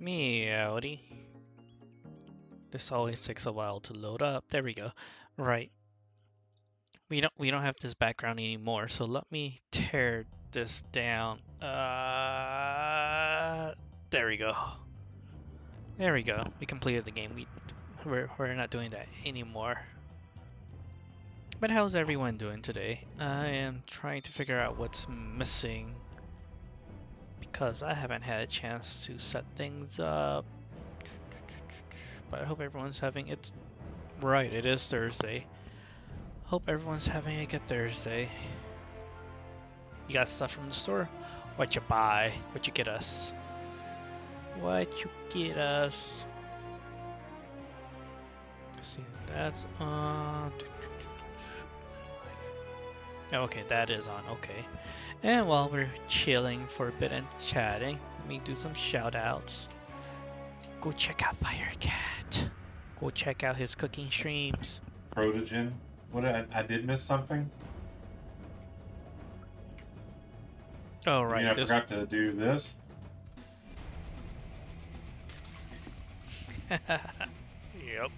Meowdy. This always takes a while to load up. There we go. Right. We don't have this background anymore, so let me tear this down. There we go. There we go. We completed the game. We're not doing that anymore. But how's everyone doing today? I am trying to figure out what's missing because I haven't had a chance to set things up. But I hope everyone's having it right. It is Thursday. Hope everyone's having a good Thursday. You got stuff from the store? What you buy? What you get us? What you get us? Let's see, that's on. Okay, that is on. Okay. And while we're chilling for a bit and chatting, let me do some shout outs. Go check out Firecat. Go check out his cooking streams. Protogen. What I did miss something? Oh right. I forgot to do this. Yep.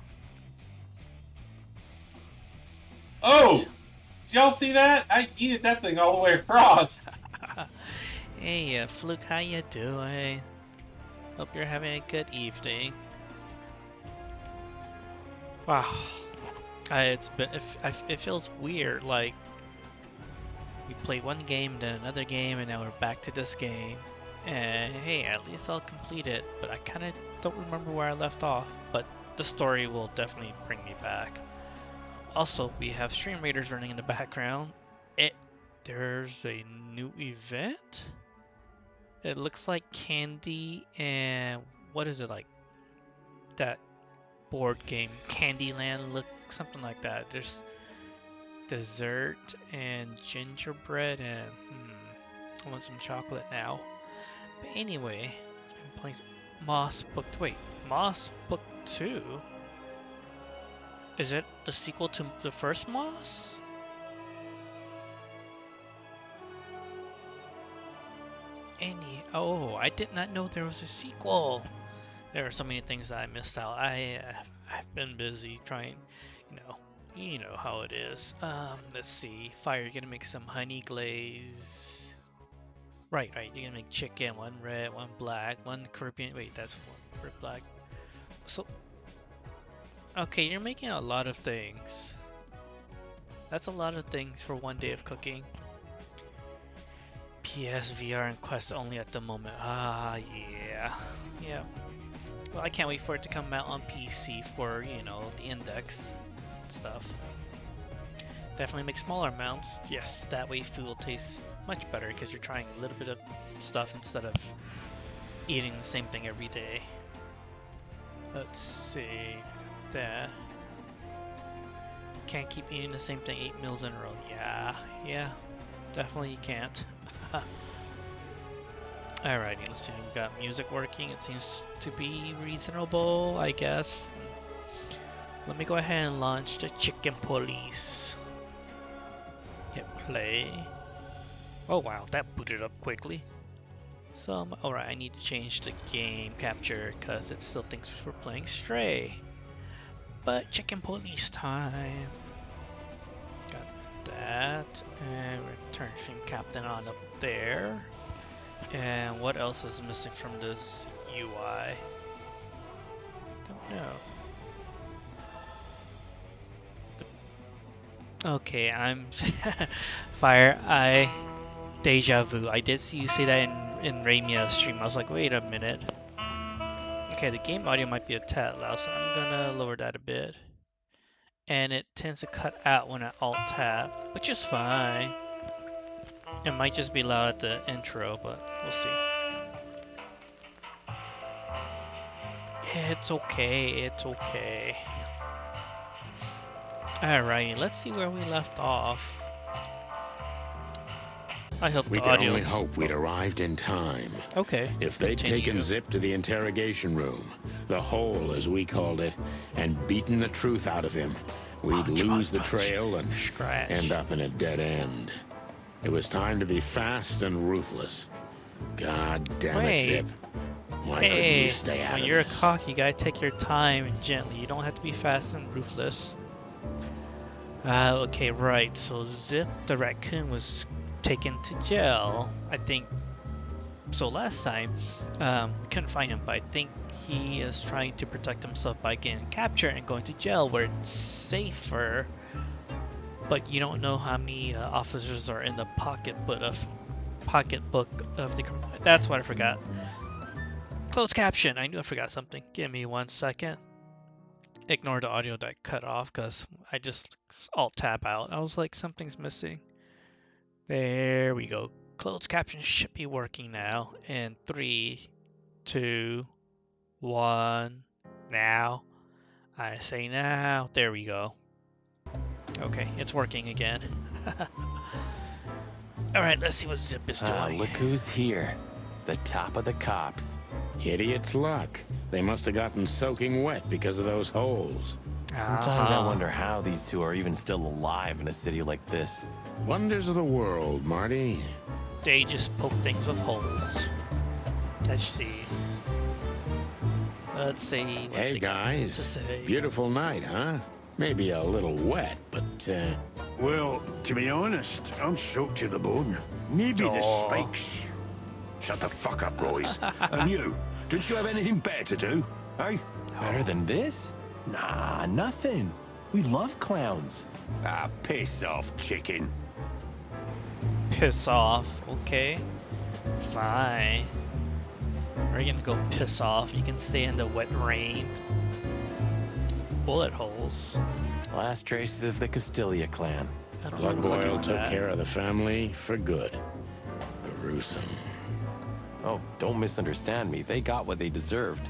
Oh! Did y'all see that? I eated that thing all the way across. Hey, Fluke, how you doing? Hope you're having a good evening. Wow. It's been it feels weird. Like we played one game, then another game, and now we're back to this game. And hey, at least I'll complete it. But I kind of don't remember where I left off. But the story will definitely bring me back. Also, we have Stream Raiders running in the background. There's a new event. It looks like Candy and what is it like? That board game, Candyland, look something like that. There's dessert and gingerbread and I want some chocolate now. But anyway, I'm playing Moss Book. Wait, Moss Book 2. Is it the sequel to the first Moss? Oh, I did not know there was a sequel. There are so many things that I missed out. I've been busy trying, you know how it is. Let's see. Fire, you're gonna make some honey glaze. Right. You're gonna make chicken, one red, one black, one Caribbean. Wait, that's one red, black. So, okay, you're making a lot of things. That's a lot of things for one day of cooking. PSVR and Quest only at the moment. Yeah. Well, I can't wait for it to come out on PC for, the index stuff. Definitely make smaller amounts. Yes, that way food will taste much better because you're trying a little bit of stuff instead of eating the same thing every day. Let's see. That. Can't keep eating the same thing 8 meals in a row. Yeah. Definitely you can't. Alrighty, let's see. We've got music working. It seems to be reasonable, I guess. Let me go ahead and launch the Chicken Police. Hit play. Oh wow, that booted up quickly. So, alright, I need to change the game capture because it still thinks we're playing Stray. But Chicken Police time. Got that. And return stream captain on up there. And what else is missing from this UI? Don't know. Okay, I'm Fire. Deja vu. I did see you say that in Ramia's stream. I was like, wait a minute. Okay, the game audio might be a tad loud, so I'm gonna lower that a bit. And it tends to cut out when I alt tab, which is fine. It might just be loud at the intro, but we'll see. It's okay. Alrighty, let's see where we left off. I hope we the could audio. only hope we'd arrived in time. Okay. If they'd taken Zip to the interrogation room, the hole as we called it, and beaten the truth out of him, we'd lose the trail and end up in a dead end. It was time to be fast and ruthless. God damn it, Zip. Why couldn't Hey, you stay out when of you're a this? cock, you gotta take your time and gently. You don't have to be fast and ruthless. Okay, right. So Zip the raccoon was taken to jail. I think so. Last time, we couldn't find him, but I think he is trying to protect himself by getting captured and going to jail where it's safer. But you don't know how many officers are in the pocketbook of the criminal. That's what I forgot. Closed caption. I knew I forgot something. Give me 1 second. Ignore the audio that cut off because I just alt tab out. I was like, something's missing. There we go. Closed caption should be working now. In 3, 2, 1. Now. I say now. There we go. Okay, it's working again. Alright, let's see what Zip is doing. Look who's here. The top of the cops. Idiot's luck. They must have gotten soaking wet because of those holes. Sometimes I wonder how these two are even still alive in a city like this. Wonders of the world, Marty. They just poke things with holes. Let's see. Let's see what Hey they got guys, to say. beautiful night, huh? Maybe a little wet, but Well, to be honest, I'm soaked to the bone. Maybe the Aw. spikes. Shut the fuck up, Royce. And you, didn't you have anything better to do? Eh? Better than this? Nah, nothing. We love clowns. Ah, piss off, chicken. Piss off. Okay. Fine. We're gonna go piss off. You can stay in the wet rain. Bullet holes. Last traces of the Castilia clan. I don't Blood know what Boil to took that. care of the family for good. Gruesome. Oh, don't misunderstand me. They got what they deserved.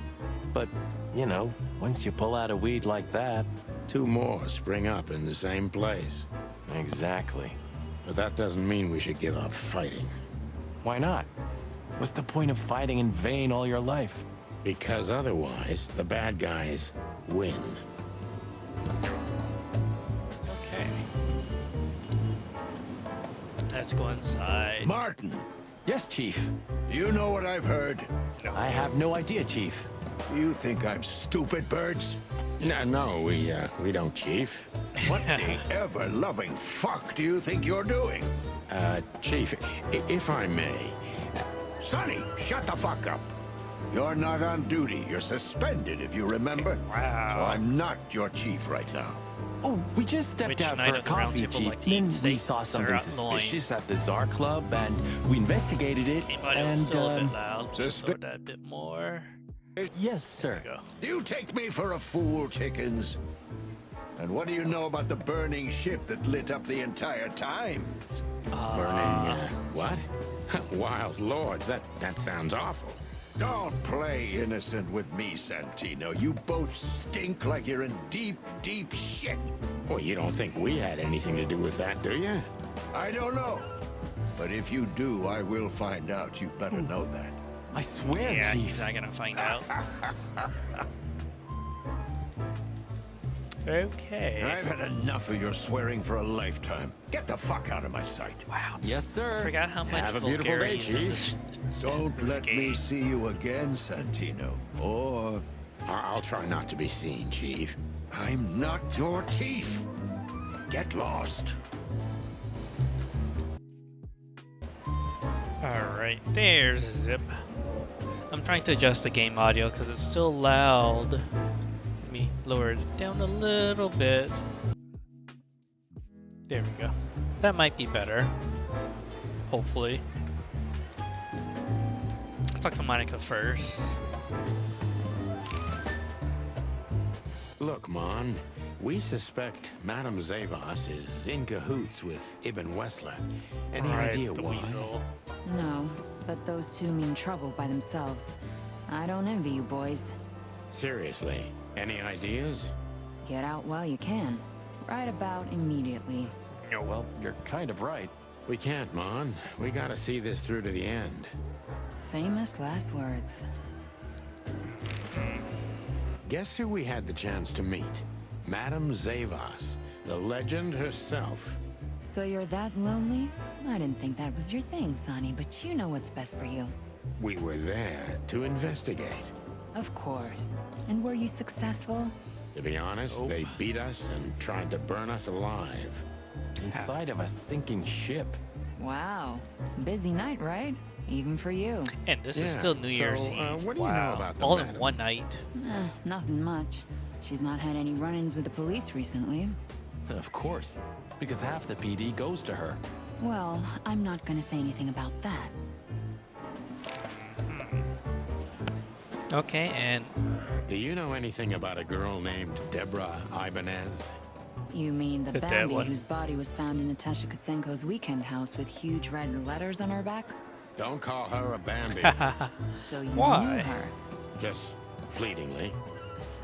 But, you know, once you pull out a weed like that... 2 more spring up in the same place. Exactly. But that doesn't mean we should give up fighting. Why not? What's the point of fighting in vain all your life? Because otherwise, the bad guys win. Okay. Let's go inside. Martin, Yes, Chief. you know what I've heard? I have no idea, Chief. You think I'm stupid, birds? No, we don't, Chief. What the ever-loving fuck do you think you're doing? Chief, if I may, Sonny, shut the fuck up. You're not on duty. You're suspended, if you remember. Wow. So I'm not your chief right now. Oh, we just stepped Which out knight for a of the Round coffee, Table Chief. like to eat Then we steaks saw or something loin? suspicious at the Czar Club, and we investigated it. But it was And, still a bit loud. Lower suspe- that a bit more. yes, sir. There we go. Do you take me for a fool, chickens? And what do you know about the burning ship that lit up the entire Times? burning, what? Wild lords, that sounds awful. Don't play innocent with me, Santino. You both stink like you're in deep, deep shit. Well, you don't think we had anything to do with that, do you? I don't know. But if you do, I will find out. You better know that. I swear, Yeah, Chief. he's not gonna find out. Okay. I've had enough of your swearing for a lifetime. Get the fuck out of my sight. Wow. Yes, sir. I forgot how much Have a beautiful day, vulgarity is in Chief. this. Don't this let me game. see you again, Santino. Or I'll try not to be seen, Chief. I'm not your chief. Get lost. Alright, there's Zip. I'm trying to adjust the game audio because it's still loud. Let me lower it down a little bit. There we go. That might be better. Hopefully. Let's talk to Monica first. Look, Mon, we suspect Madame Zavas is in cahoots with Ibn Wessler. Any Alright, idea the why? weasel. No, but those two mean trouble by themselves. I don't envy you boys. Seriously, any ideas? Get out while you can. Right about immediately. No. Well, you're kind of right. We can't, Mon. We gotta see this through to the end. Famous last words. Guess who we had the chance to meet? Madame Zavas, the legend herself. So you're that lonely? I didn't think that was your thing, Sonny, but you know what's best for you. We were there to investigate. Of course. And were you successful? To be honest, Nope. they beat us and tried to burn us alive. Inside of a sinking ship. Wow. Busy night, right? Even for you. And this is Yeah, still New Year's so, Eve. what do you know Wow. about the All in madam? one night. Nothing much. She's not had any run-ins with the police recently. Of course. Because half the PD goes to her. Well, I'm not gonna say anything about that. Okay, and Do you know anything about a girl named Deborah Ibanez? You mean the The dead Bambi one. whose body was found in Natasha Kutsenko's weekend house with huge red letters on her back? Don't call her a Bambi. So you Why? knew her. Just fleetingly.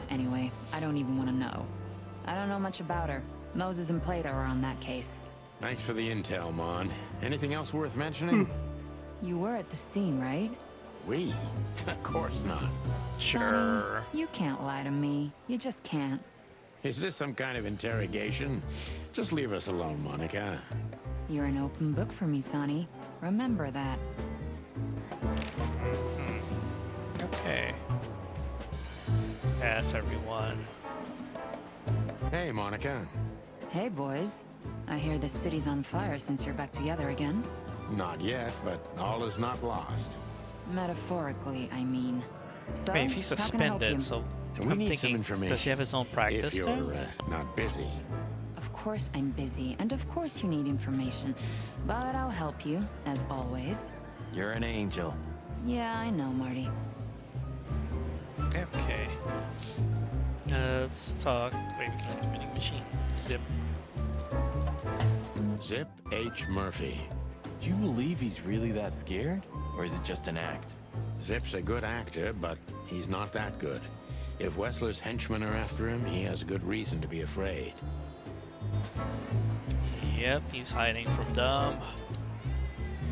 Anyway, I don't even want to know. I don't know much about her. Moses and Plato are on that case. Thanks for the intel, Mon. Anything else worth mentioning? You were at the scene, right? We? Of course not. sure. You can't lie to me. You just can't. Is this some kind of interrogation? Just leave us alone, Monica. You're an open book for me, Sonny. Remember that. Okay. That's everyone. Hey, Monica. Hey, boys. I hear the city's on fire since you're back together again. Not yet, but all is not lost. Metaphorically, I mean. So, I mean, if he's how can I help you? suspended, so We I'm need some thinking, information. does he have his own practice If you're now? not busy. Of course I'm busy, and of course you need information. But I'll help you, as always. You're an angel. Yeah, I know, Marty. Okay. Let's talk. Wait, we can vending machine. Zip. Zip H. Murphy. Do you believe he's really that scared? Or is it just an act? Zip's a good actor, but he's not that good. If Wessler's henchmen are after him, he has good reason to be afraid. Yep, he's hiding from them.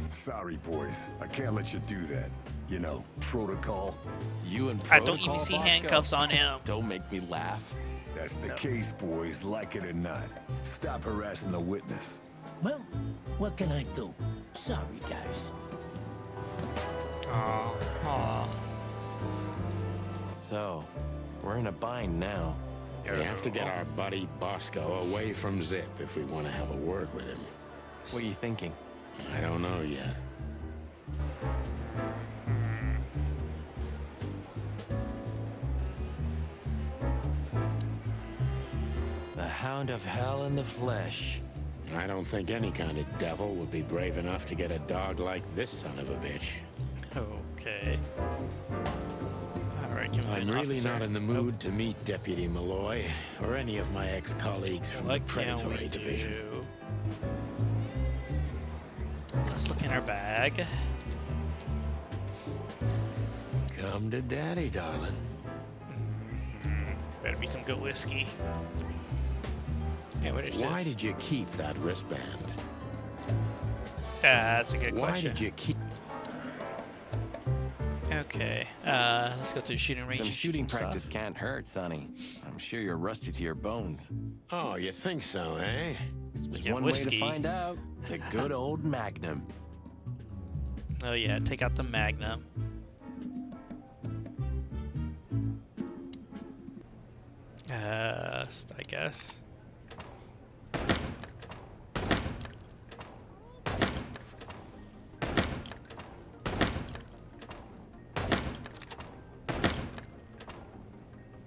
Sorry, boys. I can't let you do that. You know, protocol. You and I don't even Protocol, see Bosco? handcuffs on him. Don't make me laugh. That's the case, boys, like it or not. Stop harassing the witness. Well, what can I do? Sorry, guys. Aw. So, we're in a bind now. We have to get our buddy Bosco away from Zip if we want to have a word with him. What are you thinking? I don't know yet. The Hound of Hell in the flesh. I don't think any kind of devil would be brave enough to get a dog like this son of a bitch. Okay. Alright, give me I'm an really officer. not in the mood to meet Deputy Malloy or any of my ex-colleagues from What the can we Predatory Division. do? Let's look in our bag. Come to daddy, darling. Better be some good whiskey. Yeah, what is Why this? did you keep that wristband? That's a good Why question. did you keep... Okay, let's go to the shooting range. Some and shoot shooting some practice stuff. can't hurt, Sonny. I'm sure you're rusty to your bones. Oh, you think so, eh? We There's get one whiskey. way to find out. The good old Magnum. Oh yeah, take out the Magnum. I guess.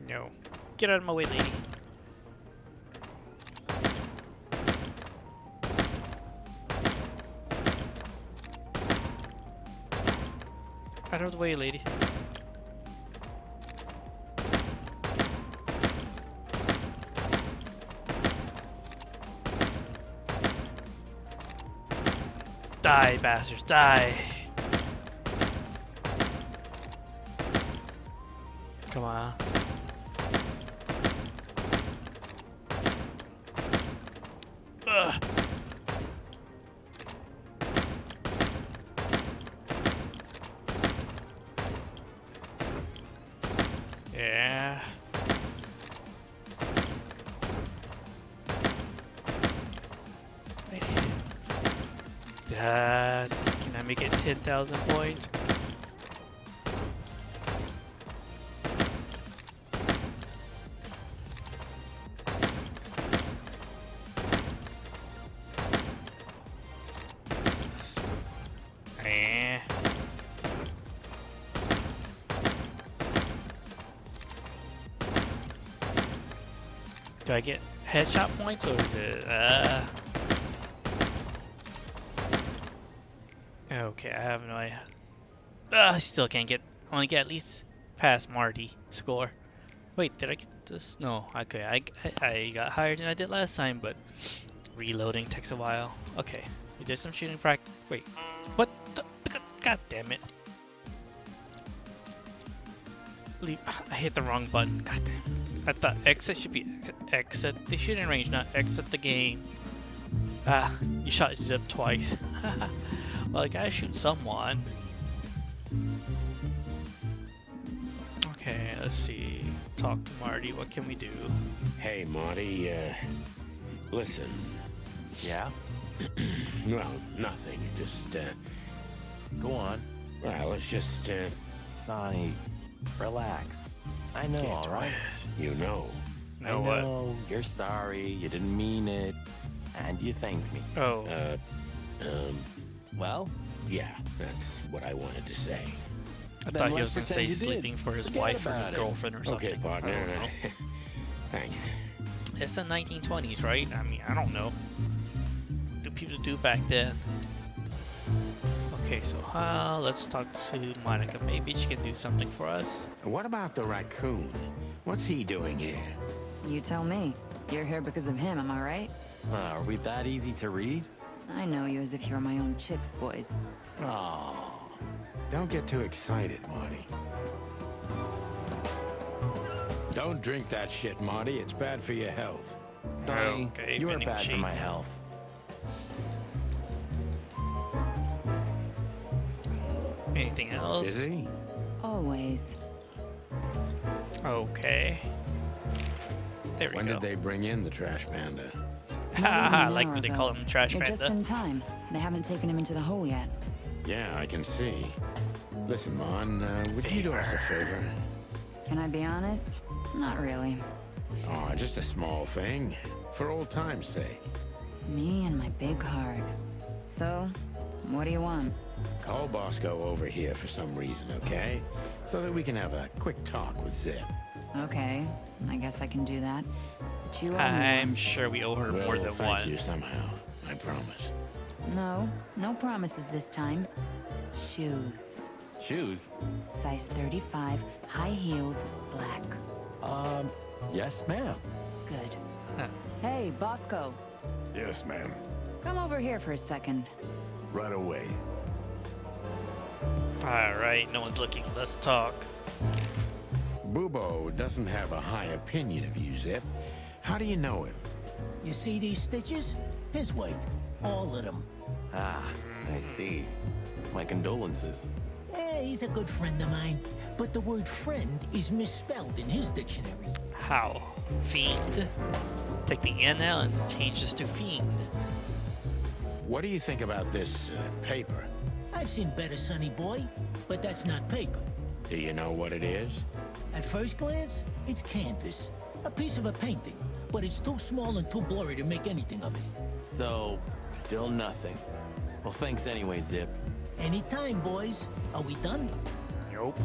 No. Get out of my way, lady. Out of the way, lady. Die, bastards, die! Come on. Ugh. Yeah. we get 10,000 points. Eh. Do I get headshot points or is it Okay, I have no idea. I still can't get only get at least past Marty score. Wait, did I get this? No, okay, I got higher than I did last time, but reloading takes a while. Okay, we did some shooting practice. Wait, what the, god damn it. I hit the wrong button. God damn. I thought exit should be exit the shooting range, not exit the game. Ah, you shot Zip twice. Well, I gotta shoot someone. Okay, let's see. Talk to Marty. What can we do? Hey, Marty, listen. Yeah? Well, nothing. Just, Go on. well, it's just, Sonny, relax. I know, all right? you know. I know. You're sorry. You didn't mean it. And you thanked me. Oh, Well, Yeah, that's what I wanted to say. I then thought he let's was gonna say pretend you did. sleeping for his Forget wife or about his it. girlfriend or something. Okay, partner. I don't know. Thanks. It's the 1920s, right? I mean, I don't know. What do people do back then? Okay, so let's talk to Monica. Maybe she can do something for us. What about the raccoon? What's he doing here? You tell me. You're here because of him, am I right? are we that easy to read? I know you as if you were my own chicks, boys. Oh, don't get too excited, Marty. Don't drink that shit, Marty. It's bad for your health. Sonny, Okay, you are vending bad for machine. my health. Anything else? Is he? Always. Okay. There we When go. did they bring in the trash panda? I An like hour when they ago. call him Trash You're just Panda. in time. They haven't taken him into the hole yet. Yeah, I can see. Listen, Mon, would you do us a favor? Can I be honest? Not really. Oh, just a small thing. For old time's sake. Me and my big heart. So, what do you want? Call Bosco over here for some reason, okay? So that we can have a quick talk with Zip. Okay, I guess I can do that. But you owe me I'm one. sure we owe her more We'll than thank one. you somehow. I promise. No, no promises this time. Shoes. Shoes? Size 35, high heels, black. Yes, ma'am. Good. Huh. Hey, Bosco. Yes, ma'am. Come over here for a second. Right away. Alright, no one's looking. Let's talk. Bubo doesn't have a high opinion of you, Zip. How do you know him? You see these stitches? His weight. All of them. Ah, I see. My condolences. He's a good friend of mine. But the word friend is misspelled in his dictionary. How? Fiend? Take the N out and change this to fiend. What do you think about this paper? I've seen better, sonny boy, but that's not paper. Do you know what it is? At first glance, it's canvas. A piece of a painting. But it's too small and too blurry to make anything of it. So, still nothing. Well, thanks anyway, Zip. Anytime, boys. Are we done? Nope.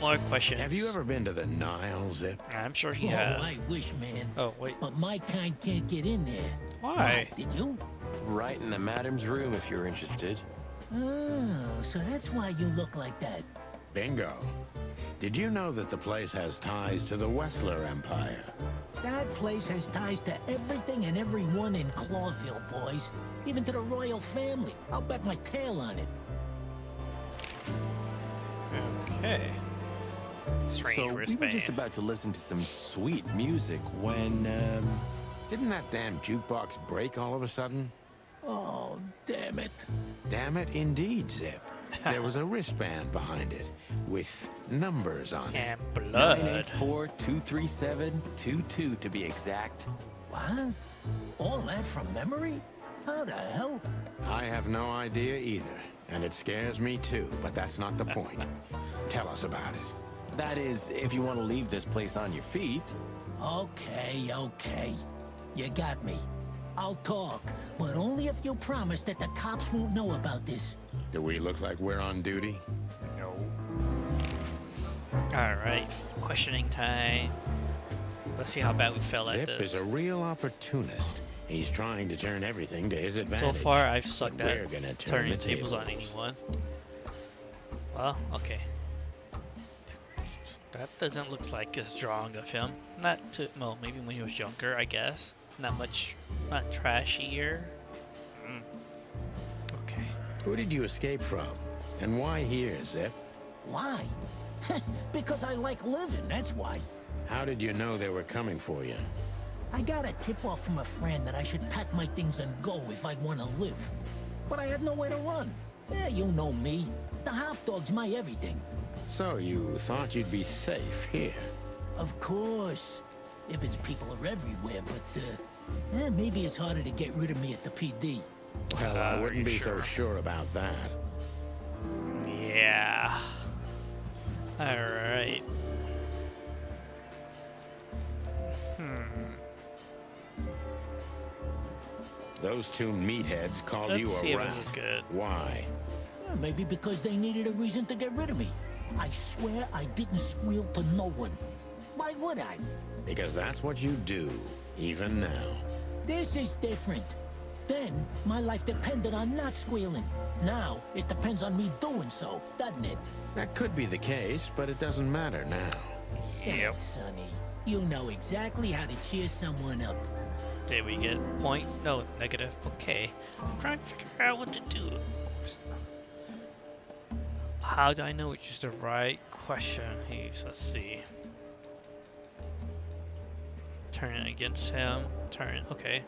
More questions. Have you ever been to the Nile, Zip? I'm sure he Oh, has. I wish, man. Oh, wait. But my kind can't get in there. Why? Did you? Right in the madam's room if you're interested. Oh, so that's why you look like that. Bingo. Did you know that the place has ties to the Wessler Empire? That place has ties to everything and everyone in Clawville, boys. Even to the royal family. I'll bet my tail on it. Okay. Strange So, we were wristband. just about to listen to some sweet music when, Didn't that damn jukebox break all of a sudden? Oh, damn it. Damn it, indeed, Zip. There was a wristband behind it, with numbers on it. And blood. 984-237-22 to be exact. What? All that from memory? How the hell? I have no idea either. And it scares me too, but that's not the point. Tell us about it. That is, if you want to leave this place on your feet. Okay, okay. You got me. I'll talk, but only if you promise that the cops won't know about this. Do we look like we're on duty? No. Alright, questioning time. Let's see how bad we fell at Zip this. is a real opportunist. He's trying to turn everything to his advantage. So far, I've sucked But at we're gonna turn turning the tables on tables. anyone. Well, okay. That doesn't look like as strong of him. Not too, well, maybe when he was younger, I guess. Not trashier. Okay. Who did you escape from? And why here, Zip? Why? Because I like living, that's why. How did you know they were coming for you? I got a tip-off from a friend that I should pack my things and go if I want to live. But I had nowhere to run. Yeah, you know me. The hot dog's my everything. So you thought you'd be safe here? Of course. Ibben's people are everywhere, but, maybe it's harder to get rid of me at the PD. Well, I Are wouldn't you be sure? so sure about that. Yeah. Alright. Those two meatheads called Let's you see a if this is rat. good. Why? Maybe because they needed a reason to get rid of me. I swear I didn't squeal to no one. Why would I? Because that's what you do, even now. This is different. Then, my life depended on not squealing. Now, it depends on me doing so, doesn't it? That could be the case, but it doesn't matter now. Yep. Sonny, you know exactly how to cheer someone up. Did we get points? No, negative. Okay. I'm trying to figure out what to do. How do I know which is the right question? Hey, so let's see. Turn it against him. Turn it. Okay.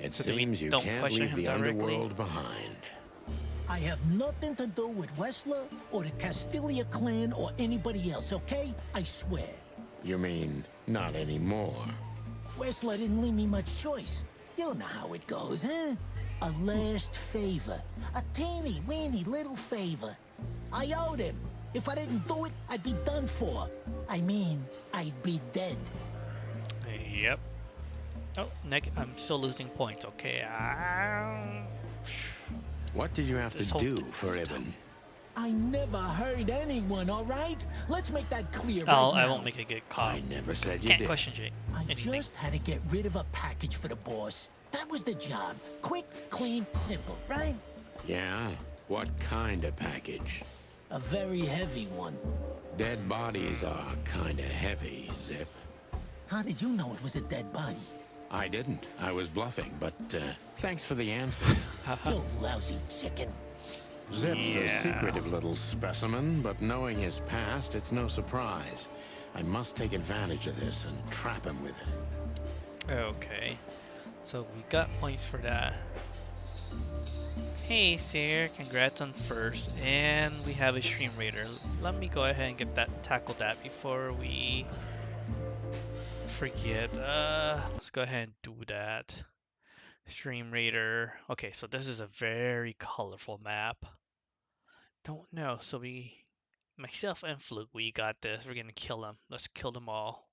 It So do we seems you don't can't question leave him the directly? underworld behind. I have nothing to do with Wessler or the Castilia clan or anybody else, okay? I swear. You mean, not anymore. Wessler didn't leave me much choice. You know how it goes, huh? A last favor. A teeny weeny little favor. I owed him. If I didn't do it, I'd be done for. I mean, I'd be dead. Yep. Oh, I'm still losing points. Okay. What did you have This to whole do thing for is Ibn? I never hurt anyone, all right? Let's make that clear right Oh, now. I won't make a good call. I never said you Can't did. question Jake. I Anything. just had to get rid of a package for the boss. That was the job. Quick, clean, simple, right? Yeah? What kind of package? A very heavy one. Dead bodies are kinda heavy, Zip. How did you know it was a dead body? I didn't. I was bluffing, but thanks for the answer. You lousy chicken. Zip's a Yeah. secretive little specimen, but knowing his past, it's no surprise. I must take advantage of this and trap him with it. Okay. So we got points for that. Hey, Sarah, congrats on first. And we have a Stream Raider. Let me go ahead and get that, tackle that before we forget. Let's go ahead and do that. Stream Raider. Okay, so this is a very colorful map. Don't know. So myself and Fluke, we got this. We're gonna kill them. Let's kill them all.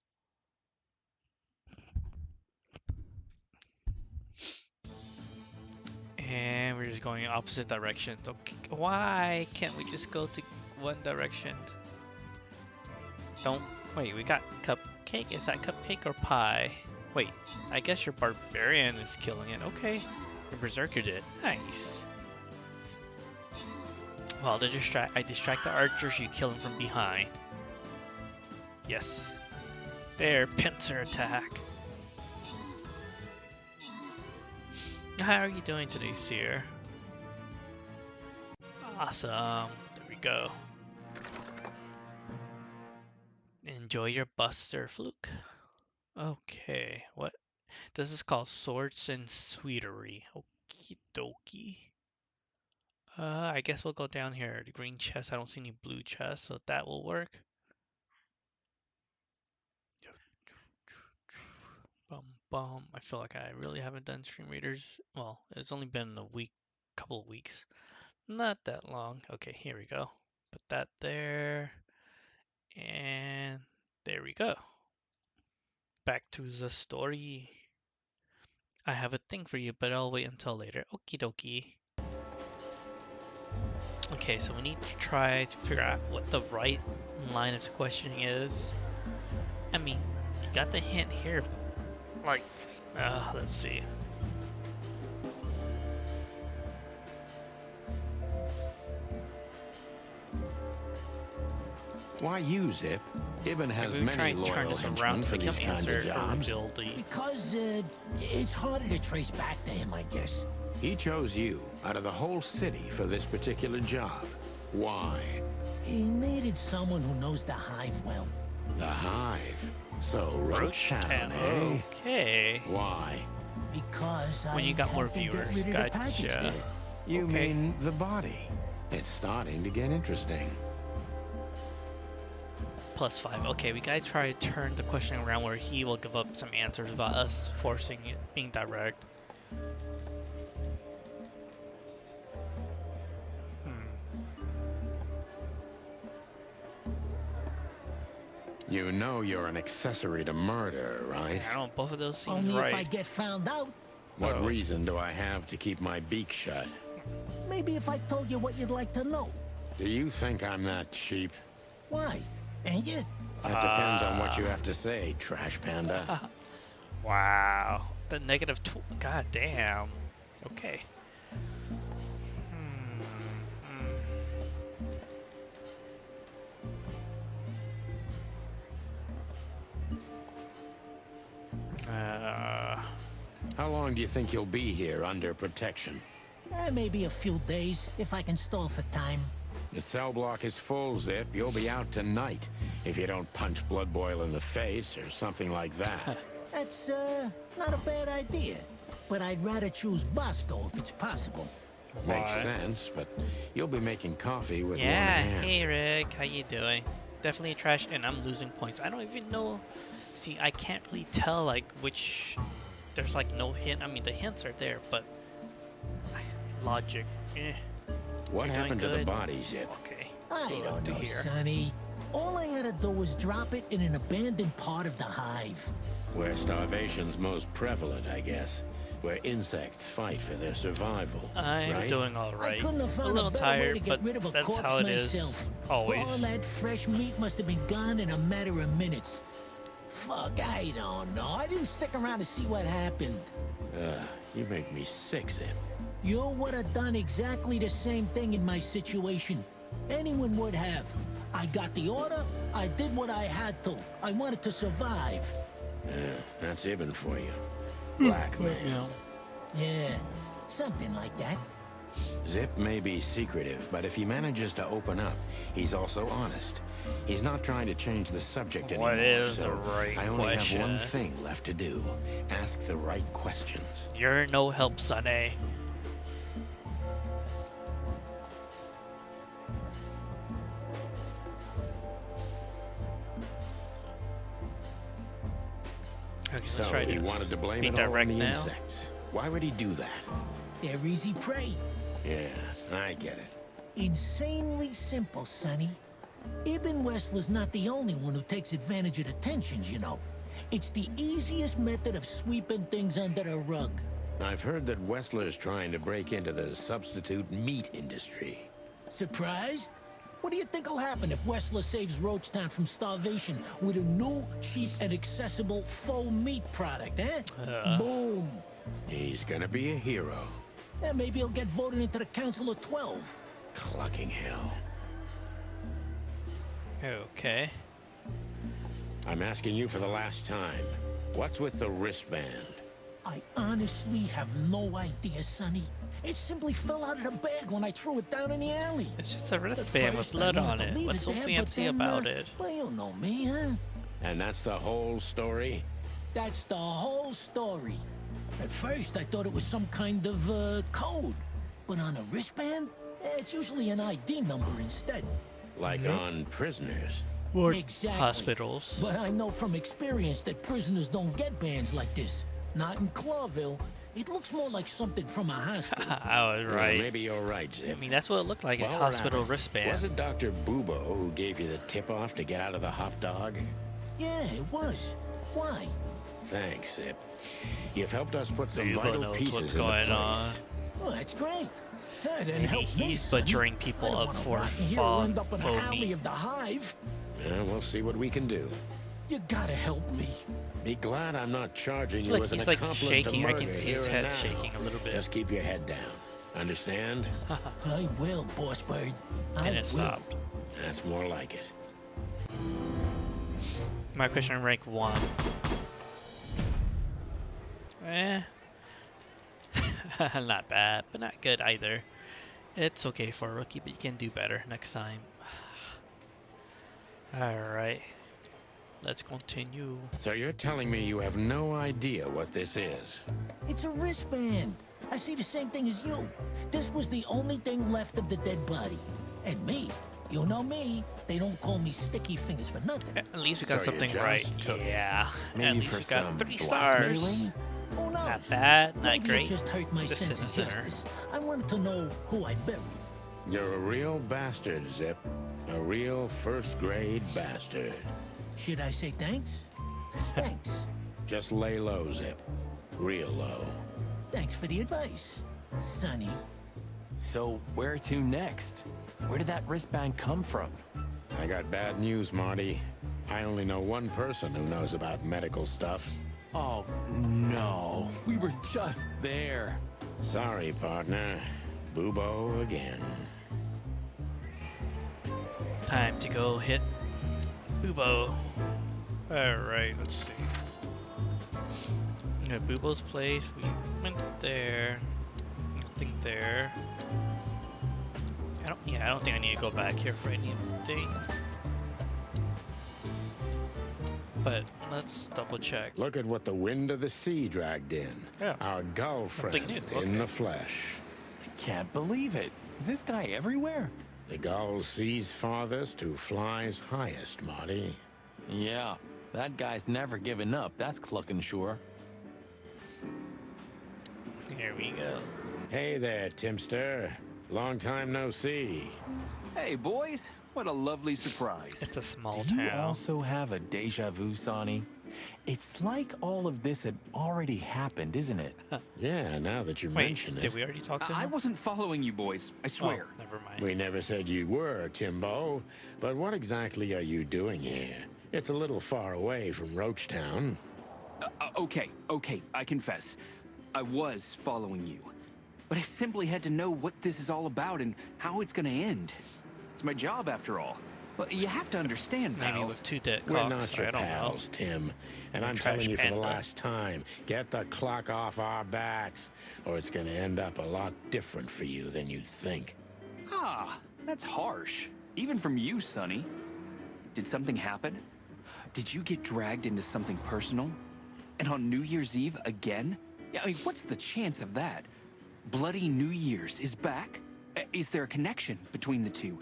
And we're just going opposite directions. Okay, why can't we just go to one direction? Don't wait. We got cupcake. Is that cupcake or pie? Wait, I guess your barbarian is killing it. Okay, your berserker did. Nice. Well, I distract the archers. You kill them from behind. Yes. There, pincer attack. How are you doing today, Seer? Awesome. There we go. Enjoy your buster, Fluke. Okay, what? This is called Swords and Sweetery. Okie dokie. I guess we'll go down here. The green chest. I don't see any blue chests, so that will work. Bum, I feel like I really haven't done Stream Raiders. Well, it's only been a week, couple of weeks. Not that long. Okay, here we go. Put that there. And there we go. Back to the story. I have a thing for you, but I'll wait until later. Okie dokie. Okay, so we need to try to figure out what the right line of questioning is. I mean, you got the hint here. Like, let's see. Why you, Zip? Ibn has Maybe we try many and turn loyal this henchmen around to for these become kinds of answer or jobs. reveal the... Because it's harder to trace back to him, I guess. He chose you out of the whole city for this particular job. Why? He needed someone who knows the hive well. The Hive. So, Roach Town, Town, eh? okay. Why? Because When you got I more had to get viewers, rid of the package gotcha. there. You Okay. mean the body? It's starting to get interesting. +5. Okay, we gotta try to turn the question around where he will give up some answers about us forcing it, being direct. You know you're an accessory to murder, right? I don't. Both of those seems Only if I right. get found out. What reason do I have to keep my beak shut? Maybe if I told you what you'd like to know. Do you think I'm that cheap? Why? Ain't you? That depends on what you have to say, trash panda. Wow. The negative. God damn. Okay. How long do you think you'll be here under protection? Maybe a few days, if I can stall for time. The cell block is full, Zip. You'll be out tonight if you don't punch Blood Boil in the face or something like that. That's, not a bad idea. But I'd rather choose Bosco if it's possible. Makes sense, but you'll be making coffee with one Yeah. hand. Hey Rick, how you doing? Definitely trash, and I'm losing points. I don't even know. See, I can't really tell like which. There's like no hint. I mean, the hints are there, but logic. What You're happened to doing the good? body, Zip? Okay. I Good don't to know, hear. Sonny. All I had to do was drop it in an abandoned part of the hive. Where starvation's most prevalent, I guess. Where insects fight for their survival. I'm right? doing all I right. couldn't have A found little better way to tired, get but rid of a that's corpse how it is. myself. Always. All that fresh meat must have been gone in a matter of minutes. Fuck, I don't know. I didn't stick around to see what happened. You make me sick, Zip. You would have done exactly the same thing in my situation. Anyone would have. I got the order, I did what I had to. I wanted to survive. That's Ibn for you. Black man. Yeah, something like that. Zip may be secretive, but if he manages to open up, he's also honest. He's not trying to change the subject anymore. What is so the right I only question? have one thing left to do. Ask the right questions. You're no help, Sonny. Okay, let's So try he this. wanted to blame Be it all on direct the now. insects. Why would he do that? They're easy prey. Yeah, I get it. Insanely simple, Sonny. Ibn Wessler's not the only one who takes advantage of the tensions, you know. It's the easiest method of sweeping things under the rug. I've heard that Wessler's trying to break into the substitute meat industry. Surprised? What do you think will happen if Wessler saves Roachtown from starvation with a new, cheap, and accessible faux meat product, eh? Boom! He's gonna be a hero. And maybe he'll get voted into the Council of 12. Clucking hell. Okay. I'm asking you for the last time. What's with the wristband? I honestly have no idea, Sonny. It simply fell out of the bag when I threw it down in the alley. It's just a At wristband with first, I blood wanted on to it. leave What's so there, but fancy then, about it? Well, you know me, huh? And that's the whole story? That's the whole story. At first, I thought it was some kind of, code. But on a wristband, it's usually an ID number instead. Like on prisoners? Or Exactly. hospitals. But I know from experience that prisoners don't get bands like this. Not in Clawville. It looks more like something from a hospital. I was Well, right. maybe you're right, I Zip. mean, that's what it looked like, a While we're hospital at it, wristband. Was it Dr. Bubo who gave you the tip-off to get out of the hot dog? Yeah, it was. Why? Thanks, Zip. You've helped us put some Bubo vital knows pieces what's into going place. on. Well, that's great. That didn't Maybe help me, he's sonny. butchering people I don't up wanna for rot in here or end up in the faux alley meat. of the hive. Yeah, we'll see what we can do. You gotta help me. Be glad I'm not charging you Like as an he's like accomplice to shaking. I can murder see his here and head now. shaking a little bit. Just keep your head down. Understand? I will, Boss Bird. I And it will. stopped. That's more like it. My question rank 1. Not bad, but not good either. It's okay for a rookie, but you can do better next time. Alright. Let's continue. So you're telling me you have no idea what this is? It's a wristband. I see the same thing as you. This was the only thing left of the dead body. And me. You know me. They don't call me Sticky Fingers for nothing. At least we got So you something just right. took it. Yeah. At Maybe least for we got some 3 stars. blackmailing? Who knows? Not bad, not Maybe great. It just hurt my Just sense of in the center. justice. I wanted to know who I buried. You're a real bastard, Zip. A real first-grade bastard. Should I say thanks? Thanks. Just lay low, Zip. Real low. Thanks for the advice, Sonny. So where to next? Where did that wristband come from? I got bad news, Marty. I only know one person who knows about medical stuff. Oh, no. We were just there. Sorry, partner. Bubo again. Time to go hit Bubo. Alright, let's see. Bubo's place, we went there. Nothing there. I don't think I need to go back here for anything. But let's double check. Look at what the wind of the sea dragged in. Yeah. Our gull Something friend new, in okay. the flesh. Can't believe it. Is this guy everywhere? The gull sees farthest who flies highest, Marty. Yeah, that guy's never given up. That's clucking sure. Here we go. Hey there, Timster. Long time no see. Hey, boys. What a lovely surprise. It's a small Do you town. also have a deja vu, Sonny? It's like all of this had already happened, isn't it? Yeah, now that you Wait, mention did it. we already talk to him? I wasn't following you boys, I swear. Oh, never mind. We never said you were, Timbo. But what exactly are you doing here? It's a little far away from Roachtown. Okay, I confess. I was following you. But I simply had to know what this is all about and how it's gonna end. It's my job, after all. But you have to understand, Maybe pals. with 2 dead We're cocks, not your I don't pals, Tim. And We're I'm trash telling you for the panda. last time, get the clock off our backs, or it's gonna end up a lot different for you than you'd think. Ah, that's harsh. Even from you, Sonny. Did something happen? Did you get dragged into something personal? And on New Year's Eve again? Yeah, I mean, what's the chance of that? Bloody New Year's is back? Is there a connection between the two?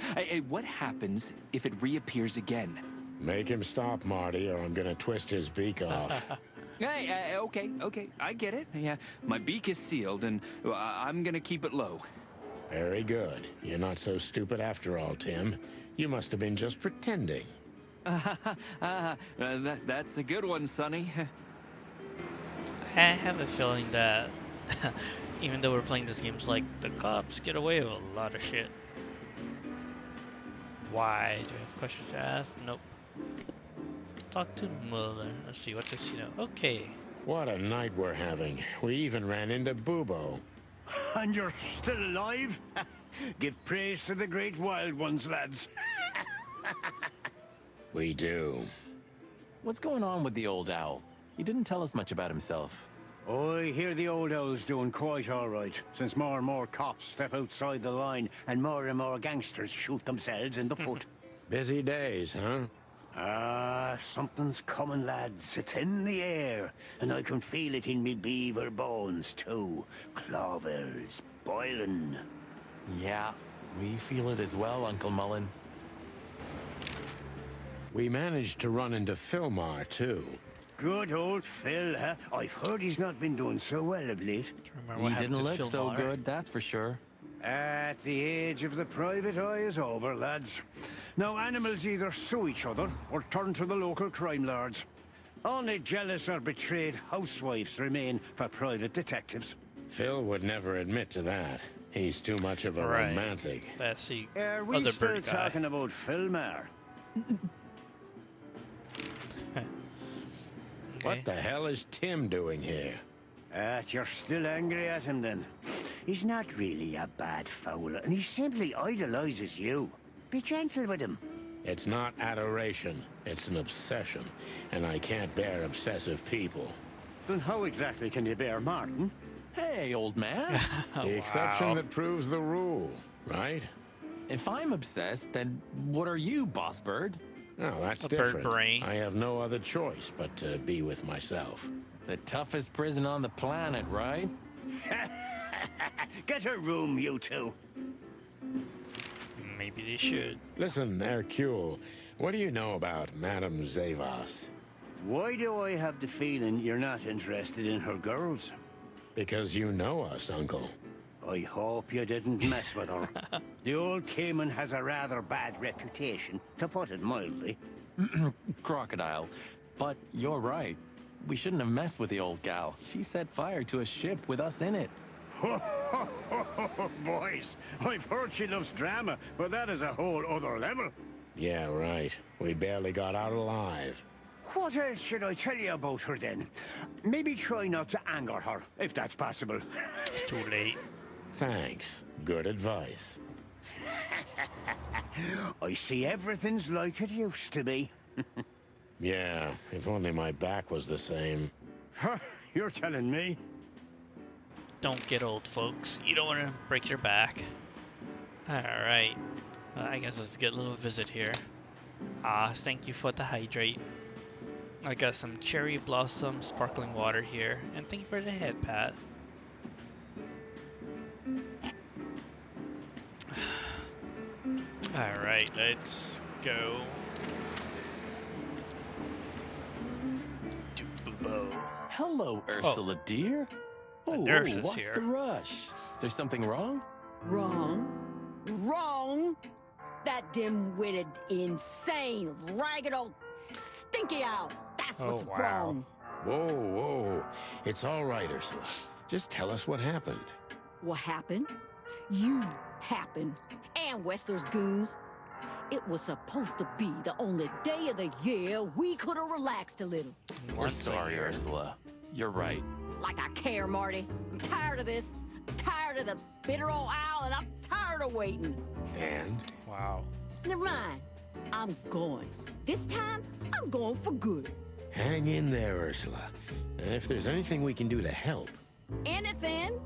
What happens if it reappears again? Make him stop, Marty, or I'm gonna twist his beak off. Hey, okay, I get it. Yeah, my beak is sealed, and I'm gonna keep it low. Very good. You're not so stupid after all, Tim. You must have been just pretending. That's a good one, Sonny. I have a feeling that even though we're playing this game, it's like the cops get away with a lot of shit. Why? Do I have questions to ask? Nope. Talk to Muller. Let's see, what does she know? Okay. What a night we're having. We even ran into Bubo. And you're still alive? Give praise to the great wild ones, lads. We do. What's going on with the old owl? He didn't tell us much about himself. I hear the old owl's doing quite all right, since more and more cops step outside the line and more gangsters shoot themselves in the foot. Busy days, huh? Something's coming, lads. It's in the air, and I can feel it in me beaver bones, too. Clawville's boiling. Yeah, we feel it as well, Uncle Mullen. We managed to run into Philmar, too. Good old Phil, huh? I've heard he's not been doing so well of late. Remember what He happened didn't to look Phil so Muller? good, that's for sure. At the age of the private eye is over, lads. Now animals either sue each other or turn to the local crime lords. Only jealous or betrayed housewives remain for private detectives. Phil would never admit to that. He's too much of a Right. romantic. That's the Are we other still bird guy. talking about Phil Mar? Okay. What the hell is Tim doing here? You're still angry at him then? He's not really a bad fowler, and he simply idolizes you. Be gentle with him. It's not adoration. It's an obsession. And I can't bear obsessive people. Then how exactly can you bear Martin? Hey, old man. The exception Wow. that proves the rule, right? If I'm obsessed, then what are you, boss bird? No, that's A bird different. brain. I have no other choice but to be with myself. The toughest prison on the planet, right? Get a room, you two. Maybe they should. Listen, Hercule, what do you know about Madame Zavas? Why do I have the feeling you're not interested in her girls? Because you know us, Uncle. I hope you didn't mess with her. The old Cayman has a rather bad reputation, to put it mildly. Crocodile. But you're right. We shouldn't have messed with the old gal. She set fire to a ship with us in it. Boys, I've heard she loves drama, but that is a whole other level. Yeah, right. We barely got out alive. What else should I tell you about her then? Maybe try not to anger her, if that's possible. It's too late. Thanks. Good advice. I see everything's like it used to be. Yeah, if only my back was the same. You're telling me? Don't get old, folks. You don't want to break your back. Alright. I guess let's get a little visit here. Thank you for the hydrate. I got some cherry blossom sparkling water here. And thank you for the head pat. Alright, let's go. To Bubo. Hello, Ursula, dear. A Oh, nurse is what's here. the rush? Is there something wrong? Wrong. Wrong. That dim-witted, insane, ragged old stinky owl. That's what's wow. wrong. Whoa, whoa. It's all right, Ursula. Just tell us what happened. What happened? You happened. And Wester's goons. It was supposed to be the only day of the year we could have relaxed a little. We're sorry, Ursula. You're right. Like I care, Marty. I'm tired of this. I'm tired of the bitter old owl, and I'm tired of waiting. And? Wow. Never mind. I'm going. This time, I'm going for good. Hang in there, Ursula. And if there's anything we can do to help. Anything?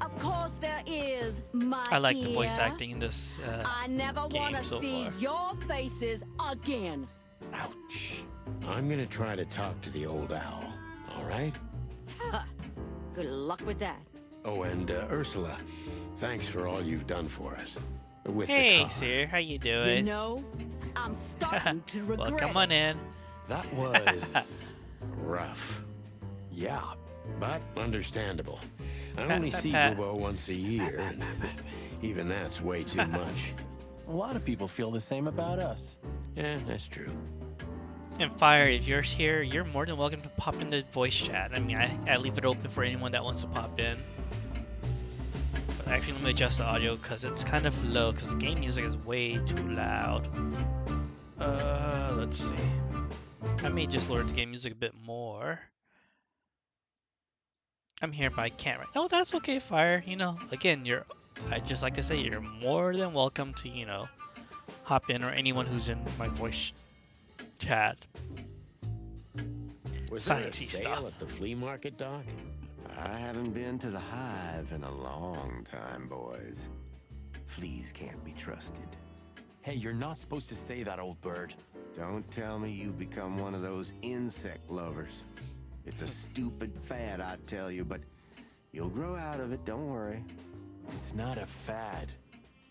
Of course there is, my I like the voice dear. acting in this I never game want to so see far. your faces again. Ouch. I'm gonna try to talk to the old owl, all right? Good luck with that. Oh, and Ursula, thanks for all you've done for us. With Hey, the car. sir, how you You doing? know, I'm starting to regret Well, come it. on in. That was... Rough, yeah. but understandable. I Pat, only pat, see pat. Bubo once a year, and even that's way too much. A lot of people feel the same about us. Yeah, that's true. And Fire, if you're here, you're more than welcome to pop in the voice chat. I mean, I leave it open for anyone that wants to pop in. But actually, let me adjust the audio because it's kind of low because the game music is way too loud. Let's see. I may just lower the game music a bit more. I'm here, but I can't right. Oh, that's okay, Fire. You know, again, just like I say, you're more than welcome to, you know, hop in, or anyone who's in my voice chat. Was there a Sciencey sale stuff. at the flea market, Doc? I haven't been to the hive in a long time, boys. Fleas can't be trusted. Hey, you're not supposed to say that, old bird. Don't tell me you become one of those insect lovers. It's a stupid fad, I tell you, but you'll grow out of it, don't worry. It's not a fad.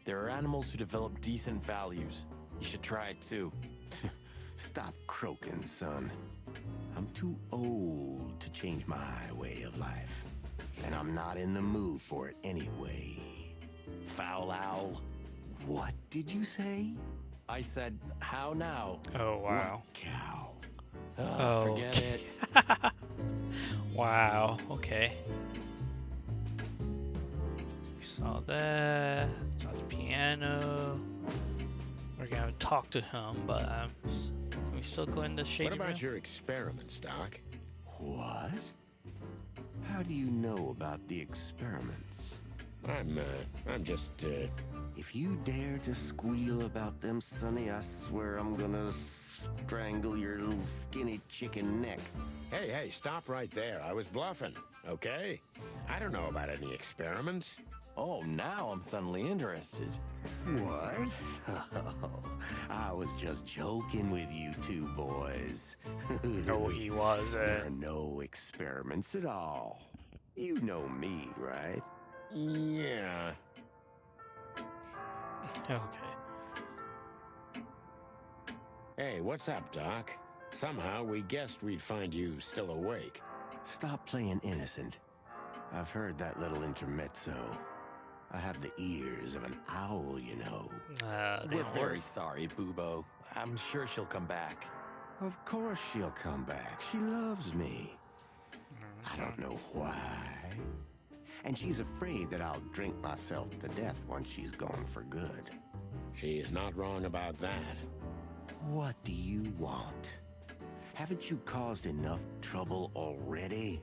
There are animals who develop decent values. You should try it too. Stop croaking, son. I'm too old to change my way of life. And I'm not in the mood for it anyway. Foul owl. What did you say? I said, how now? Oh, wow. What cow? Oh, Forget it. Wow, okay. We saw that. Saw the piano. We're gonna talk to him, but can we still go into shady What about room? your experiments, Doc? What? How do you know about the experiments? I'm just, If you dare to squeal about them, Sonny, I swear I'm gonna strangle your little skinny chicken neck. Hey, stop right there. I was bluffing, okay? I don't know about any experiments. Oh, now I'm suddenly interested. What? Oh, I was just joking with you two boys. No, he There wasn't. are no experiments at all. You know me, right? Yeah. Okay. Hey, what's up, Doc? Somehow we guessed we'd find you still awake. Stop playing innocent. I've heard that little intermezzo. I have the ears of an owl, you know. They We're don't very work. sorry, Boobo. I'm sure she'll come back. Of course she'll come back. She loves me. I don't know why. And she's afraid that I'll drink myself to death once she's gone for good. She is not wrong about that. What do you want? Haven't you caused enough trouble already?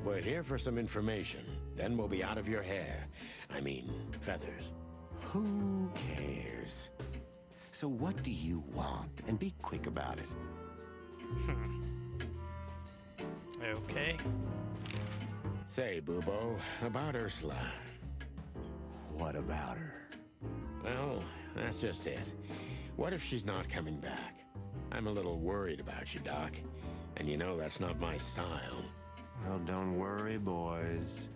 We're here for some information. Then we'll be out of your hair. I mean, feathers. Who cares? So what do you want? And be quick about it. Okay. Say, Boobo, about Ursula. What about her? Well, that's just it. What if she's not coming back? I'm a little worried about you, Doc. And you know that's not my style. Well, don't worry, boys.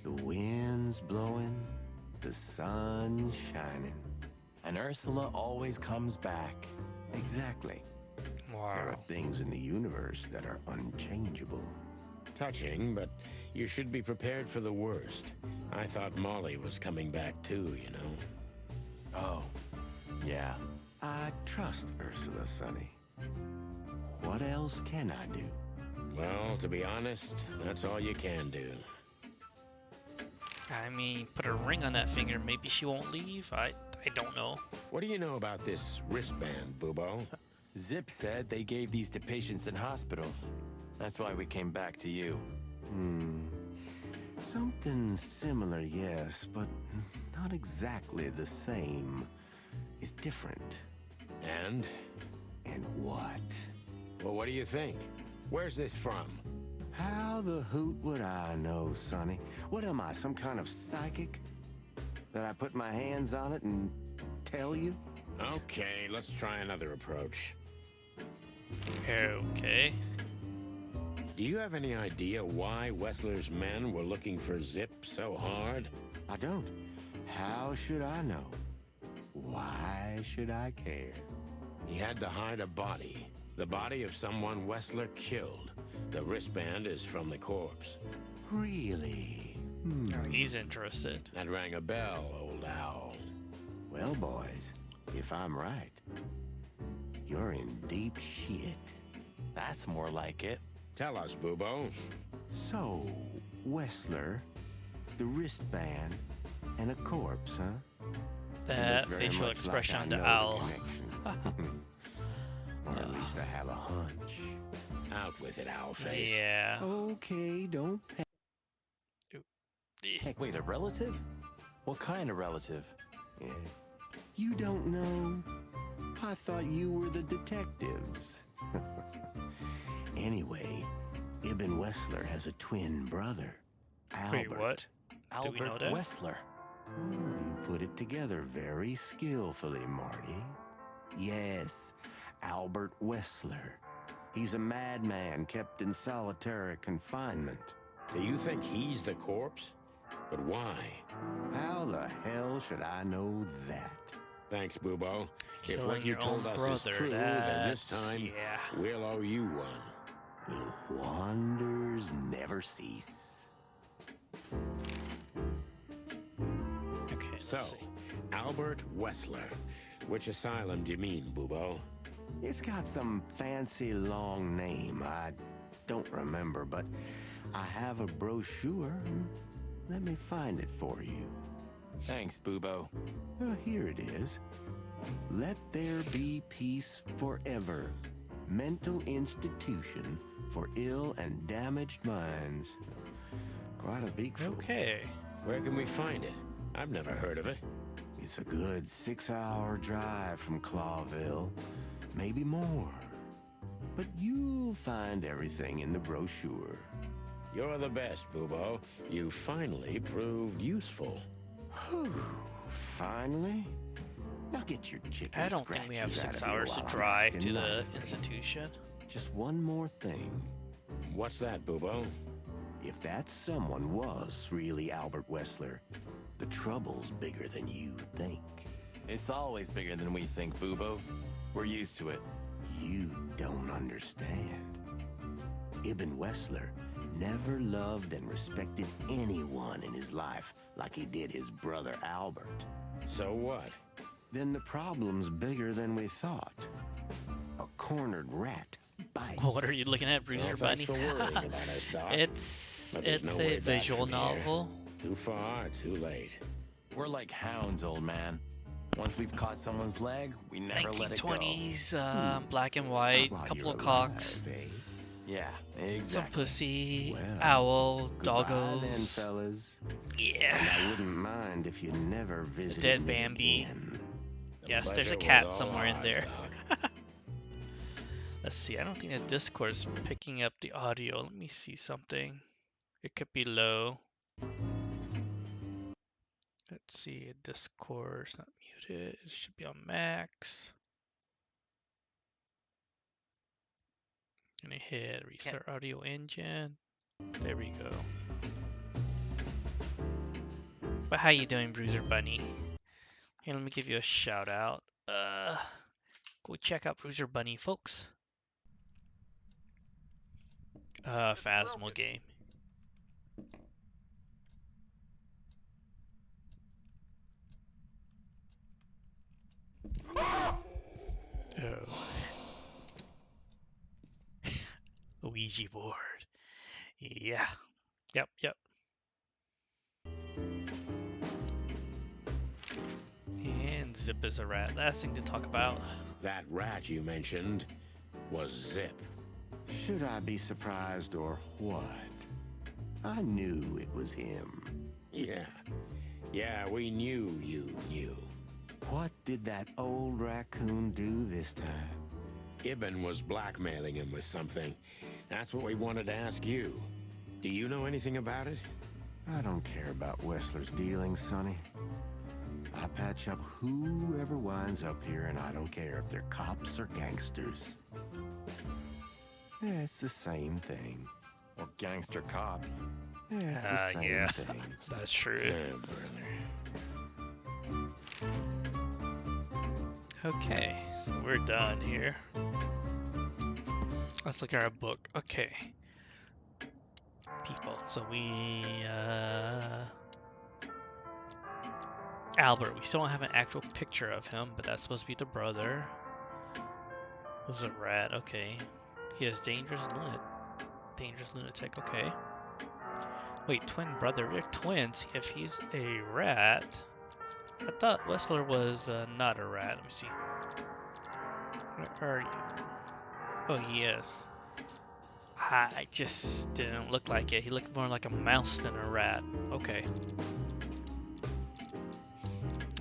The wind's blowing, the sun's shining. And Ursula always comes back. Exactly. There are Wow. things in the universe that are unchangeable. Touching, but you should be prepared for the worst. I thought Molly was coming back too, you know. Oh, yeah. I trust Ursula, Sonny. What else can I do? Well, to be honest, that's all you can do. I mean, put a ring on that finger. Maybe she won't leave. I don't know. What do you know about this wristband, Boobo? Zip said they gave these to patients in hospitals. That's why we came back to you. Something similar, yes, but not exactly the same. It's different. And? And what? Well, what do you think? Where's this from? How the hoot would I know, Sonny? What am I, some kind of psychic? That I put my hands on it and tell you? Okay, let's try another approach. Okay. Do you have any idea why Wessler's men were looking for Zip so hard? I don't. How should I know? Why should I care? He had to hide a body. The body of someone Wessler killed. The wristband is from the corpse. Really? Oh, he's interested. That rang a bell, old owl. Well, boys, if I'm right, you're in deep shit. That's more like it. Tell us, Boobo. So, Wessler, the wristband, and a corpse, huh? And That it's very facial much expression like on I the know owl. connection. Or at least I have a hunch. Out with it, Owlface. Yeah. Okay, don't Wait, a relative? What kind of relative? Yeah. You don't know? I thought you were the detectives. Anyway, Ibn Wessler has a twin brother, Albert. Wait, what? Do we know Albert that? Wessler. You put it together very skillfully, Marty. Yes, Albert Wessler. He's a madman kept in solitary confinement. Do you think he's the corpse? But why? How the hell should I know that? Thanks, Boobo. If Killing what you your told own us brother, is true, then this that's- time yeah. we'll owe you one. will wonders never cease. Okay, So, let's see. Albert Wessler. Which asylum do you mean, Bubo? It's got some fancy long name. I don't remember, but I have a brochure. Let me find it for you. Thanks, Bubo. Here it is. Let there be peace forever. Mental institution for ill and damaged minds. Quite a big fool. Okay. Where can we find it? I've never heard of it. It's a good 6-hour drive from Clawville. Maybe more. But you'll find everything in the brochure. You're the best, Bubo. You finally proved useful. Whew. Finally? Now get your chicken I don't think we have scratches 6 out of hours here to while I'm drive asking to the nicely. institution. Just one more thing. What's that, Bubo? If that someone was really Albert Wessler, the trouble's bigger than you think. It's always bigger than we think, Bubo. We're used to it. You don't understand. Ibn Wessler never loved and respected anyone in his life like he did his brother Albert. So what? Then the problem's bigger than we thought. A cornered rat bites. What are you looking at, Well, Bruiser thanks Bunny? for worrying about us, Doc. It's But there's no a way back visual from here. novel. Too far, too late. We're like hounds, old man. Once we've caught someone's leg, we never let it go. 1920s, black and white, While couple you're of cocks, alive, eh? Yeah, some exactly. pussy, Well, owl, Goodbye doggos. then, fellas. Yeah. And I wouldn't mind if you never visited dead me Bambi. again. Yes, there's a Pleasure cat was all somewhere in ours, there. Doc. Let's see. I don't think the Discord's picking up the audio. Let me see something. It could be low. Let's see. Discord's not muted. It should be on max. Gonna hit restart audio engine. There we go. But how you doing, Bruiser Bunny? Here, let me give you a shout out. Go check out Bruiser Bunny, folks. Phasmal game. Oh. Ouija board. Yeah. Yep. And Zip is a rat. Last thing to talk about. That rat you mentioned was Zip. Should I be surprised or what? I knew it was him. Yeah, we knew you knew. What did that old raccoon do this time? Ibn was blackmailing him with something. That's what we wanted to ask you. Do you know anything about it? I don't care about Wessler's dealings, Sonny. I patch up whoever winds up here, and I don't care if they're cops or gangsters. Yeah, it's the same thing. Or gangster cops. Yeah, it's the same Yeah. thing. That's true. Yeah, brother. Okay, so we're done here. Let's look at our book. Okay. People. So we, Albert. We still don't have an actual picture of him, but that's supposed to be the brother. Was a rat. Okay. He has dangerous lunatic. Okay. Wait, twin brother. They're twins. If he's a rat, I thought Wessler was not a rat. Let me see. Where are you? Oh, yes. I just didn't look like it. He looked more like a mouse than a rat. Okay.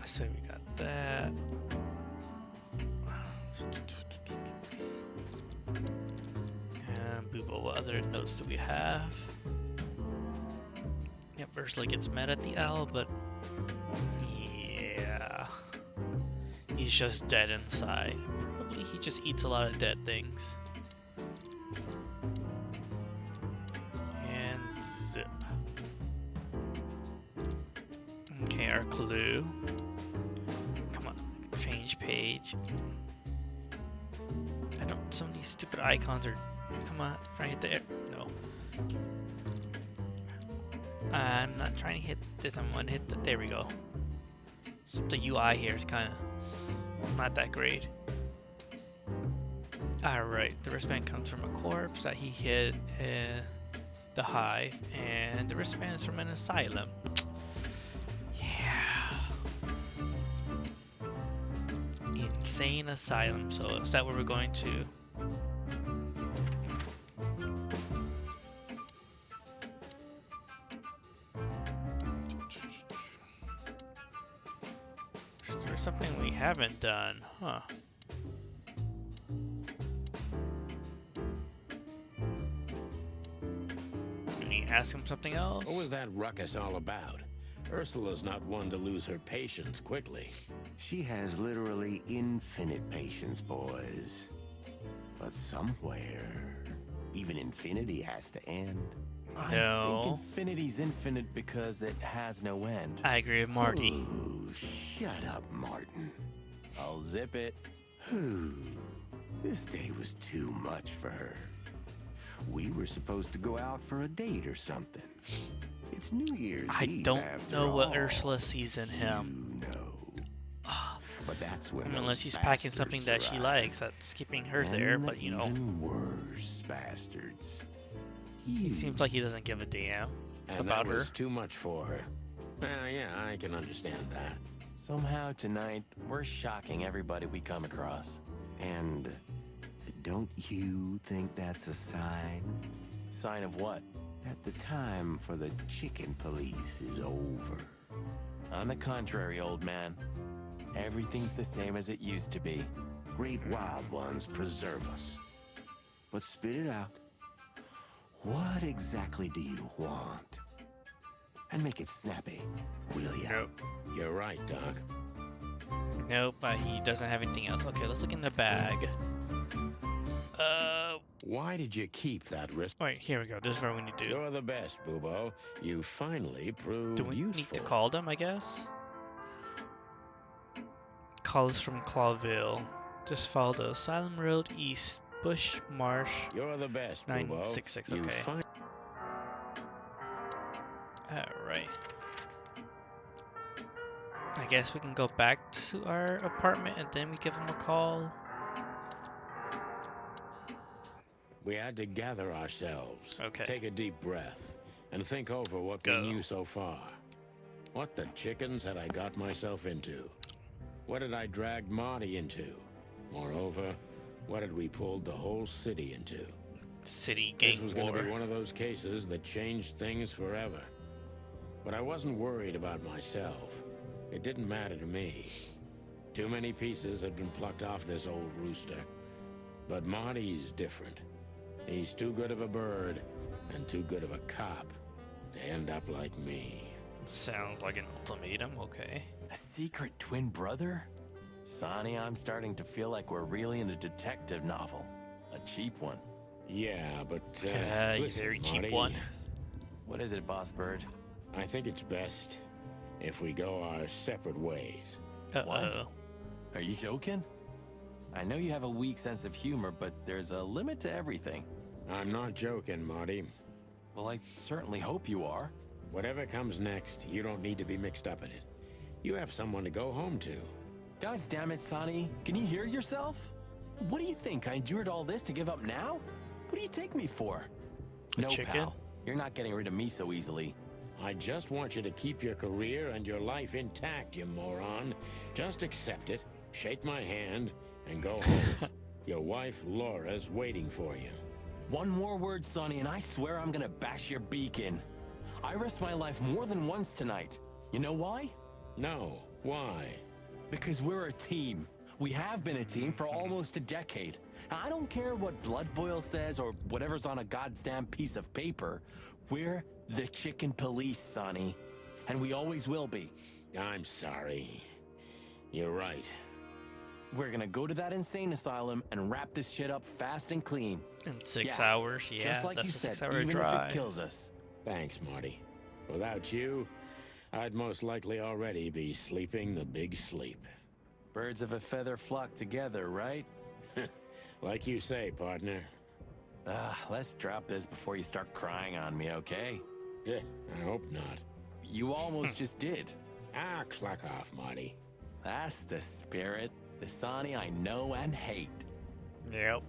So we got that. And Bubo, what other notes do we have? Yep, Ursula gets mad at the owl, but yeah. He's just dead inside. Probably he just eats a lot of dead things. And Zip. Okay, our clue. Come on, change page. I don't. Some of these stupid icons are Come on, try to hit the air. No. I'm not trying to hit this. I'm going to hit the. There we go. So the UI here is kind of not that great. Alright, the wristband comes from a corpse that he hit the hive, and the wristband is from an asylum. Yeah. Insane asylum. So is that where we're going to? There's something we haven't done, huh? Ask him something else? What was that ruckus all about? Ursula's not one to lose her patience quickly. She has literally infinite patience, boys. But somewhere, even infinity has to end. I think infinity's infinite because it has no end. I agree with Marty. Ooh, shut up, Martin. I'll zip it. This day was too much for her. We were supposed to go out for a date or something. It's New Year's I Eve don't after know what all. Ursula sees in him. You know. But that's when Unless she's packing something that she likes, that's keeping her there, but you know. Even worse, bastards. He seems like he doesn't give a damn And about that her. was too much for her. Yeah, I can understand that. Somehow tonight, we're shocking everybody we come across. And don't you think that's a sign? Sign of what? That the time for the chicken police is over. On the contrary, old man. Everything's the same as it used to be. Great wild ones preserve us. But spit it out. What exactly do you want? And make it snappy, will ya? Nope. You're right, Doc. Nope, but he doesn't have anything else. Okay, let's look in the bag. Why did you keep that wrist? Wait, here we go. This is what we need to do. You're the best, Bubo. You finally proved Do we useful. need to call them, I guess? Calls from Clawville. Just follow the Asylum Road East, Bush Marsh. You're the best, Bubo. 966, You okay. Alright. I guess we can go back to our apartment and then we give him a call. We had to gather ourselves. Okay. Take a deep breath and think over what Go. we knew so far. What the chickens had I got myself into? What had I dragged Marty into? Moreover, what had we pulled the whole city into? City gang This was war. going to be one of those cases that changed things forever. But I wasn't worried about myself. It didn't matter to me. Too many pieces had been plucked off this old rooster. But Marty's different. He's too good of a bird and too good of a cop to end up like me. Sounds like an ultimatum, okay. A secret twin brother? Sonny, I'm starting to feel like we're really in a detective novel. A cheap one. Yeah, but You listen, very cheap Marty, one. What is it, Boss Bird? I think it's best if we go our separate ways. Uh-oh. Are you joking? I know you have a weak sense of humor, but there's a limit to everything. I'm not joking, Marty. Well, I certainly hope you are. Whatever comes next, you don't need to be mixed up in it. You have someone to go home to. Guys, damn it, Sonny. Can you hear yourself? What do you think? I endured all this to give up now? What do you take me for? No, chicken? pal. You're not getting rid of me so easily. I just want you to keep your career and your life intact, you moron. Just accept it, shake my hand, and go home. Your wife, Laura's waiting for you. One more word, Sonny, and I swear I'm gonna bash your beak in. I risked my life more than once tonight. You know why? No. Why? Because we're a team. We have been a team for almost a decade. I don't care what Blood Boil says or whatever's on a goddamn piece of paper. We're the Chicken Police, Sonny. And we always will be. I'm sorry. You're right. We're gonna go to that insane asylum and wrap this shit up fast and clean. In 6 hours, yeah, just like that's you a said, 6-hour even drive. if it kills us. Thanks, Marty. Without you, I'd most likely already be sleeping the big sleep. Birds of a feather flock together, right? Like you say, partner. Let's drop this before you start crying on me, okay? Yeah, I hope not. You almost just did. Ah, cluck off, Marty. That's the spirit. The Sonny I know and hate. Yep.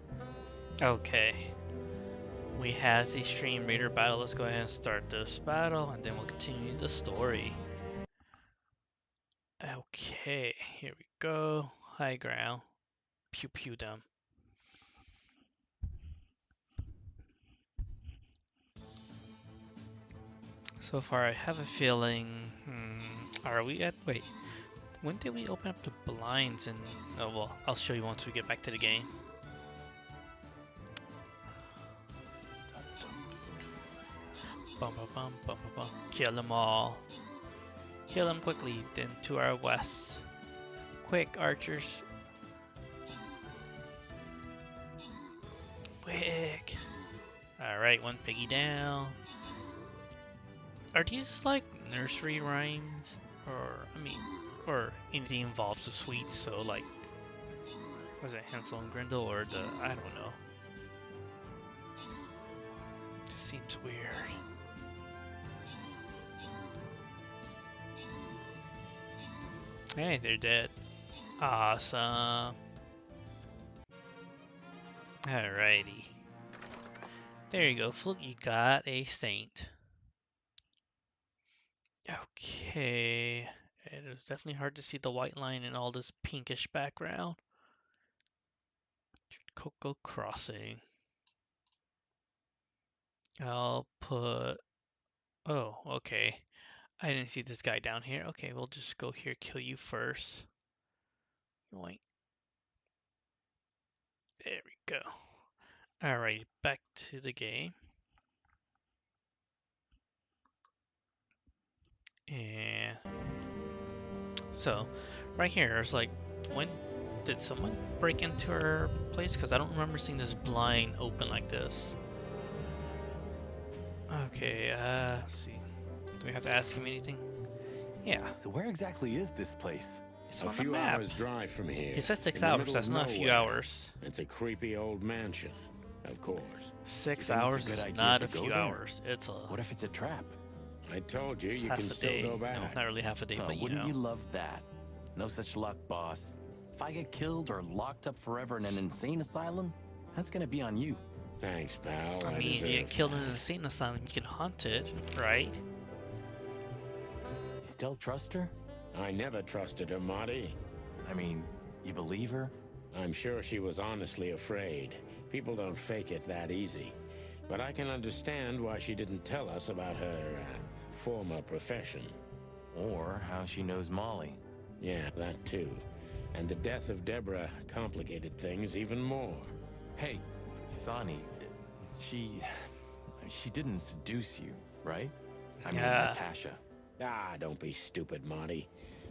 Okay. We have the Stream Raider battle. Let's go ahead and start this battle, and then we'll continue the story. Okay, here we go. High ground. Pew pew them. So far, I have a feeling. Are we at? Wait. When did we open up the blinds? And oh well, I'll show you once we get back to the game. Bum bum bum bum bum bum. Kill them all. Kill them quickly. Then to our west. Quick, archers. Quick. All right, one piggy down. Are these like nursery rhymes, or anything involves the sweets? So like, was it Hansel and Grendel or the I don't know. This seems weird. Hey, they're dead. Awesome. Alrighty. There you go, Fluke. You got a saint. Okay. It is definitely hard to see the white line in all this pinkish background. Cocoa Crossing. I'll put... Oh, okay. I didn't see this guy down here. Okay, we'll just go here, kill you first. Yoink. There we go. Alright, back to the game. And so, right here, there's like, when did someone break into our place? Because I don't remember seeing this blind open like this. Okay, let's see. Do we have to ask him anything? Yeah. So where exactly is this place? It's A on the few map. hours drive from here. He said 6 in the hours. middle That's of not a few nowhere. hours. It's a creepy old mansion, of course. 6 You think it's a hours good is idea not to a go few there? hours. It's a What if it's a trap? I told you, you half can a still day. go back. No, not really half a day, Oh, but you wouldn't know. you love that? No such luck, boss. If I get killed or locked up forever in an insane asylum, that's gonna be on you. Thanks, pal. I mean, if you deserve get killed in an that. insane asylum, you can haunt it, right? You still trust her? I never trusted her, Marty. I mean, you believe her? I'm sure she was honestly afraid. People don't fake it that easy. But I can understand why she didn't tell us about her former profession. Or how she knows Molly. Yeah, that too. And the death of Deborah complicated things even more. Hey, Sonny, she didn't seduce you, right? I mean, Yeah. Natasha. Ah, don't be stupid, Marty.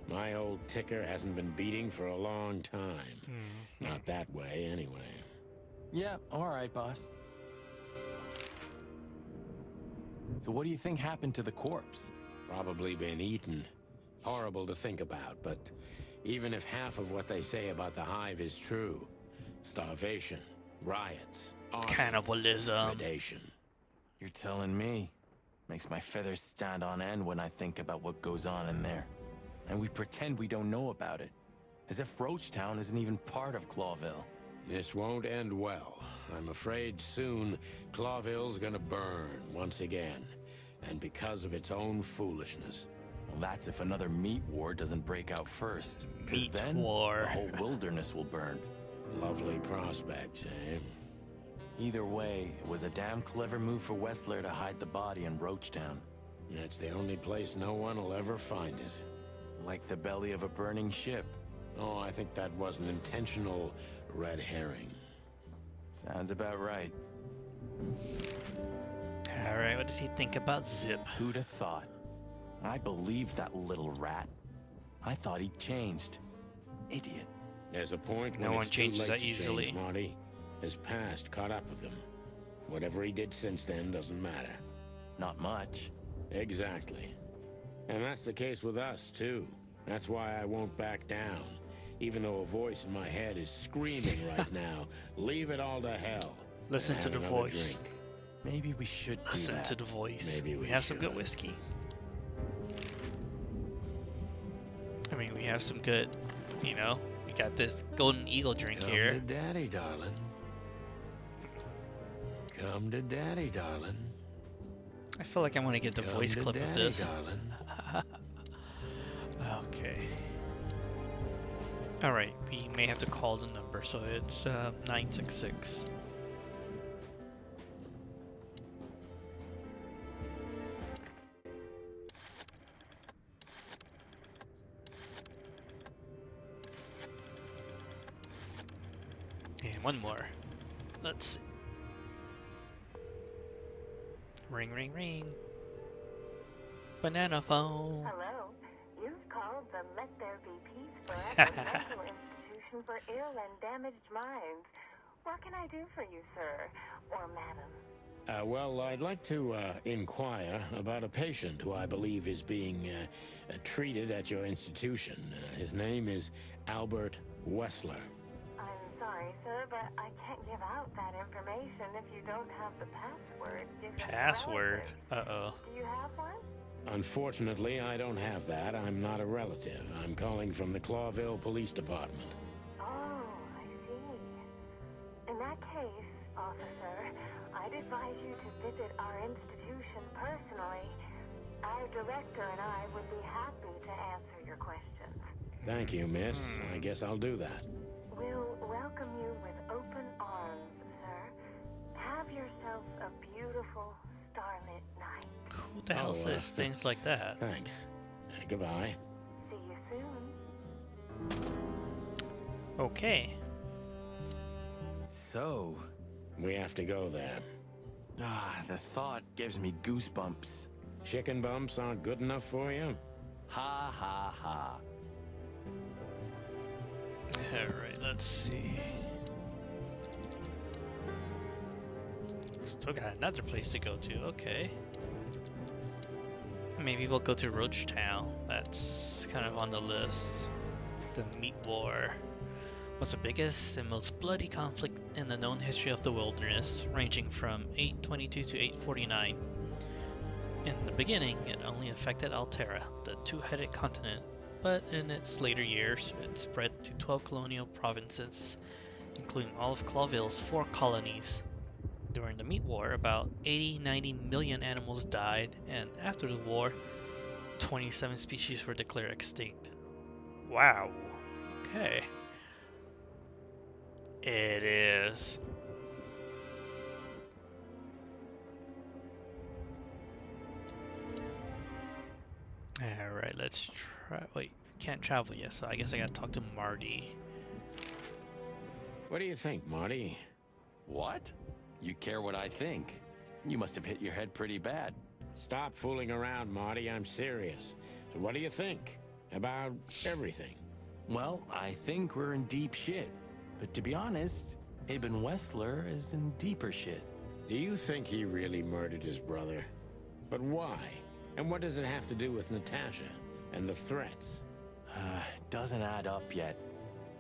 My old ticker hasn't been beating for a long time. Not that way, anyway. Yeah, all right, boss. So what do you think happened to the corpse? Probably been eaten. Horrible to think about, but even if half of what they say about the Hive is true, starvation, riots, arson, Cannibalism. predation. You're telling me. Makes my feathers stand on end when I think about what goes on in there. And we pretend we don't know about it. As if Roachtown isn't even part of Clawville. This won't end well. I'm afraid soon Clawville's gonna burn once again, and because of its own foolishness. Well, that's if another meat war doesn't break out first. 'Cause Meat then war. the whole wilderness will burn. Lovely prospects, eh? Either way, it was a damn clever move for Wessler to hide the body in Roachtown. That's the only place no one will ever find it. Like the belly of a burning ship. Oh, I think that was an intentional red herring. Sounds about right. Alright, what does he think about Zip? Who'd have thought? I believed that little rat. I thought he'd changed. Idiot. There's a point No when one it's too changes late that to easily. change, Marty. His past caught up with him. Whatever he did since then doesn't matter. Not much. Exactly. And that's the case with us, too. That's why I won't back down. Even though a voice in my head is screaming right now, leave it all to hell. Listen and to have the another voice. drink. Maybe we should do Listen that. to the voice. Maybe we have some good should. whiskey. I mean, we have some good, you know, we got this Golden Eagle drink Come here. to daddy, darling. Come to daddy, darling. I feel like I want to get the Come voice to clip of daddy, this. darling. Okay. Alright, we may have to call the number, so it's 966. And one more. Let's see. Ring, ring, ring. Banana phone. Hello. You've called the Let There Be Peace Forever Mental Institution for Ill and Damaged Minds. What can I do for you, sir? Or madam? Well, I'd like to inquire about a patient who I believe is being treated at your institution. His name is Albert Wessler. I'm sorry, sir, but I can't give out that information if you don't have the password. Give your Password? relative. Uh-oh. Do you have one? Unfortunately, I don't have that. I'm not a relative. I'm calling from the Clawville Police Department. Oh, I see. In that case, officer, I'd advise you to visit our institution personally. Our director and I would be happy to answer your questions. Thank you, miss. I guess I'll do that. We'll welcome you with open arms, sir. Have yourself a beautiful starlit night. Who the hell says things like that? Thanks. Goodbye. See you soon. Okay. So, we have to go there. The thought gives me goosebumps. Chicken bumps aren't good enough for you? Ha ha ha. Alright, let's see. Still got another place to go to, okay. Maybe we'll go to Roachtown. That's kind of on the list. The Meat War was the biggest and most bloody conflict in the known history of the wilderness, ranging from 822 to 849. In the beginning, it only affected Altera, the two-headed continent, but in its later years, it spread to 12 colonial provinces, including all of Clawville's 4 colonies. During the Meat War, about 80-90 million animals died, and after the war, 27 species were declared extinct. Wow. Okay. It is. Alright, let's try. Wait, can't travel yet, so I guess I gotta talk to Marty. What do you think, Marty? What? You care what I think? You must have hit your head pretty bad. Stop fooling around, Marty. I'm serious. So what do you think about everything? Well, I think we're in deep shit. But to be honest, Ibn Wessler is in deeper shit. Do you think he really murdered his brother? But why? And what does it have to do with Natasha and the threats? Doesn't add up yet.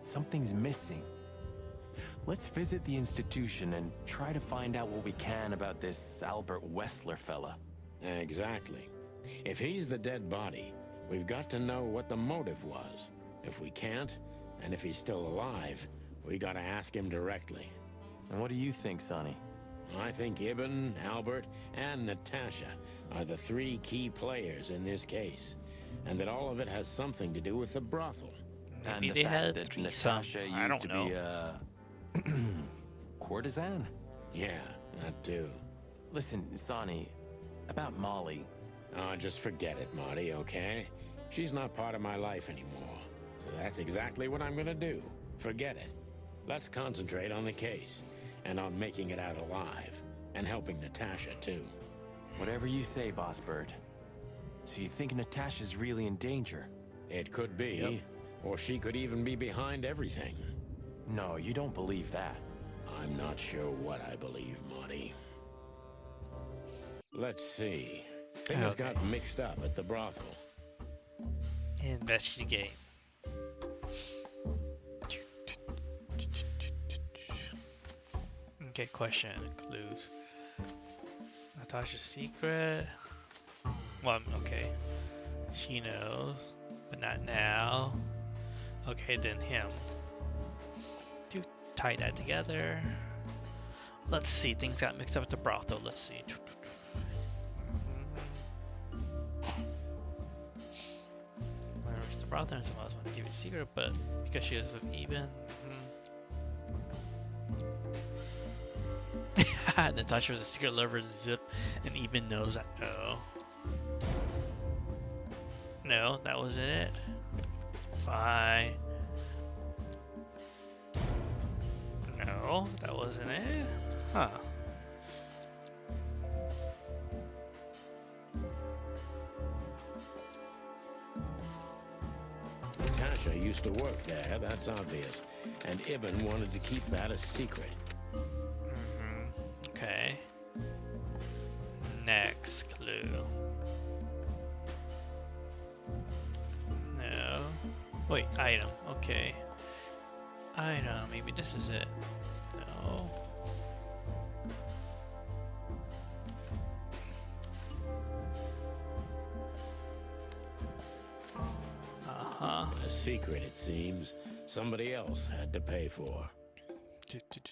Something's missing. Let's visit the institution and try to find out what we can about this Albert Wessler fella. Exactly. If he's the dead body, we've got to know what the motive was. If we can't, and if he's still alive, we gotta ask him directly. And what do you think, Sonny? I think Ibn, Albert, and Natasha are the 3 key players in this case, and that all of it has something to do with the brothel. Maybe and the they fact had that threesome. Natasha I used don't to know. be a courtesan? Yeah, that too. Listen, Sonny, about Molly. Oh, just forget it, Marty, okay? She's not part of my life anymore. So that's exactly what I'm gonna do. Forget it. Let's concentrate on the case, and on making it out alive, and helping Natasha, too. Whatever you say, Boss Bird. So you think Natasha's really in danger? It could be, or she could even be behind everything. No, you don't believe that. I'm not sure what I believe, Marty. Let's see. Things got mixed up at the brothel. Investigate. Okay, question, clues. Natasha's secret. Well, okay. She knows, but not now. Okay, then him. To tie that together. Let's see, things got mixed up with the brothel. Let's see. Where's the brothel? And someone else want to give you a secret, but because she is with Eben. Natasha was a secret lover of Zip, and Eben knows that. Oh. No, that wasn't it. Fine. No, that wasn't it. Huh. Natasha used to work there, that's obvious. And Ibn wanted to keep that a secret. Okay. Next clue. No. Wait, item. Okay. Item. Maybe this is it. No. Uh-huh. A secret, it seems. Somebody else had to pay for.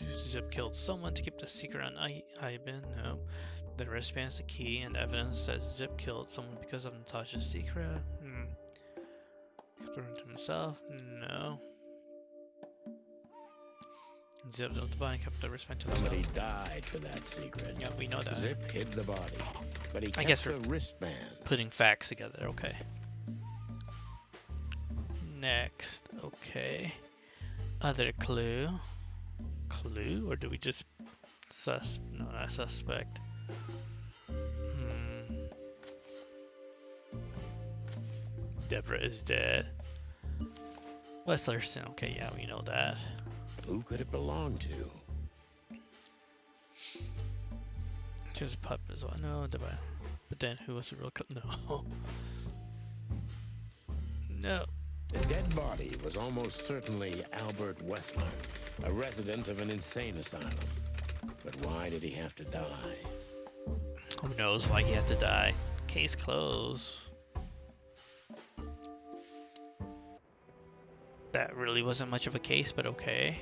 Zip killed someone to keep the secret on Iben. No. The wristband's the key and evidence that Zip killed someone because of Natasha's secret. Kept it to himself. No. Zip built the body and kept the wristband to himself. Somebody died for that secret. Yeah, we know that. Zip hid the body, but he kept guess the we're wristband. Putting facts together. Okay. Next. Okay. Other clue. Clue, or do we just no, not suspect. Deborah is dead. Wes Larson, okay, yeah, we know that. Who could it belong to? Just a pup as well. No, Deborah. But then who was the real no. No. The dead body was almost certainly Albert Wessler, a resident of an insane asylum. But why did he have to die? Who knows why he had to die? Case closed. That really wasn't much of a case, but okay.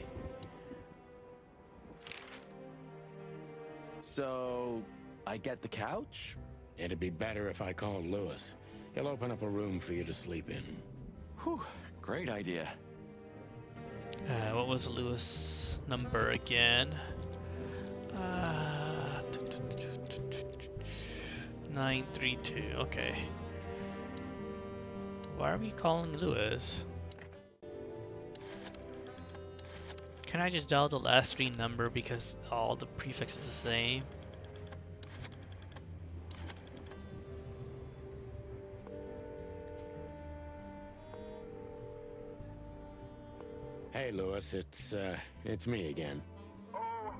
So, I get the couch? It'd be better if I called Lewis. He'll open up a room for you to sleep in. Whew, great idea. What was Lewis' number again? 932. Okay. Why are we calling Lewis? Can I just dial the last 3 number because all the prefix is the same? Hey, Lewis, it's me again. Oh,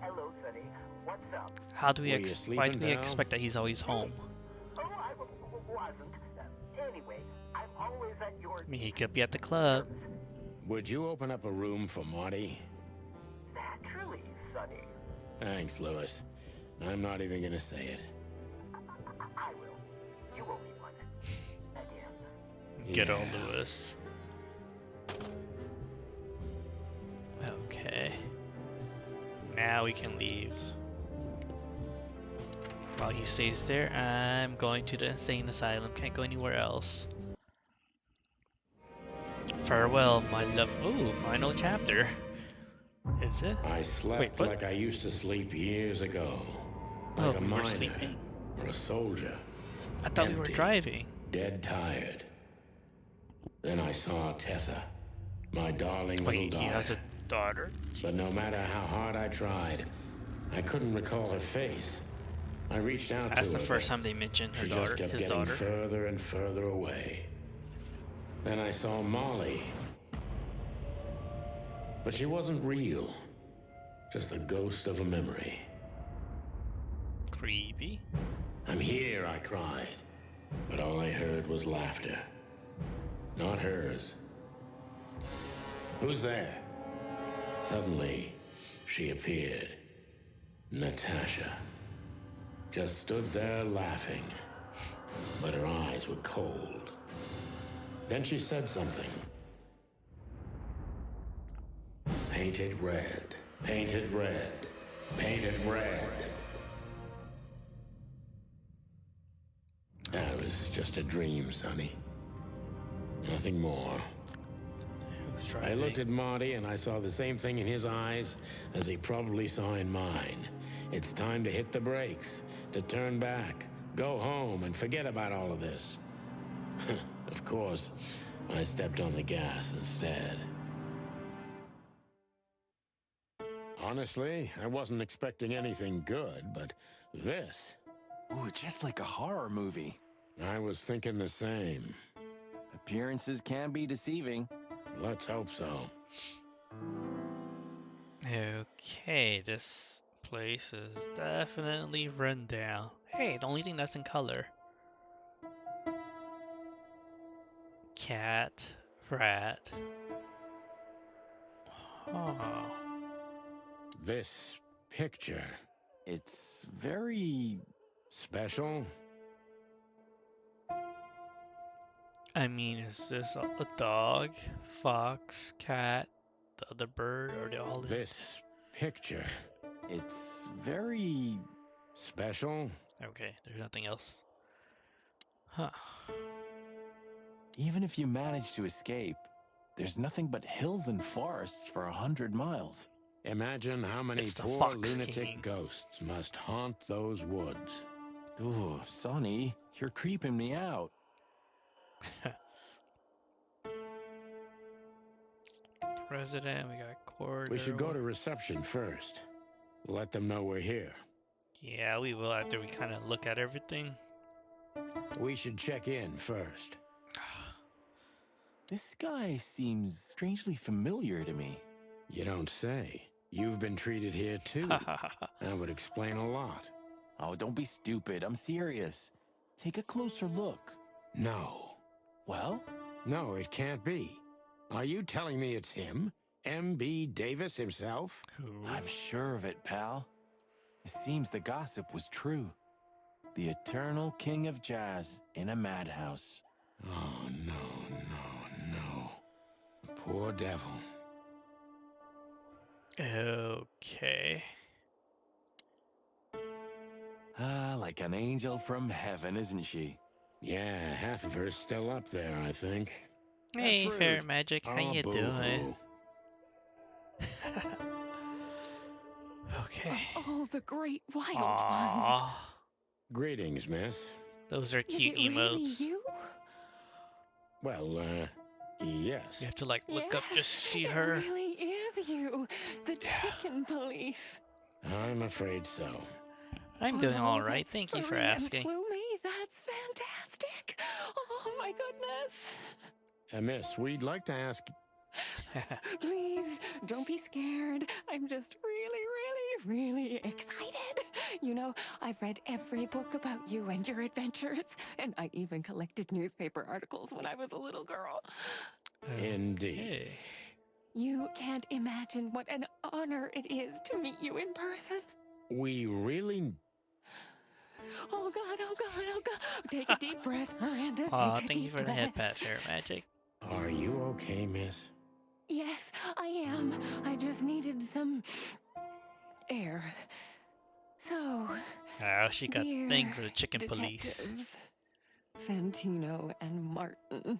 hello, Sonny. What's up? How do we Were you why do sleeping we now? expect that he's always home? Oh, I wasn't. Anyway, I'm always at your... I mean, he could be at the club. Would you open up a room for Marty? Naturally, Sonny. Thanks, Lewis. I'm not even gonna say it. I will. You owe me one. Adieu. Good old Lewis. Okay. Now we can leave. While he stays there, I'm going to the insane asylum. Can't go anywhere else. Farewell, my love. Ooh, final chapter. Is it? I slept what? like I used to sleep years ago. Oh, Like a we were miner sleeping? or a soldier. I thought we were Empty, driving. Dead tired. Then I saw Tessa, my darling little Wait, daughter. he has a daughter? But no matter how hard I tried, I couldn't recall her face. I reached out to her. That's the first but time they mentioned her she daughter, just kept his getting daughter. further and further away. Then I saw Molly. But she wasn't real. Just the ghost of a memory. Creepy. I'm here, I cried. But all I heard was laughter. Not hers. Who's there? Suddenly, she appeared. Natasha just stood there laughing, but her eyes were cold. Then she said something. Painted red, painted red, painted red. That was just a dream, Sonny. Nothing more. I looked at Marty and I saw the same thing in his eyes as he probably saw in mine. It's time to hit the brakes, to turn back, go home and forget about all of this. Of course, I stepped on the gas instead. Honestly, I wasn't expecting anything good, but this... Ooh, just like a horror movie. I was thinking the same. Appearances can be deceiving. Let's hope so. Okay, this place is definitely run down. Hey, the only thing that's in color. Cat, rat. Oh. This picture. It's very... special? I mean, is this a dog, fox, cat, the other bird, or they all? This picture. It's very... special? Okay, there's nothing else. Huh. Even if you manage to escape, there's nothing but hills and forests for 100 miles. Imagine how many It's the poor Fox lunatic King. ghosts must haunt those woods. Ooh, Sonny, you're creeping me out. President, we got a corridor. We should go to reception first. Let them know we're here. Yeah, we will after we kind of look at everything. We should check in first. This guy seems strangely familiar to me. You don't say. You've been treated here too. That would explain a lot. Oh, don't be stupid. I'm serious. Take a closer look. No. Well? No, it can't be. Are you telling me it's him? M.B. Davis himself? I'm sure of it, pal. It seems the gossip was true. The eternal king of jazz in a madhouse. Oh, no, no, no. The poor devil. Okay. Ah, like an angel from heaven, isn't she? Yeah, half of her's still up there, I think. Hey, That's Fair rude. Magic, how Oh, you doing? boo-hoo. Okay. Oh, the great wild ones. Aww. Greetings, miss. Those are Is cute it really emotes. you? Well, yes. You have to like look up just to see It her. really is you, the chicken police. I'm afraid so. I'm doing all right. Thank you for Furry and asking. Floomy, that's fantastic. Oh my goodness. Miss, we'd like to ask... Please, don't be scared. I'm just really excited. You know, I've read every book about you and your adventures, and I even collected newspaper articles when I was a little girl. Indeed. Okay. You can't imagine what an honor it is to meet you in person. We really... Oh God, oh God, oh God. Take a deep breath, Miranda. Aw, Take a thank you deep for the breath. head pat, Fair Magic. Are you okay, miss? Yes, I am. I just needed some air. So, Oh, she got a dear thing for the chicken police. detectives, Santino and Martin,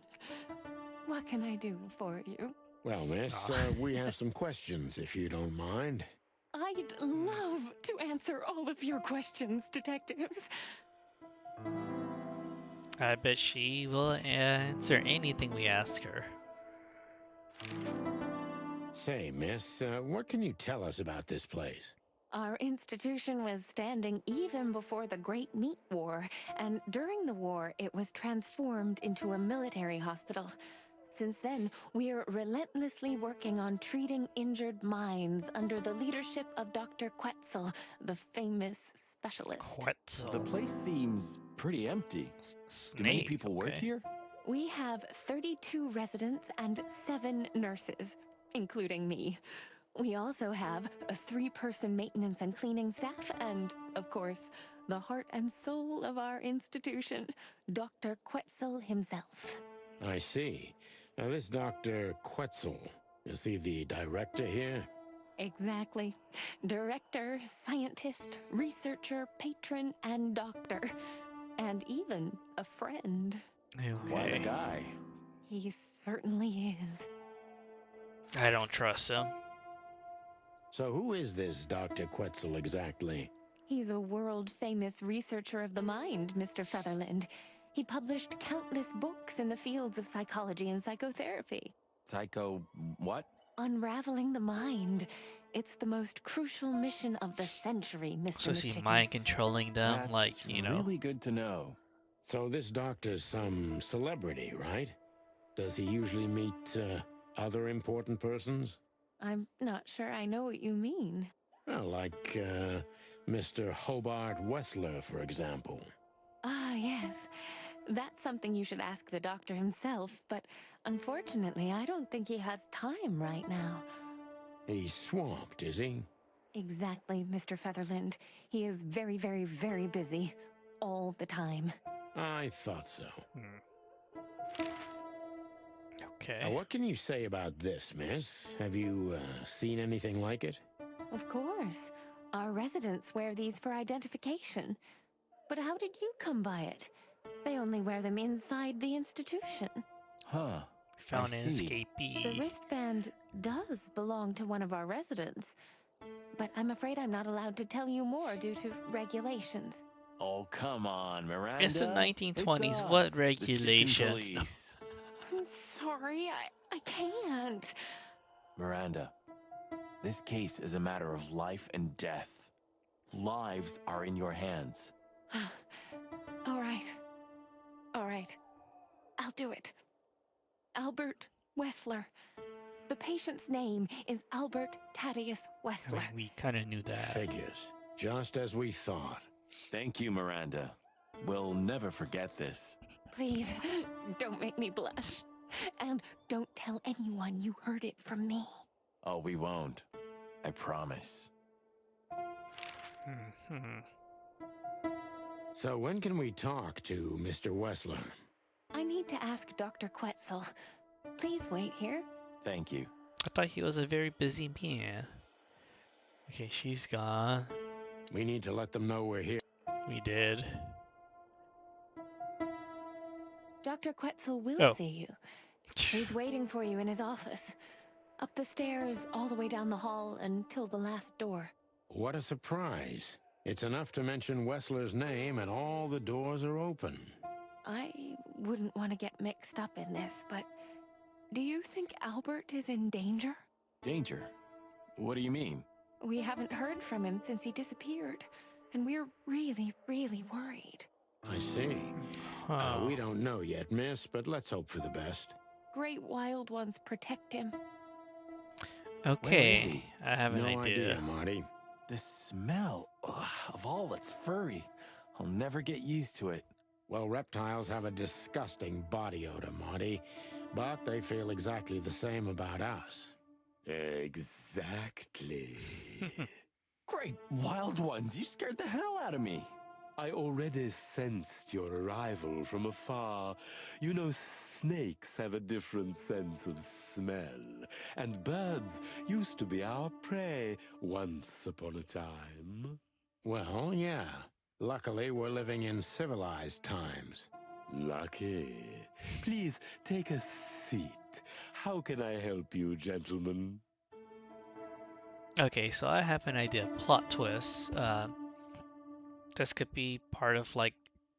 what can I do for you? Well, miss, we have some questions, if you don't mind. I'd love to answer all of your questions, detectives. I bet she will answer anything we ask her. Say, miss, what can you tell us about this place? Our institution was standing even before the Great Meat War, and during the war, it was transformed into a military hospital. Since then, we're relentlessly working on treating injured minds under the leadership of Dr. Quetzal, the famous specialist. Quetzal. The place seems pretty empty. Do many people work here? We have 32 residents and 7 nurses, including me. We also have a 3-person maintenance and cleaning staff, and, of course, the heart and soul of our institution, Dr. Quetzal himself. I see. Now, this Dr. Quetzal, is he the director here? Exactly. Director, scientist, researcher, patron, and doctor. And even a friend. Quite a Okay. guy. He certainly is. I don't trust him. So who is this Dr. Quetzal exactly? He's a world-famous researcher of the mind, Mr. Featherland. He published countless books in the fields of psychology and psychotherapy. Psycho what? Unraveling the mind. It's the most crucial mission of the century, Mr. So is he McChicken. mind controlling them? That's Like, you know. really good to know. So this doctor's some celebrity, right? Does he usually meet other important persons? I'm not sure I know what you mean. Well, like Mr. Hobart Wessler, for example. Ah, yes. That's something you should ask the doctor himself, but unfortunately, I don't think he has time right now. He's swamped, is he? Exactly, Mr. Featherland. He is very, very, very busy. All the time. I thought so. Okay. Now, what can you say about this, miss? Have you seen anything like it? Of course. Our residents wear these for identification. But how did you come by it? They only wear them inside the institution. Huh. Found I an see. escapee. The wristband does belong to one of our residents. But I'm afraid I'm not allowed to tell you more due to regulations. Oh, come on, Miranda. It's the 1920s. It's What us, the chicken regulations? police. I'm sorry, I can't. Miranda, this case is a matter of life and death. Lives are in your hands. All right. All right. I'll do it. Albert Wessler. The patient's name is Albert Thaddeus I mean, Wessler. we kind of knew that. Figures. Just as we thought. Thank you, Miranda. We'll never forget this. Please, don't make me blush. And don't tell anyone you heard it from me. Oh, we won't. I promise. So when can we talk to Mr. Wessler? I need to ask Dr. Quetzal. Please wait here. Thank you. I thought he was a very busy man. Okay, she's gone. We need to let them know we're here. We did. Dr. Quetzal will Oh. see you. He's waiting for you in his office. Up the stairs, all the way down the hall until the last door. What a surprise. It's enough to mention Wessler's name and all the doors are open. I wouldn't want to get mixed up in this, but do you think Albert is in danger? Danger? What do you mean? We haven't heard from him since he disappeared, and we're really, really worried. I see. Huh. We don't know yet, miss, but let's hope for the best. Great wild ones protect him. Okay, he? I have an No idea. idea, Marty. The smell of all that's furry. I'll never get used to it. Well, reptiles have a disgusting body odor, Marty, but they feel exactly the same about us. Exactly. Great wild ones, you scared the hell out of me. I already sensed your arrival from afar. You know, snakes have a different sense of smell, and birds used to be our prey once upon a time. Well, yeah. Luckily, we're living in civilized times. Lucky. Please take a seat. How can I help you, gentlemen? Okay, so I have an idea. Plot twist. This could be part of like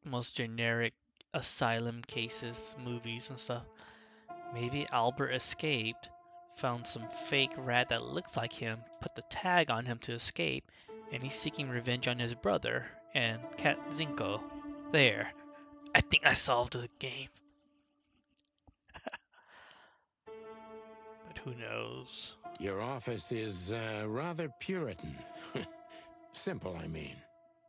most generic asylum cases, movies and stuff. Maybe Albert escaped, found some fake rat that looks like him, put the tag on him to escape, and he's seeking revenge on his brother and Cat Zinko. There. I think I solved the game. But who knows? Your office is rather Puritan. Simple, I mean.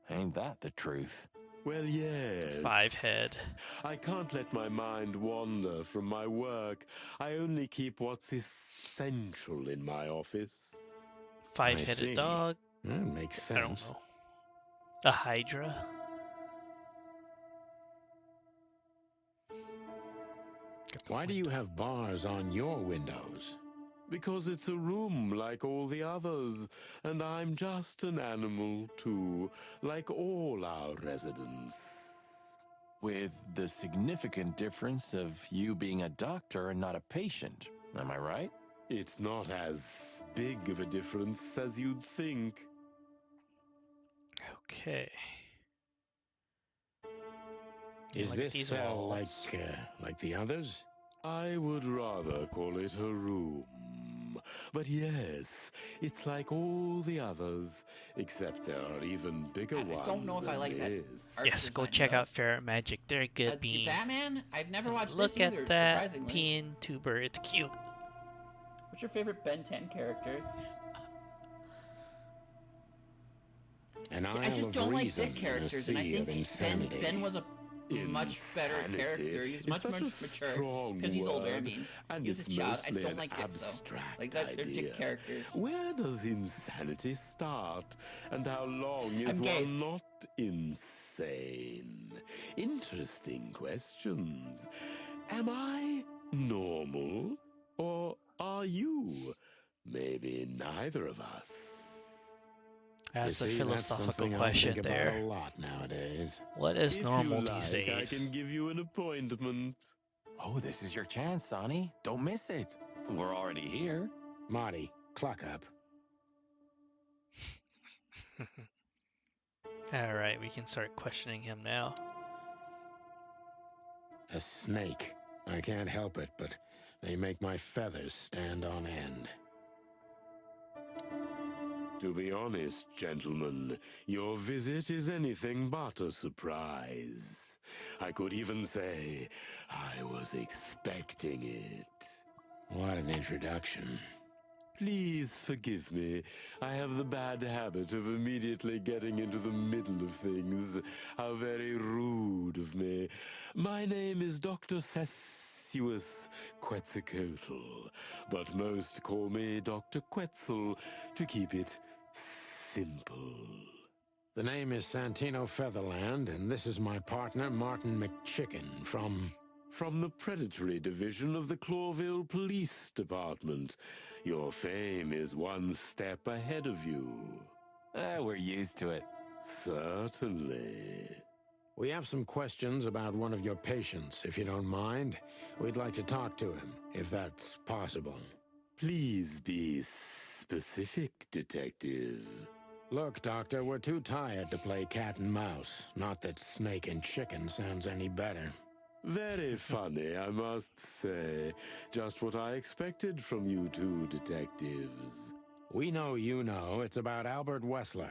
Ain't that the truth? Well, yes. 5 head. I can't let my mind wander from my work. I only keep what's essential in my office. Five-headed see. dog. That makes I don't sense. know. A hydra. Why do you have bars on your windows? Because it's a room like all the others, and I'm just an animal too, like all our residents. With the significant difference of you being a doctor and not a patient, am I right? It's not as big of a difference as you'd think. Okay. Is Like this these cell walls. like the others? I would rather call it a room. But yes, it's like all the others, except there are even bigger ones. I don't know if I than like that this. art Yes, go design, check though. out Ferret Magic. They're good, The Bean. Batman? I've never watched Look this either, at that surprisingly. Bean tuber. It's cute. What's your favorite Ben 10 character? An I just Isle don't of like Reason, dick characters, a and I sea think of Ben insanity. was a much better Insanity character. He's is much such more a mature strong because he's older. I word, mean, and he was a it's child. I mostly don't an like dicks though. abstract Like that, they're idea. dick characters. Where does insanity start, and how long is I'm gay. one not insane? Interesting questions. Am I normal, or are you? Maybe neither of us. That's a You see, philosophical something I question think there. about a lot nowadays. What is If normal you these like, days? I can give you an appointment. Oh, this is your chance, Sonny. Don't miss it. We're already here. Marty, clock up. Alright, we can start questioning him now. A snake. I can't help it, but they make my feathers stand on end. To be honest, gentlemen, your visit is anything but a surprise. I could even say I was expecting it. What an introduction. Please forgive me. I have the bad habit of immediately getting into the middle of things. How very rude of me. My name is Dr. Sessuus Quetzalcoatl, but most call me Dr. Quetzal to keep it simple. The name is Santino Featherland, and this is my partner, Martin McChicken, from the Predatory Division of the Clawville Police Department. Your fame is one step ahead of you. We're used to it. Certainly. We have some questions about one of your patients, if you don't mind. We'd like to talk to him, if that's possible. Please be specific, Detective. Look, Doctor, we're too tired to play cat and mouse. Not that snake and chicken sounds any better. Very funny, I must say. Just what I expected from you two detectives. We know you know it's about Albert Wessler,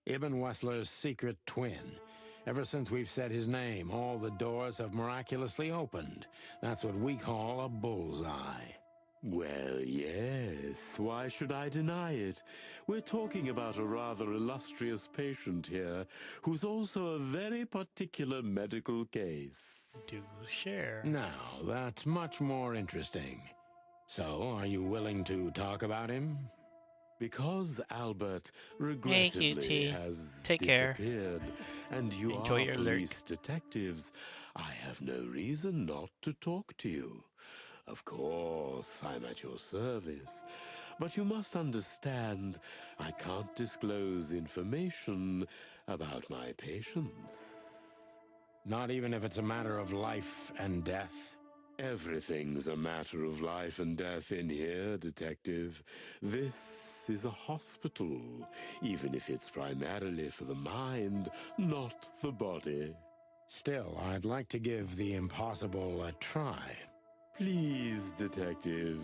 Ibn Wessler's secret twin. Ever since we've said his name, all the doors have miraculously opened. That's what we call a bullseye. Well, yes. Why should I deny it? We're talking about a rather illustrious patient here, who's also a very particular medical case. Do share. Now, that's much more interesting. So, are you willing to talk about him? Because Albert Hey, regrettably QT. has Take care. disappeared, and you Enjoy are your lurk. police detectives, I have no reason not to talk to you. Of course, I'm at your service, but you must understand I can't disclose information about my patients. Not even if it's a matter of life and death? Everything's a matter of life and death in here, Detective. This is a hospital, even if it's primarily for the mind, not the body. Still, I'd like to give the impossible a try. Please, Detective,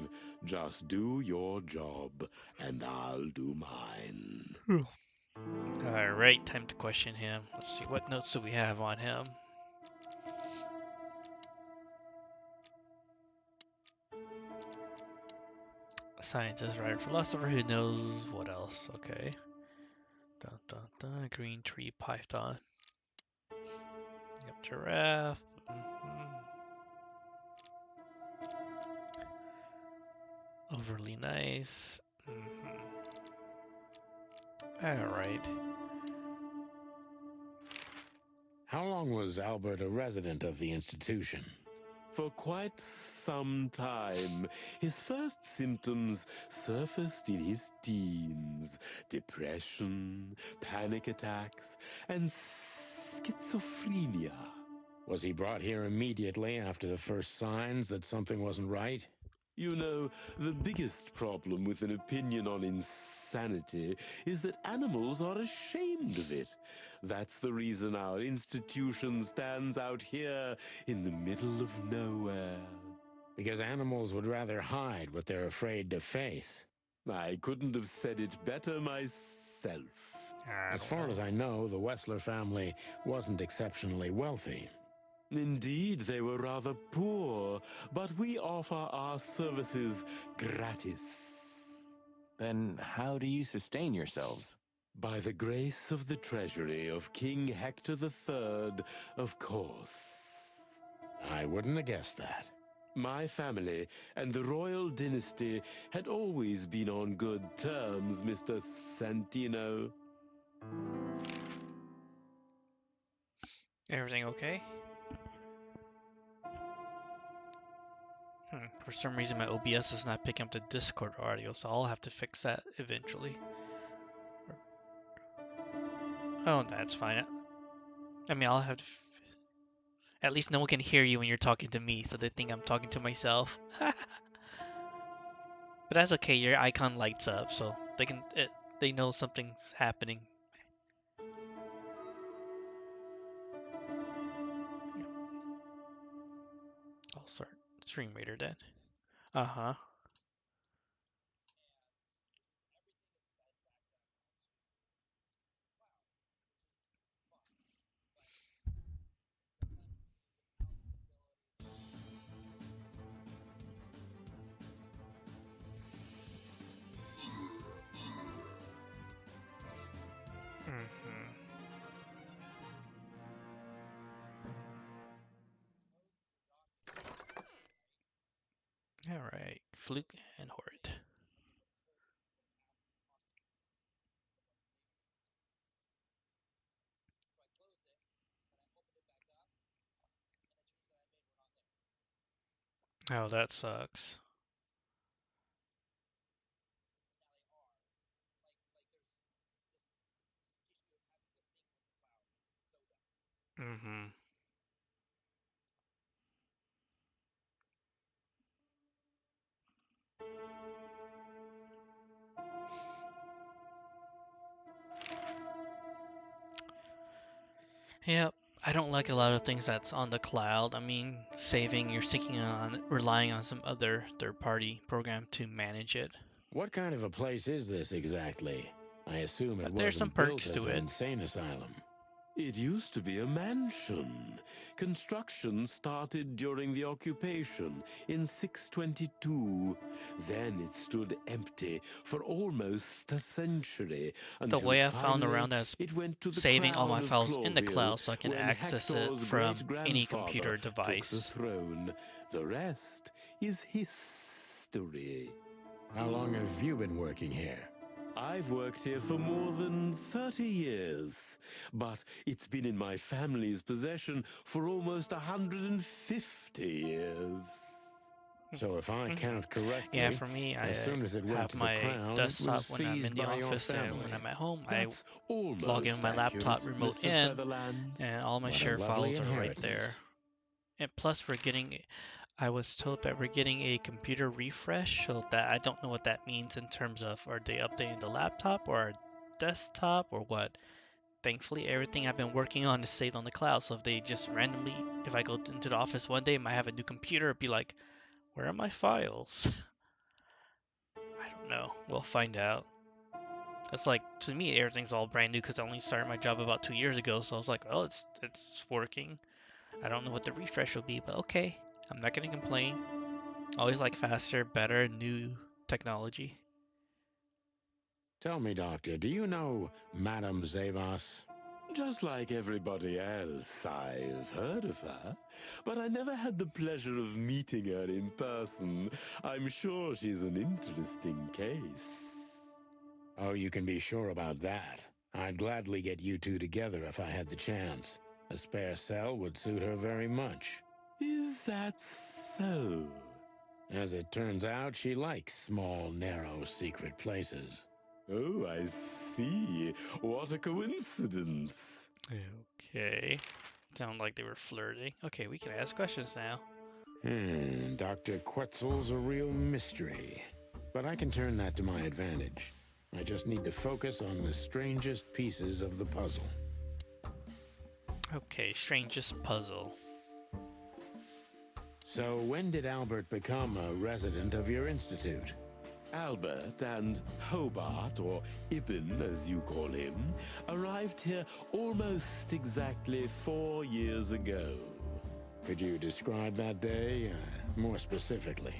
just do your job, and I'll do mine. Alright, time to question him. Let's see, what notes do we have on him? Scientist, writer, philosopher, who knows what else? Okay. Dun dun dun, green tree python. Yep, giraffe. Overly nice. Alright. How long was Albert a resident of the institution? For quite some time. His first symptoms surfaced in his teens. Depression, panic attacks, and schizophrenia. Was he brought here immediately after the first signs that something wasn't right? You know, the biggest problem with an opinion on insanity is that animals are ashamed of it. That's the reason our institution stands out here in the middle of nowhere. Because animals would rather hide what they're afraid to face. I couldn't have said it better myself. As far as I know, the Wessler family wasn't exceptionally wealthy. Indeed, they were rather poor, but we offer our services gratis. Then how do you sustain yourselves? By the grace of the treasury of King Hector III, of course. I wouldn't have guessed that. My family and the royal dynasty had always been on good terms, Mr. Santino. Everything okay? For some reason my OBS is not picking up the Discord audio, so I'll have to fix that eventually. Oh, that's fine. I mean, I'll have to... At least no one can hear you when you're talking to me, so they think I'm talking to myself. But that's okay, your icon lights up, so they know something's happening. I'll start Stream Raider then. Uh-huh. Alright, Fluke and Horrid. Oh, that sucks. Mm-hmm. Yep, I don't like a lot of things that's on the cloud. I mean, you're relying on some other third-party program to manage it. What kind of a place is this exactly? I assume it there's some wasn't built perks as to an it. insane asylum. It used to be a mansion. Construction started during the occupation in 622. Then it stood empty for almost a century. The way I found finally around is it went to the saving all my crown of files in the Cloville cloud so I can when access it Hector's from any great-grandfather computer took device. the throne. The rest is history. How long have you been working here? I've worked here for more than 30 years, but it's been in my family's possession for almost 150 years. So if I count correctly, Yeah, for me, I as soon as it went have to the my crown, desktop it was when I'm in seized the by your office, and family. when I'm at home, That's I log in with my almost laptop accurate, remote Mr. in, Featherland. and all my What a share lovely files are right inheritance. there. And plus, I was told that we're getting a computer refresh, so that I don't know what that means in terms of are they updating the laptop or our desktop or what. Thankfully, everything I've been working on is saved on the cloud, so if they just randomly, if I go into the office one day, might have a new computer, it'd be like, where are my files? I don't know. We'll find out. It's like, to me, everything's all brand new because I only started my job about 2 years ago, so I was like, oh, it's working. I don't know what the refresh will be, but okay. I'm not going to complain. Always like faster, better, new technology. Tell me, Doctor, do you know Madame Zavas? Just like everybody else, I've heard of her, but I never had the pleasure of meeting her in person. I'm sure she's an interesting case. Oh, you can be sure about that. I'd gladly get you two together if I had the chance. A spare cell would suit her very much. Is that so? As it turns out, she likes small, narrow, secret places. Oh, I see. What a coincidence. Okay. Sound like they were flirting. Okay, we can ask questions now. Dr. Quetzal's a real mystery. But I can turn that to my advantage. I just need to focus on the strangest pieces of the puzzle. Okay, strangest puzzle. So when did Albert become a resident of your institute? Albert and Hobart, or Ibn as you call him, arrived here almost exactly 4 years ago. Could you describe that day more specifically?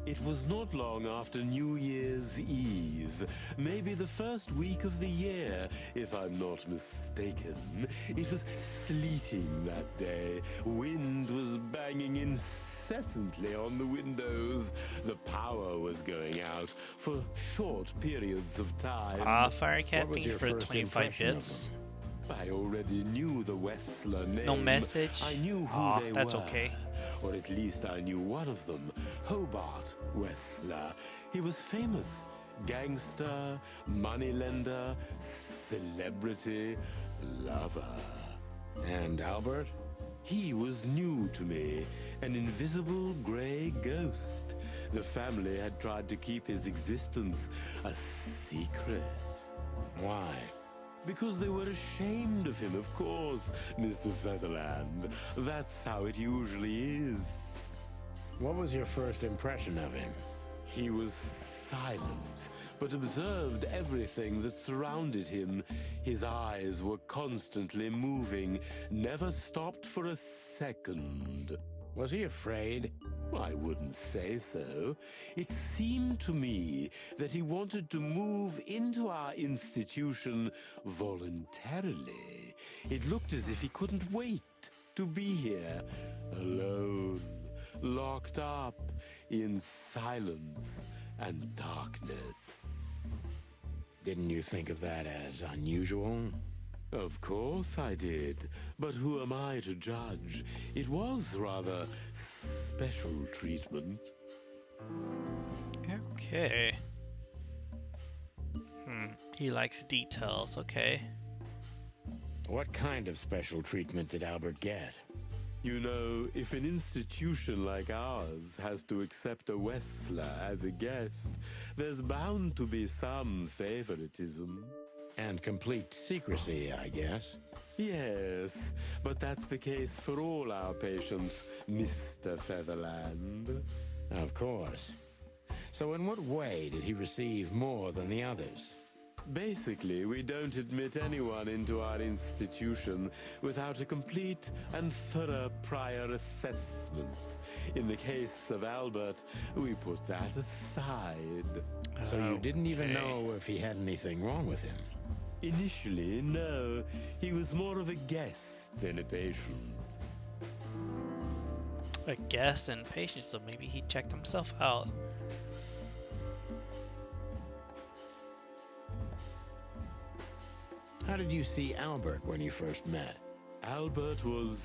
It was not long after New Year's Eve, maybe the first week of the year, if I'm not mistaken. It was sleeting that day. Wind was banging incessantly on the windows. The power was going out for short periods of time. Fire camping for 25 bits. I already knew the Wessler name. No message? I knew who they that's were. okay. Or at least I knew one of them, Hobart Wessler. He was famous. Gangster, moneylender, celebrity, lover. And Albert? He was new to me, an invisible gray ghost. The family had tried to keep his existence a secret. Why? Because they were ashamed of him, of course, Mr. Featherland. That's how it usually is. What was your first impression of him? He was silent, but observed everything that surrounded him. His eyes were constantly moving, never stopped for a second. Was he afraid? I wouldn't say so. It seemed to me that he wanted to move into our institution voluntarily. It looked as if he couldn't wait to be here, alone, locked up in silence and darkness. Didn't you think of that as unusual? Of course I did, but who am I to judge? It was rather special treatment. Okay. He likes details, okay. What kind of special treatment did Albert get? You know, if an institution like ours has to accept a Wessler as a guest, there's bound to be some favoritism. And complete secrecy, I guess. Yes, but that's the case for all our patients, Mr. Featherland. Of course. So in what way did he receive more than the others? Basically, we don't admit anyone into our institution without a complete and thorough prior assessment. In the case of Albert, we put that aside. So you didn't even know if he had anything wrong with him? Initially, no. He was more of a guest than a patient. A guest and patient, so maybe he checked himself out. How did you see Albert when you first met? Albert was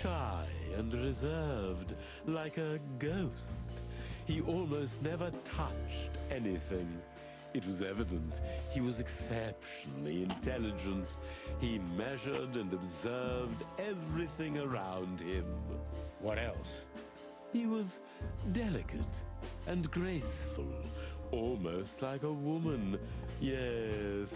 shy and reserved, like a ghost. He almost never touched anything. It was evident he was exceptionally intelligent. He measured and observed everything around him. What else? He was delicate and graceful, almost like a woman. Yes.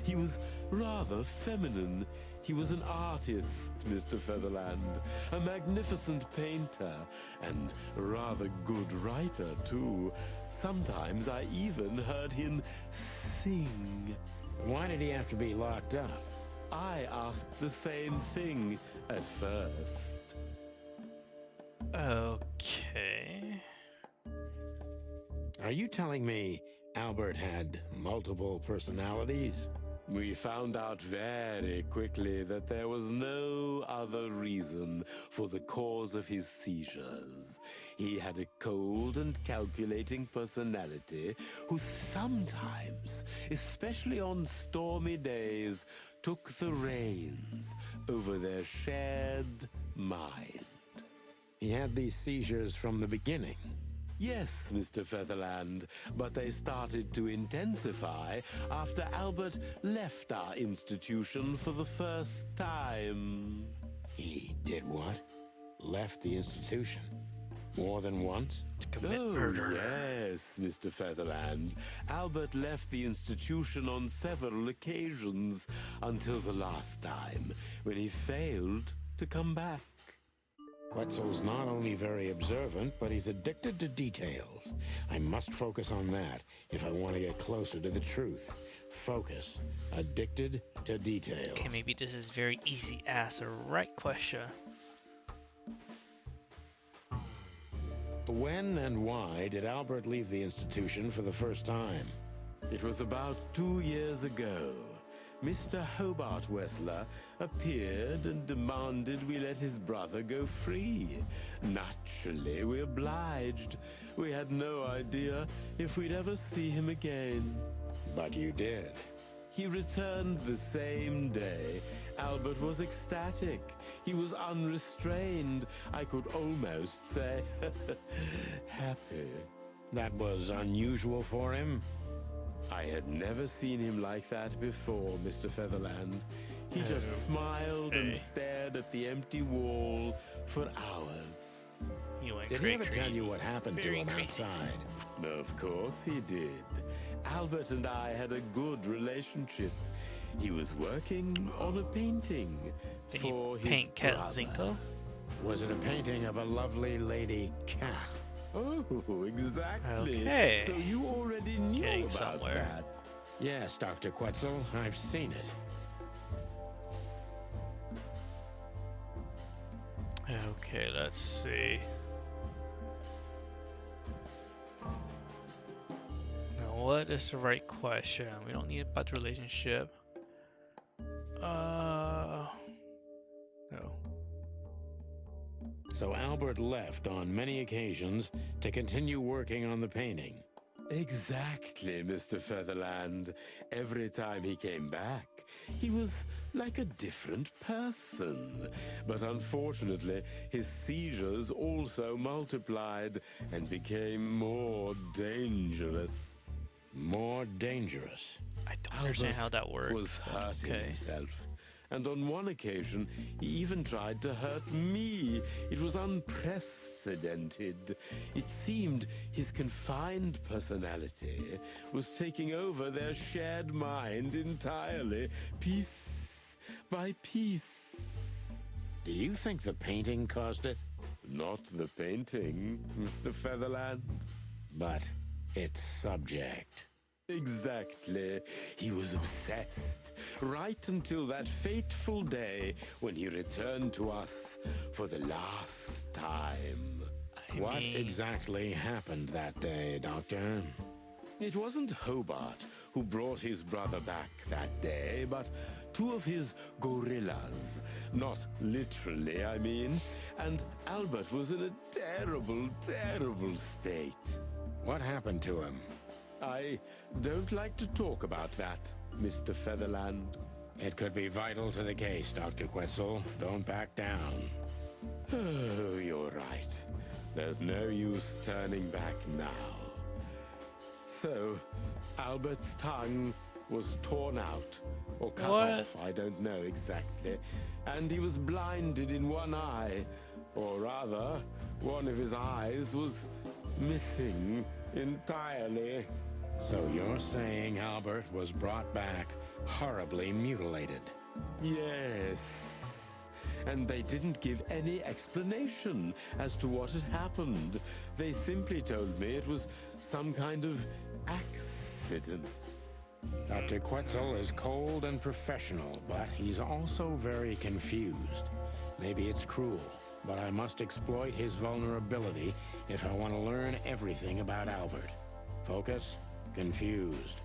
He was rather feminine. He was an artist, Mr. Featherland, a magnificent painter, and rather good writer, too. Sometimes I even heard him sing. Why did he have to be locked up? I asked the same thing at first. Okay. Are you telling me Albert had multiple personalities? We found out very quickly that there was no other reason for the cause of his seizures. He had a cold and calculating personality who sometimes, especially on stormy days, took the reins over their shared mind. He had these seizures from the beginning. Yes, Mr. Featherland, but they started to intensify after Albert left our institution for the first time. He did what? Left the institution? More than once? To commit murder. Yes, Mr. Featherland. Albert left the institution on several occasions until the last time, when he failed to come back. Quetzal's not only very observant, but he's addicted to details. I must focus on that if I want to get closer to the truth. Focus. Addicted to detail. Okay, maybe this is very easy ask a right question. When and why did Albert leave the institution for the first time? It was about 2 years ago. Mr. Hobart Wessler appeared and demanded we let his brother go free. Naturally, we obliged. We had no idea if we'd ever see him again. But you did. He returned the same day. Albert was ecstatic. He was unrestrained. I could almost say happy. That was unusual for him? I had never seen him like that before, Mr. Featherland. He just smiled and stared at the empty wall for hours. Did he ever tell you what happened to him outside? Of course he did. Albert and I had a good relationship. He was working on a painting Did for he his paint Cat brother. Zinko? Was it a painting of a lovely lady cat? Oh, exactly. Okay. So you already knew Getting about somewhere. that. Yes, Dr. Quetzal, I've seen it. Okay, let's see. Now, what is the right question? We don't need about the relationship. No. So Albert left on many occasions to continue working on the painting. Exactly, Mr. Featherland. Every time he came back, he was like a different person. But unfortunately, his seizures also multiplied and became more dangerous. More dangerous? I don't understand how that works. Was hurting Okay. himself. And on one occasion, he even tried to hurt me. It was unprecedented. It seemed his confined personality was taking over their shared mind entirely, piece by piece. Do you think the painting caused it? Not the painting, Mr. Featherland. But its subject. Exactly. He was obsessed, right until that fateful day when he returned to us for the last time. What exactly happened that day, Doctor? It wasn't Hobart who brought his brother back that day, but two of his gorillas. Not literally, I mean. And Albert was in a terrible, terrible state. What happened to him? I don't like to talk about that, Mr. Featherland. It could be vital to the case, Dr. Quetzal. Don't back down. Oh, you're right. There's no use turning back now. So, Albert's tongue was torn out, or cut off, I don't know exactly. And he was blinded in one eye, or rather, one of his eyes was missing entirely. So you're saying Albert was brought back horribly mutilated? Yes. And they didn't give any explanation as to what had happened. They simply told me it was some kind of accident. Dr. Quetzal is cold and professional, but he's also very confused. Maybe it's cruel, but I must exploit his vulnerability if I want to learn everything about Albert. Focus. Confused.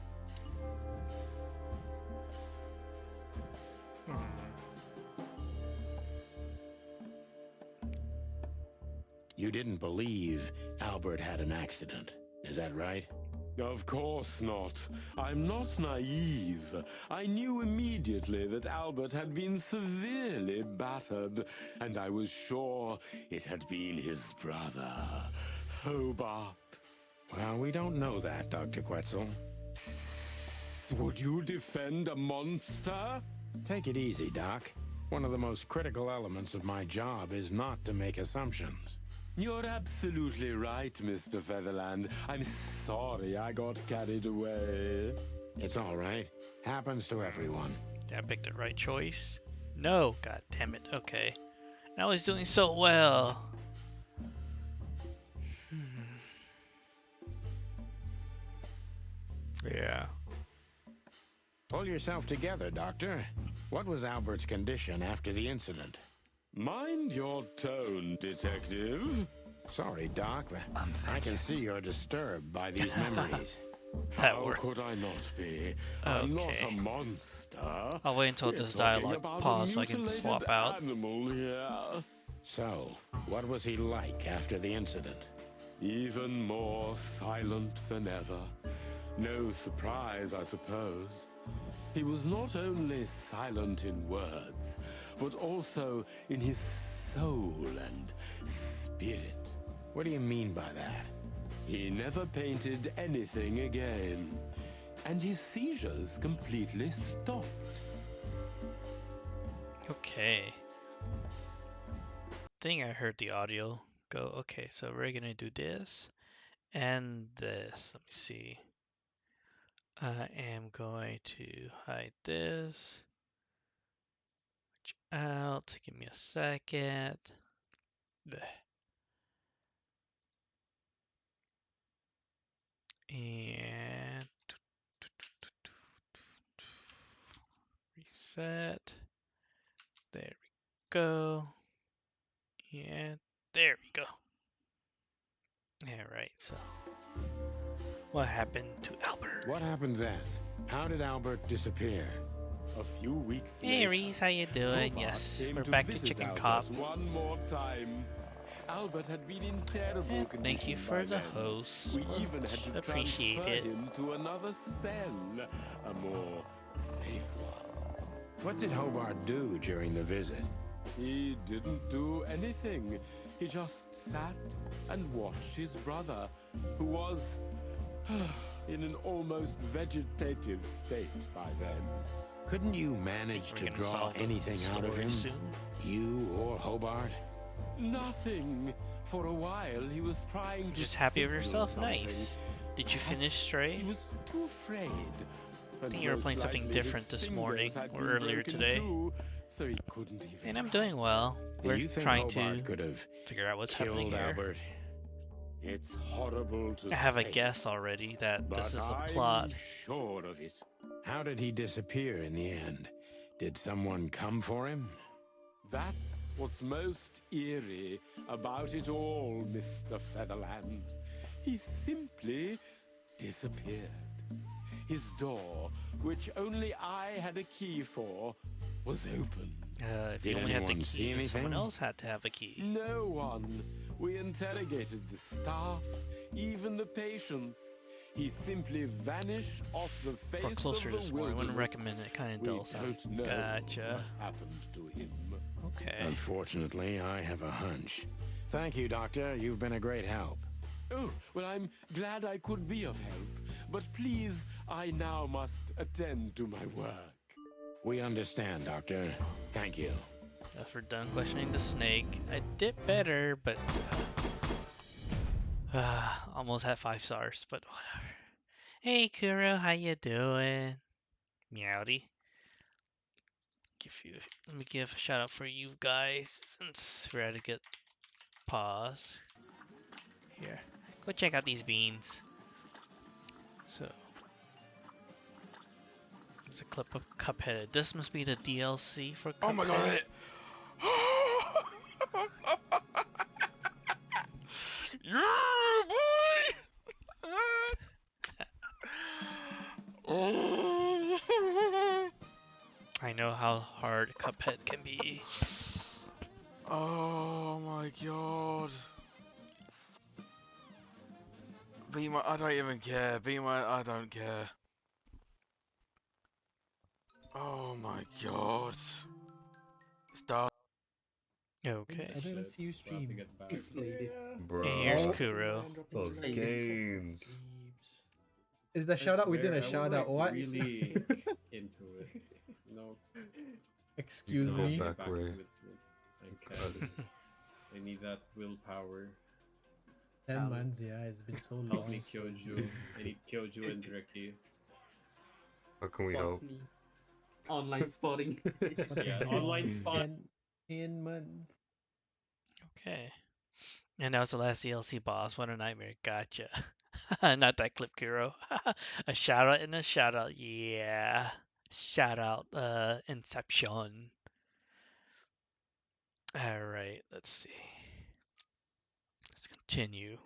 You didn't believe Albert had an accident. Is that right? Of course not. I'm not naive. I knew immediately that Albert had been severely battered, and I was sure it had been his brother, Hobart. Well, we don't know that, Dr. Quetzal. Would you defend a monster? Take it easy, Doc. One of the most critical elements of my job is not to make assumptions. You're absolutely right, Mr. Featherland. I'm sorry I got carried away. It's all right. Happens to everyone. Did I pick the right choice? No, god damn it. Okay. And I was doing so well. Yeah. Pull yourself together, Doctor. What was Albert's condition after the incident? Mind your tone, Detective. Sorry, Doc, but I can see you're disturbed by these memories. How could I not be? I'm not a monster. I'll wait until We're this talking dialogue about a pauses so I can swap mutilated out. Animal here. So, what was he like after the incident? Even more silent than ever. No surprise, I suppose. He was not only silent in words, but also in his soul and spirit. What do you mean by that? He never painted anything again, and his seizures completely stopped. Okay. I think I heard the audio go. Okay, so we're gonna do this and this. Let me see. I am going to hide this. Switch out. Give me a second. Blech. And reset. There we go. And there we go. Alright, so what happened to Albert? What happened then? How did Albert disappear? A few weeks Hey later, Reese, how you doing? Hobart Yes, came we're to back to visit Chicken Albert Cop. one more time. Albert had been in terrible condition. Thank you for by the then. host. We even had to Appreciate transfer it. him to another cell, a more safe one. What did Hobart do during the visit? He didn't do anything. He just sat and watched his brother, who was in an almost vegetative state by then. Couldn't you manage to gonna draw solve the anything out of story him? soon? You or Hobart? Nothing. For a while, he was trying to Just happy with signal yourself? something. Nice. Did you finish Stray? He was too afraid. I think you were playing something different this morning or earlier today. So he couldn't even. And I'm doing well. Do We're you think trying Hobart to could have figure out what's happening killed here. Albert? It's horrible to I have a say, guess already that but this is a I'm plot. sure of it. How did he disappear in the end? Did someone come for him? That's what's most eerie about it all, Mr. Featherland. He simply disappeared. His door, which only I had a key for, was open. If Did you only had the anyone see key, then someone anything? else had to have a key. No one. We interrogated the staff, even the patients. He simply vanished off the face For closer of the this morning, I wouldn't wilderness. recommend it. Kind of We dull sounding. don't know Gotcha. what happened to him. Okay. Unfortunately, I have a hunch. Thank you, Doctor. You've been a great help. Oh, well, I'm glad I could be of help. But please, I now must attend to my work. We understand, Doctor. Thank you. If we're done questioning the snake, I did better, but almost had 5 stars, but whatever. Hey Kuro, how you doing? Meowdy. Let me give a shout out for you guys since we're at a good pause. Here, go check out these beans. So, there's a clip of Cuphead. This must be the DLC for Cuphead. Oh my god! Yeah, boy! I know how hard Cuphead can be. Oh my god. Be my. I don't even care. Be my. I don't care. Oh my god. Start. Okay. I didn't see you stream. Bro. And here's Kuro. Those gains. Is the shout out within a shout out? What? Really into it. You know. Excuse You me. know, back with I need that willpower. 10 months, yeah, it's been so long. Help me, Kyoju. I need Kyoju and Dreki. How can we help? Online spotting. Yeah, online spot. 10 months. Okay. And that was the last DLC boss. What a nightmare. Gotcha. Not that clip, Kuro. A shout out and a shout out. Yeah. Shout out Inception. Alright, let's see. Let's continue.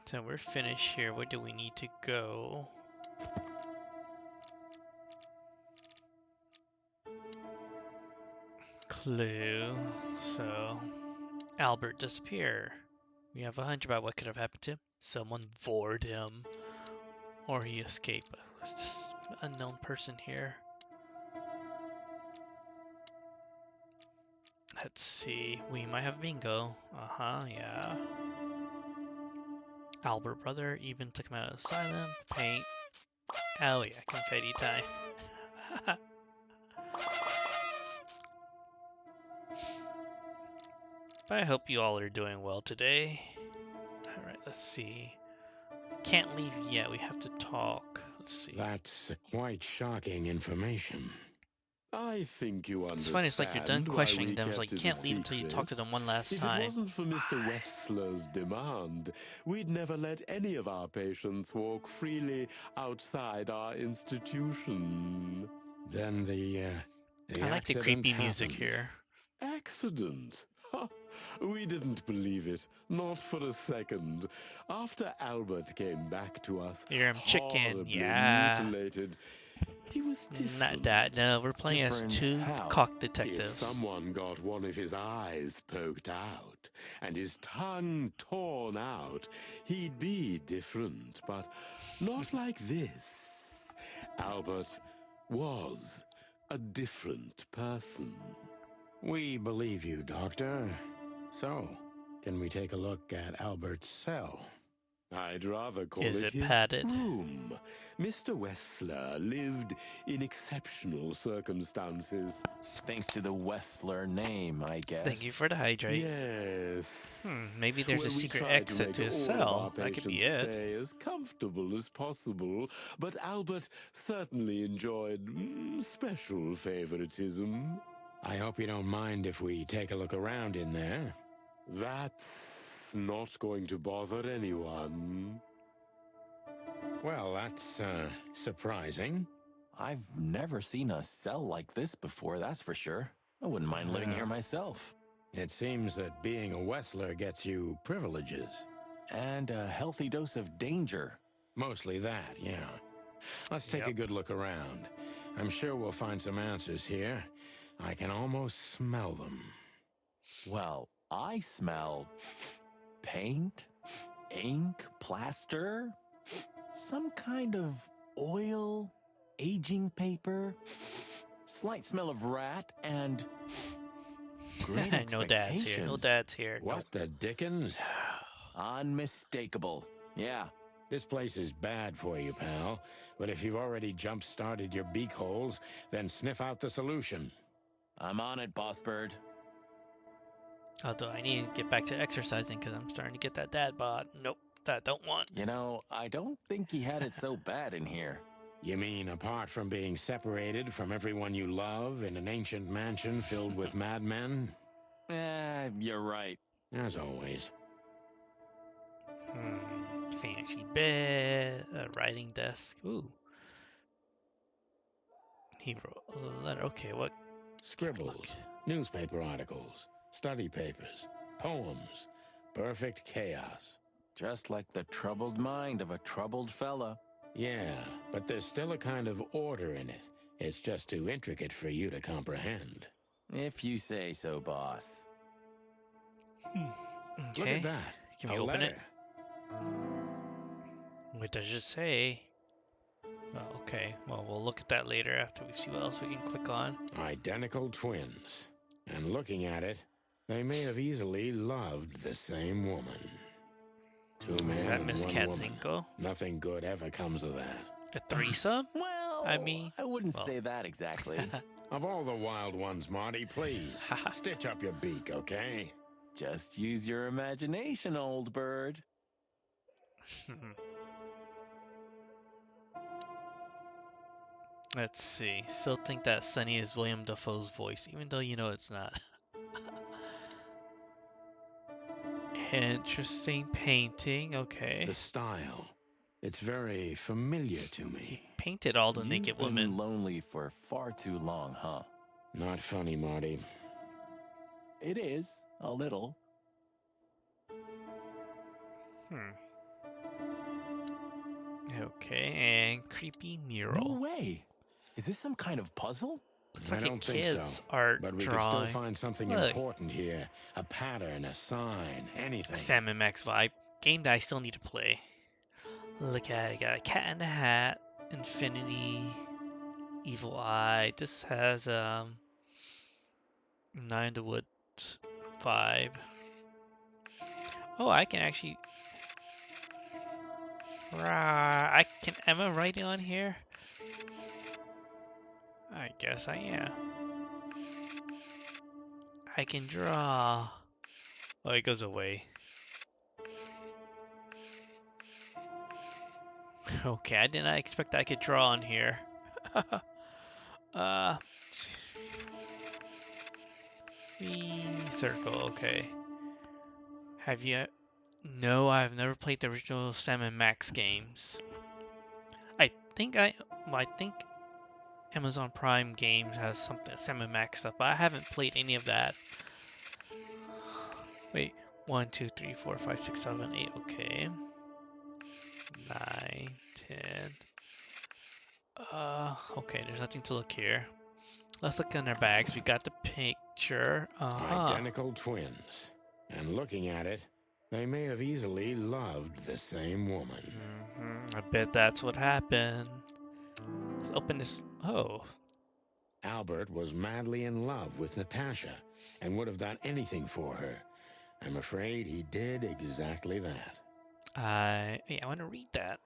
So we're finished here. Where do we need to go? Clue. So, Albert disappear. We have a hunch about what could have happened to him. Someone vored him. Or he escaped. Who's this unknown person here? Let's see. We might have bingo. Uh-huh, yeah. Albert brother even took him out of asylum. Paint. Oh yeah, confetti time. But I hope you all are doing well today. Alright, let's see. Can't leave yet, we have to talk. Let's see. That's quite shocking information. I think you understand. It's funny, it's like you're done why questioning we them. It's kept like you it a can't leave until you talk to secret. them one last If time. it wasn't for Mr. Wessler's demand, we'd never let any of our patients walk freely outside our institution. Then the I like the accident creepy music happened. here. Accident? Ha! We didn't believe it, not for a second. After Albert came back to us, You're a chicken, horribly yeah. mutilated, he was different. Not that, no, we're playing as Different two how? cock If detectives. someone got one of his eyes poked out and his tongue torn out, he'd be different, but not like this. Albert was a different person. We believe you, Doctor. So, can we take a look at Albert's cell? I'd rather call Is it it his padded? room. Mr. Wessler lived in exceptional circumstances. Thanks to the Wessler name, I guess. Thank you for the hydrate. Yes. Maybe there's a Well, we secret tried exit make to his all of our cell. That could be patients it. Stay as comfortable as possible, but Albert certainly enjoyed special favoritism. I hope you don't mind if we take a look around in there. That's not going to bother anyone. Well, that's surprising. I've never seen a cell like this before, that's for sure. I wouldn't mind living here myself. It seems that being a Wessler gets you privileges. And a healthy dose of danger. Mostly that, yeah. Let's take a good look around. I'm sure we'll find some answers here. I can almost smell them. Well, I smell paint, ink, plaster, some kind of oil, aging paper, slight smell of rat, and great No dad's here. No expectations. dad's here. What the dickens? Unmistakable. Yeah. This place is bad for you, pal. But if you've already jump-started your beak holes, then sniff out the solution. I'm on it, Boss Bird. Although I need to get back to exercising because I'm starting to get that dad bod. Nope, that don't want. You know, I don't think he had it so bad in here. You mean apart from being separated from everyone you love in an ancient mansion filled with madmen? You're right. As always. Fancy bed, a writing desk. Ooh. He wrote a letter. Okay, what? Scribbles, newspaper articles, study papers, poems. Perfect chaos. Just like the troubled mind of a troubled fella. Yeah, but there's still a kind of order in it. It's just too intricate for you to comprehend. If you say so, boss. Okay. Look at that. Can A we open it? letter. What does it say? Well, okay. Well, we'll look at that later after we see what else we can click on. Identical twins. And looking at it, they may have easily loved the same woman. Two men Is that and Miss one woman. Katzinko? Nothing good ever comes of that. A threesome? Well, I mean, I wouldn't well. say that exactly. Of all the wild ones, Marty, please, stitch up your beak, okay? Just use your imagination, old bird. Let's see. Still think that Sunny is William Dafoe's voice, even though you know it's not. Interesting painting. Okay. The style. It's very familiar to me. Painted all the naked You've been women. lonely for far too long, huh? Not funny, Marty. It is, a little. Okay, and creepy mural. No way. Is this some kind of puzzle? Looks I like a don't think kid's so. art But we drawing. can still find something Look. important here. A pattern, a sign, anything. Salmon Max vibe. Game that I still need to play. Look at it. Got a cat in the hat. Infinity. Evil Eye. This has Nine of the Woods vibe. Oh, I can actually. Am I writing on here? I guess I am. I can draw. Oh, it goes away. Okay, I did not expect I could draw on here. Circle, okay. Have you? No, I've never played the original Sam and Max games. I think Amazon Prime Games has something Sam and Max stuff, but I haven't played any of that. Wait, 1, 2, 3, 4, 5, 6, 7, 8. Okay. 9, 10. Okay, there's nothing to look here. Let's look in our bags. We got the picture. Identical twins. And looking at it, they may have easily loved the same woman. I bet that's what happened. Let's open this. Oh. Albert was madly in love with Natasha and would have done anything for her. I'm afraid he did exactly that. I want to read that.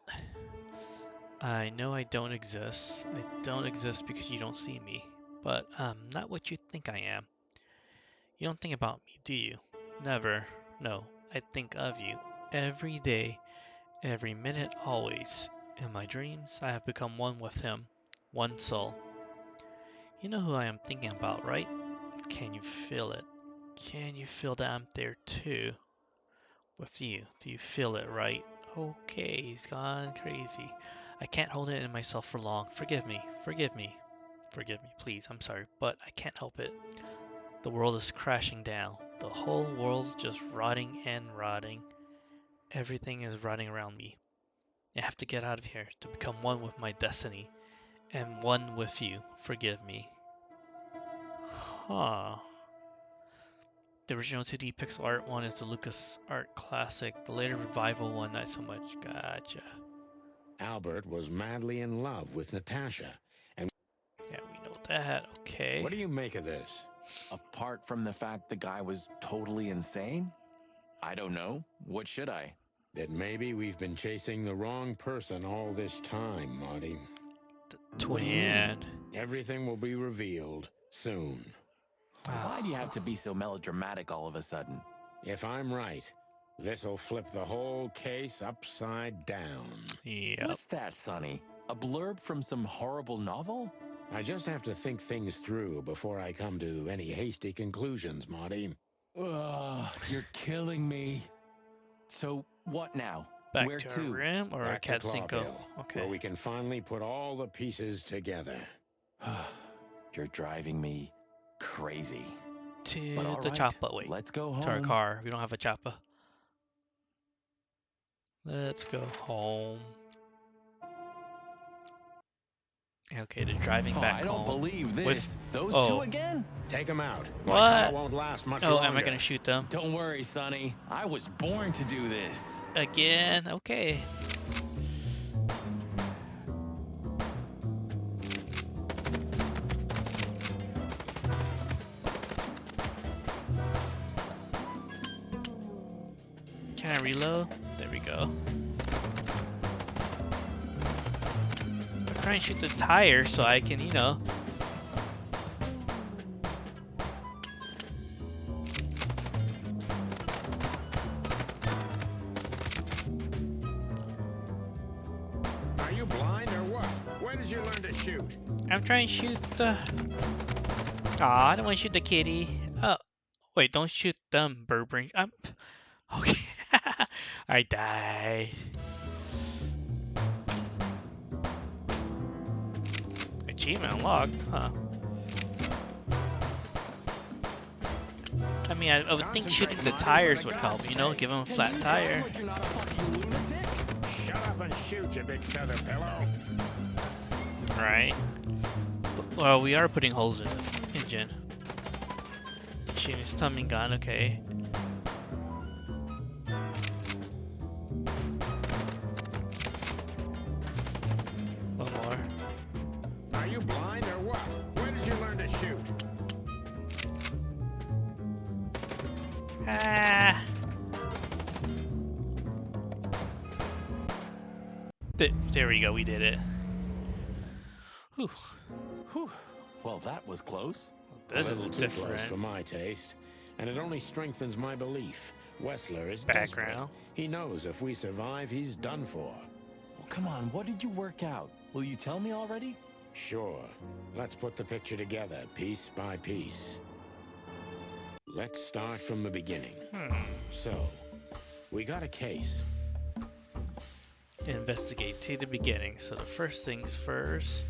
I know I don't exist. I don't exist because you don't see me. But I'm not what you think I am. You don't think about me, do you? Never. No, I think of you. Every day, every minute, always. In my dreams, I have become one with him. One soul. You know who I am thinking about, right? Can you feel it? Can you feel that I'm there too? With you. Do you feel it, right? Okay, he's gone crazy. I can't hold it in myself for long. Forgive me. Forgive me. Forgive me, please. I'm sorry, but I can't help it. The world is crashing down. The whole world's just rotting and rotting. Everything is rotting around me. I have to get out of here to become one with my destiny and one with you. Forgive me. Huh. The original 2D pixel art one is the Lucas Art Classic. The later revival one, not so much. Gotcha. Albert was madly in love with Natasha. And yeah, we know that. Okay. What do you make of this? Apart from the fact the guy was totally insane? I don't know. What should I? That maybe we've been chasing the wrong person all this time, Marty. Twin. Everything will be revealed soon. Why do you have to be so melodramatic all of a sudden? If I'm right, this'll flip the whole case upside down. Yeah. What's that, Sonny? A blurb from some horrible novel? I just have to think things through before I come to any hasty conclusions, Marty. Ugh, you're killing me. So, what now? Back Where to to? our room or Back to Katzinko? Clawville, Okay. where we can finally put all the pieces together. You're driving me crazy. To But all the right, chopper. Wait. let's go home. To our car. We don't have a chopper. Let's go home. Okay, they're driving Oh, back I don't home. believe this. With... Those oh. two again? Take them out. What? My car won't last much Oh, longer. am I gonna shoot them? Don't worry, Sonny. I was born to do this. Again? Okay. Can I reload? There we go. I'm trying to shoot the tire so I can, you know. Are you blind or what? When did you learn to shoot? I'm trying to shoot the... Aw, I don't want to shoot the kitty. Oh, wait, don't shoot them, Burbrain. Okay. I die. Achievement unlocked, huh? I mean, I would think shooting the tires would help, you know, give them a flat tire. Shut up and shoot, you big feather pillow. Right. Well, we are putting holes in the engine. Shooting his tummy gun, okay. One more. Are you blind or what? When did you learn to shoot? Ah. There we go, we did it. Whew. Whew. Well, that was close. This a little is too different. close for my taste, and it only strengthens my belief. Wessler is Background. desperate. He knows if we survive, he's done for. Well, come on, what did you work out? Will you tell me already? Sure. Let's put the picture together, piece by piece. Let's start from the beginning. So, we got a case. Investigate to the beginning. So the first things first.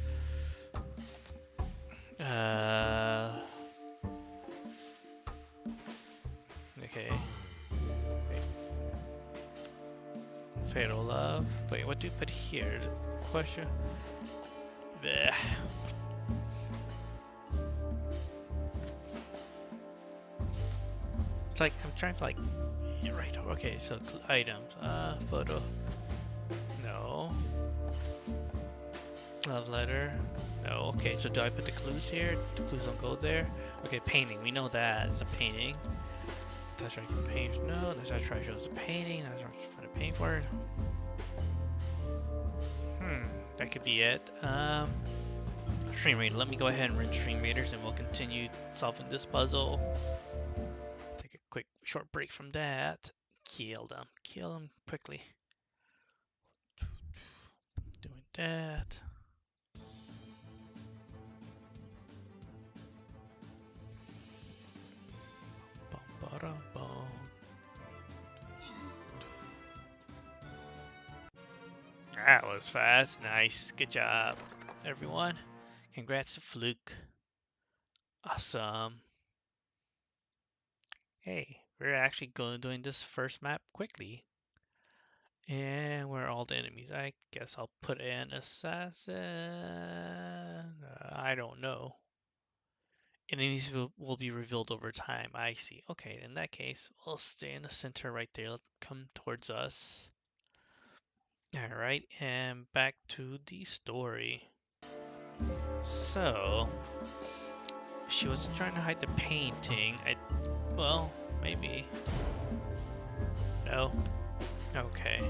Okay. Wait. Fatal love. Wait, what do you put here? Question. Bleh. It's like I'm trying to like. Yeah, right. Okay, so items. Photo. No. Love letter. No. Okay, so do I put the clues here? The clues don't go there. Okay, painting. We know that it's a painting. That's right. Paint. No. That's how I try to show us a painting. That's what I'm trying to paint for it. That could be it. Stream Reader. Let me go ahead and run Stream Readers, and we'll continue solving this puzzle. Take a quick short break from that. Kill them. Kill them quickly. Doing that. Bum, ba, bum. That was fast. Nice. Good job, everyone. Congrats to Fluke. Awesome. Hey, we're actually doing this first map quickly. And where are all the enemies? I guess I'll put in assassin. I don't know. Enemies will be revealed over time. I see. Okay, in that case, we'll stay in the center right there. Let them come towards us. Alright, and back to the story. So, she wasn't trying to hide the painting. Well, maybe. No. Okay.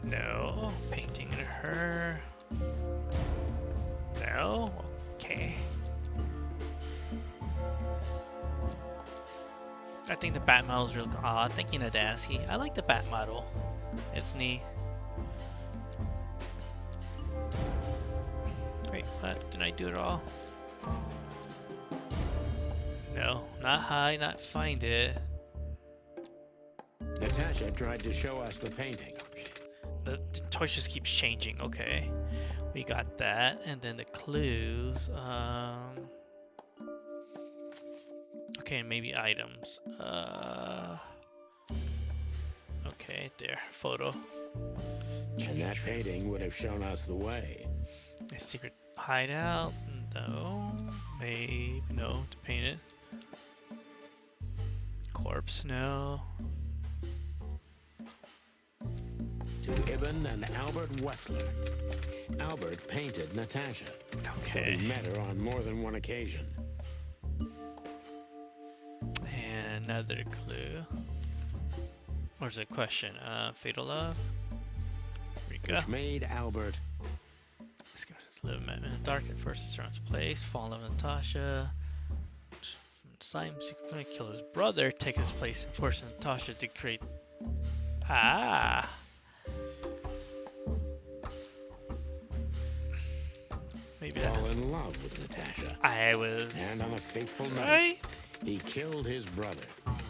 No. Painting in her. No. Okay. I think the bat model is real. Aw, thank you, Nadaski. I like the bat model. It's neat. Wait, what? Did I do it all? No, not high, not find it. Natasha tried to show us the painting. Okay. The torch just keeps changing. Okay, we got that, and then the clues. Okay, maybe items. Okay, there, photo. And that painting would have shown us the way. secret hideout? No. Maybe no. To paint it. Corpse? No. To Ibn and Albert Wessler. Albert painted Natasha. Okay. He met her on more than one occasion. And another clue. Where's the question? Fatal Love? Here we go. Which made Albert. Let's go to live in the dark. At first, it surrounds place. Fall of Natasha. Simon secretly kill his brother. Take his place and force Natasha to create. Ah. Maybe Fall in love with Natasha. I was. And on a fateful night, Right? he killed his brother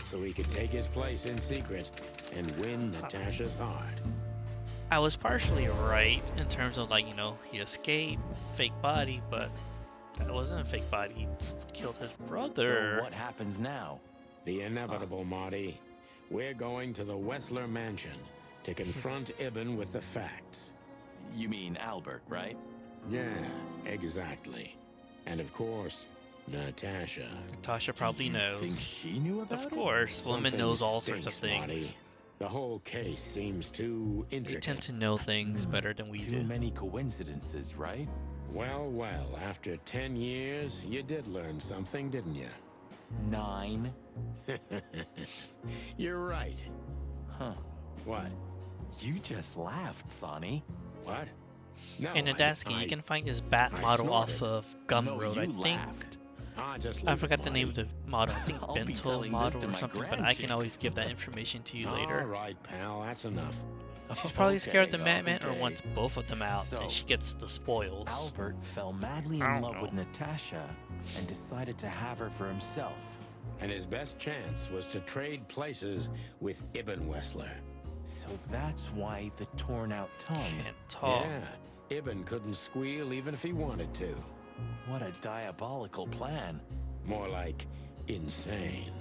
so he could take his place in secret and win Natasha's heart. I was partially right in terms of, like, you know, he escaped, fake body, but that wasn't a fake body. He killed his brother. So what happens now? The inevitable, Marty. We're going to the Wessler mansion to confront Ibn with the facts. You mean Albert, right? Yeah, exactly. And of course, Natasha. Natasha probably knows. Think she knew about Of course, woman Something knows all sorts of stinks, things. Marty. The whole case seems too They intricate. tend to know things better than we Too do. many coincidences, right? Well, after 10 years, you did learn something, didn't you? 9. You're right. Huh. What? You just laughed, Sonny. What? No, In Adaski, I you can find this bat I model snorted. off of Gumroad, No, I you think. laughed. Just I leave forgot it, the name of Marty. the model. I think I'll be Bento telling this model to or my something, but I can grandchicks. always give that information to you All later. right, pal, that's enough. She's probably scared of the Okay, Madman or okay. wants both of them out, So, and she gets the spoils. Albert fell madly I in don't love with know. Natasha and decided to have her for himself. And his best chance was to trade places with Ibn Wessler. So that's why the torn out tongue. Can't talk. Yeah, Ibn couldn't squeal even if he wanted to. What a diabolical plan. More like insane.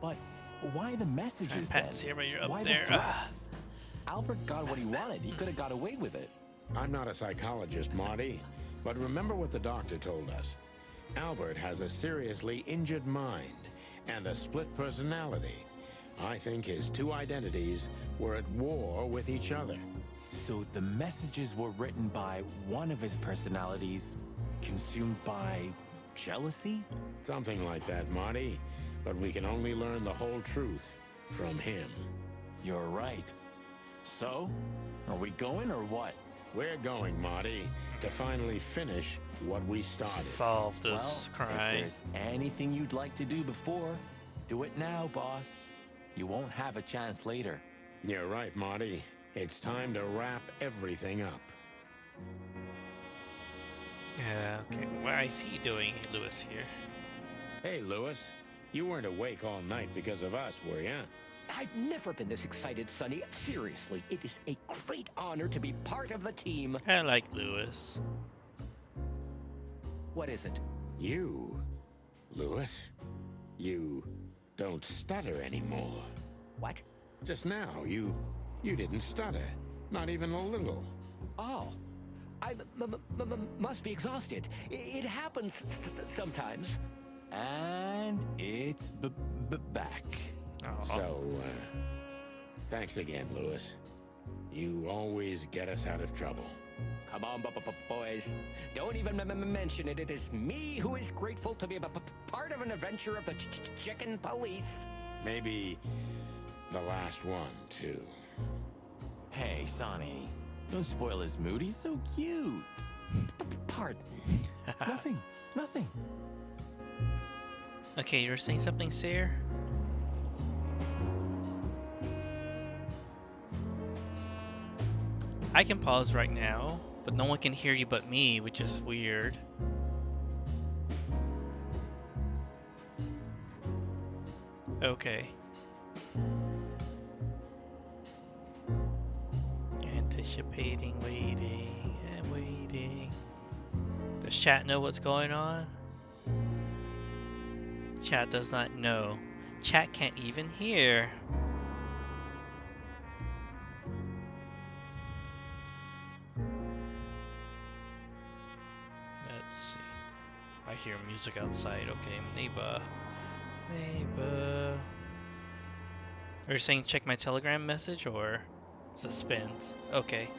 But why the messages then? Pat, see, you're up Why there. the threats? Albert got what he wanted. He could have got away with it. I'm not a psychologist, Marty, but remember what the doctor told us. Albert has a seriously injured mind and a split personality. I think his two identities were at war with each other. So the messages were written by one of his personalities, consumed by jealousy? Something like that, Marty. But we can only learn the whole truth from him. You're right. So, are we going or what? We're going, Marty, to finally finish what we started. Solve this Well, if crime. there's anything you'd like to do before, do it now, boss. You won't have a chance later. You're right, Marty. It's time to wrap everything up. Yeah, okay. Why is he doing Lewis here? Hey, Lewis. You weren't awake all night because of us, were ya? I've never been this excited, Sonny. Seriously, it is a great honor to be part of the team. I like Lewis. What is it? You, Lewis, you don't stutter anymore. What? Just now, you didn't stutter. Not even a little. Oh, I must be exhausted. It happens sometimes. And it's back. So, thanks again, Lewis. You always get us out of trouble. Come on, boys. Don't even mention it. It is me who is grateful to be a part of an adventure of the Chicken Police. Maybe the last one, too. Hey, Sonny. Don't spoil his mood. He's so cute. Pardon. Nothing. Okay, you were saying something, Seer? I can pause right now, but no one can hear you but me, which is weird. Okay. Anticipating, waiting, and waiting. Does chat know what's going on? Chat does not know. Chat can't even hear. I hear music outside. Okay, neighbor. Neighbor. Are you saying check my Telegram message or suspense? Okay.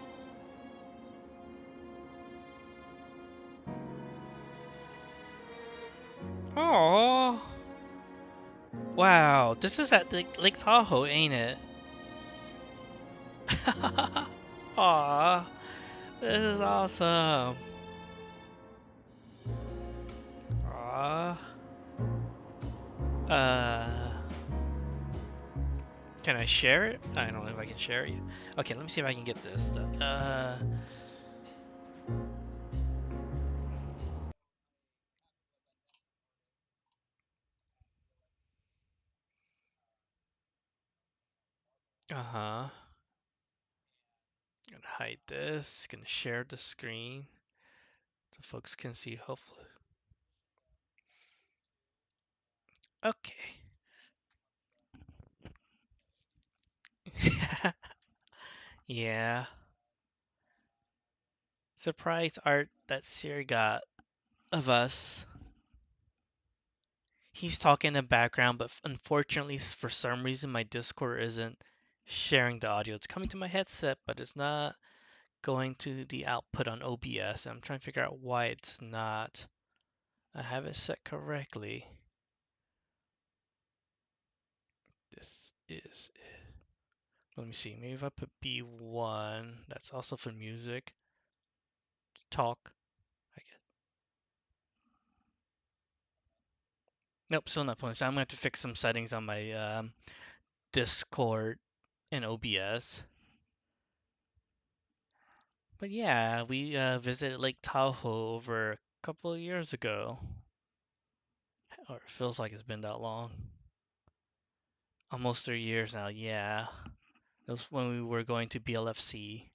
Oh. Wow, this is at Lake Tahoe, ain't it? Aw, this is awesome. Aw. Can I share it? I don't know if I can share it. Okay, let me see if I can get this. Uh-huh. Gonna hide this. Gonna share the screen so folks can see, hopefully. Okay. Yeah. Surprise art that Siri got of us. He's talking in the background, but unfortunately, for some reason, my Discord isn't sharing the audio. It's coming to my headset, but it's not going to the output on OBS. I'm trying to figure out why it's not. I have it set correctly. This is it. Let me see. Maybe if I put B1, that's also for music. Talk. I guess. Nope, still not playing. So I'm gonna have to fix some settings on my Discord and OBS. But yeah, we visited Lake Tahoe over a couple of years ago. Or it feels like it's been that long. Almost 3 years now, yeah. It was when we were going to BLFC.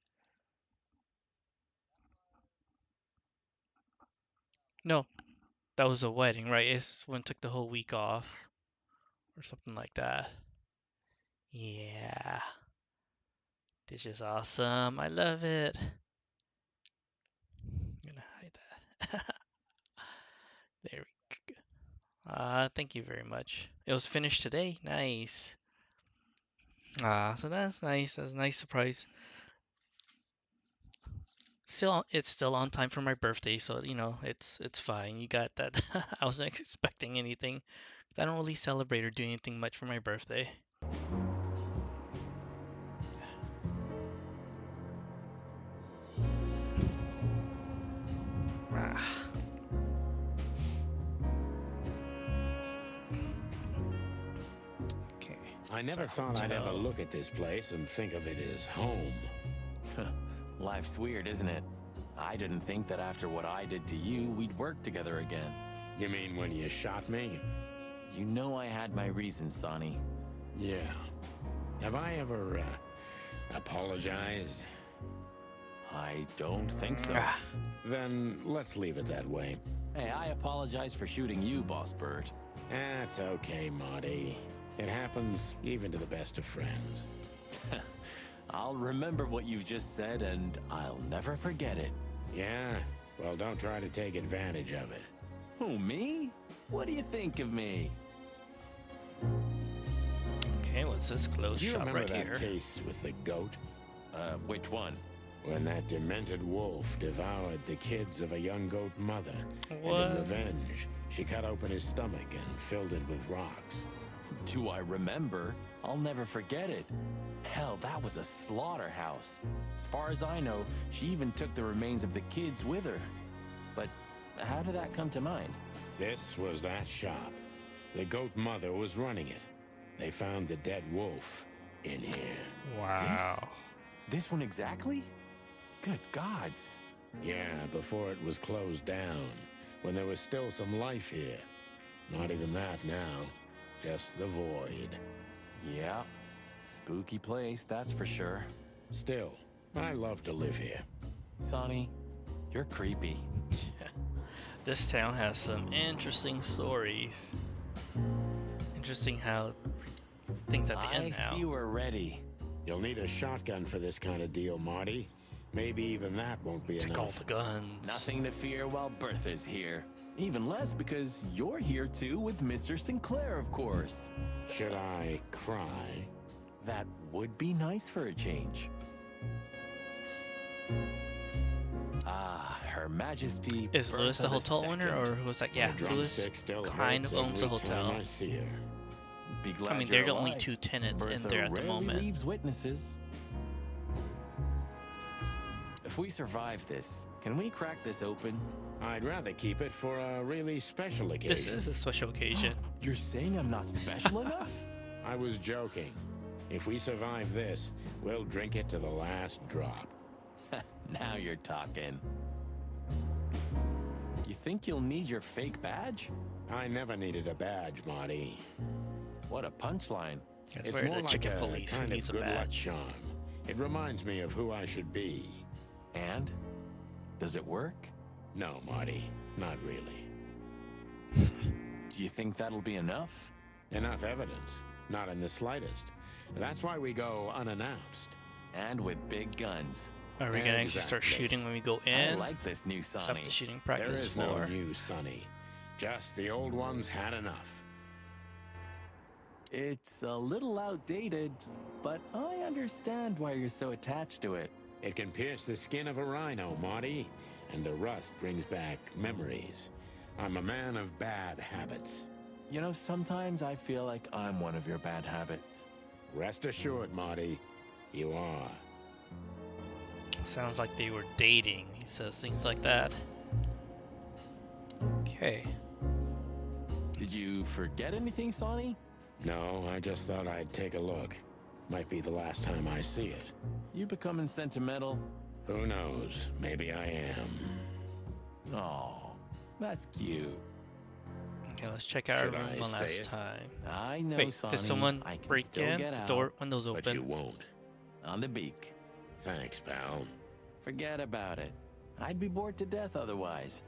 No, that was a wedding, right? It's when took the whole week off. Or something like that. Yeah. This is awesome. I love it. I'm gonna hide that. There we go. Thank you very much. It was finished today. Nice. So that's nice. That's a nice surprise. It's still on time for my birthday, so you know it's fine. You got that. I wasn't expecting anything. I don't really celebrate or do anything much for my birthday. Okay. I never thought I'd ever look at this place and think of it as home. Life's weird, isn't it? I didn't think that after what I did to you, we'd work together again. You mean when you shot me? You know I had my reasons, Sonny. Yeah. Have I ever, apologized? I don't think so. Then let's leave it that way. Hey, I apologize for shooting you, Boss Bird. That's okay, Marty. It happens even to the best of friends. I'll remember what you've just said, and I'll never forget it. Yeah? Well, don't try to take advantage of it. Who, me? What do you think of me? Okay, what's this close Do you shot remember right that here? case with the goat? Which one? When that demented wolf devoured the kids of a young goat mother. What? And in revenge, she cut open his stomach and filled it with rocks. Do I remember? I'll never forget it. Hell, that was a slaughterhouse. As far as I know, she even took the remains of the kids with her. But how did that come to mind? This was that shop. The goat mother was running it. They found the dead wolf in here. Wow. This one exactly? Good gods. Yeah, before it was closed down, when there was still some life here. Not even that now, just the void. Yeah, spooky place, that's for sure. Still, I love to live here. Sonny, you're creepy. This town has some interesting stories. Interesting how things at the end now. I see we're ready. You'll need a shotgun for this kind of deal, Marty. Maybe even that won't be Take enough. all the guns. Nothing to fear while Bertha's here. Even less because you're here too with Mr. Sinclair, of course. Should I cry? That would be nice for a change. Ah, Her Majesty. Is Lewis the Bertha hotel owner, II. or who was that? Yeah, My Lewis drumstick still kind of hurts owns the every time hotel. I see her. Be glad I mean, you're they're the only alive. two tenants in Bertha there at the rarely moment. leaves witnesses. If we survive this, can we crack this open? I'd rather keep it for a really special occasion. This is a special occasion. You're saying I'm not special enough? I was joking. If we survive this, we'll drink it to the last drop. Now you're talking. You think you'll need your fake badge? I never needed a badge, Marty. What a punchline. That's It's where more the like chicken a police who kind needs of a good luck badge. charm. It reminds me of who I should be. And? Does it work? No, Marty, not really. Do you think that'll be enough? Enough evidence. Not in the slightest. That's why we go unannounced. And with big guns. Are we gonna actually start Exactly. shooting when we go I in? like this new Except Sonny. the shooting There practice is no floor. new Sonny. Just the old ones had enough. It's a little outdated, but I understand why you're so attached to it. It can pierce the skin of a rhino, Marty, and the rust brings back memories. I'm a man of bad habits. You know, sometimes I feel like I'm one of your bad habits. Rest assured, Marty, you are. Sounds like they were dating. He says things like that. Okay. Did you forget anything, Sonny? No, I just thought I'd take a look. Might be the last time I see it. You becoming sentimental? Who knows? Maybe I am. Oh, that's cute. Okay, let's check out our Should room I one say last it? time. I know, Wait, Sonny. did someone I can break still in? get The out. door window's But you open. won't. On the beak. Thanks, pal. Forget about it. I'd be bored to death otherwise.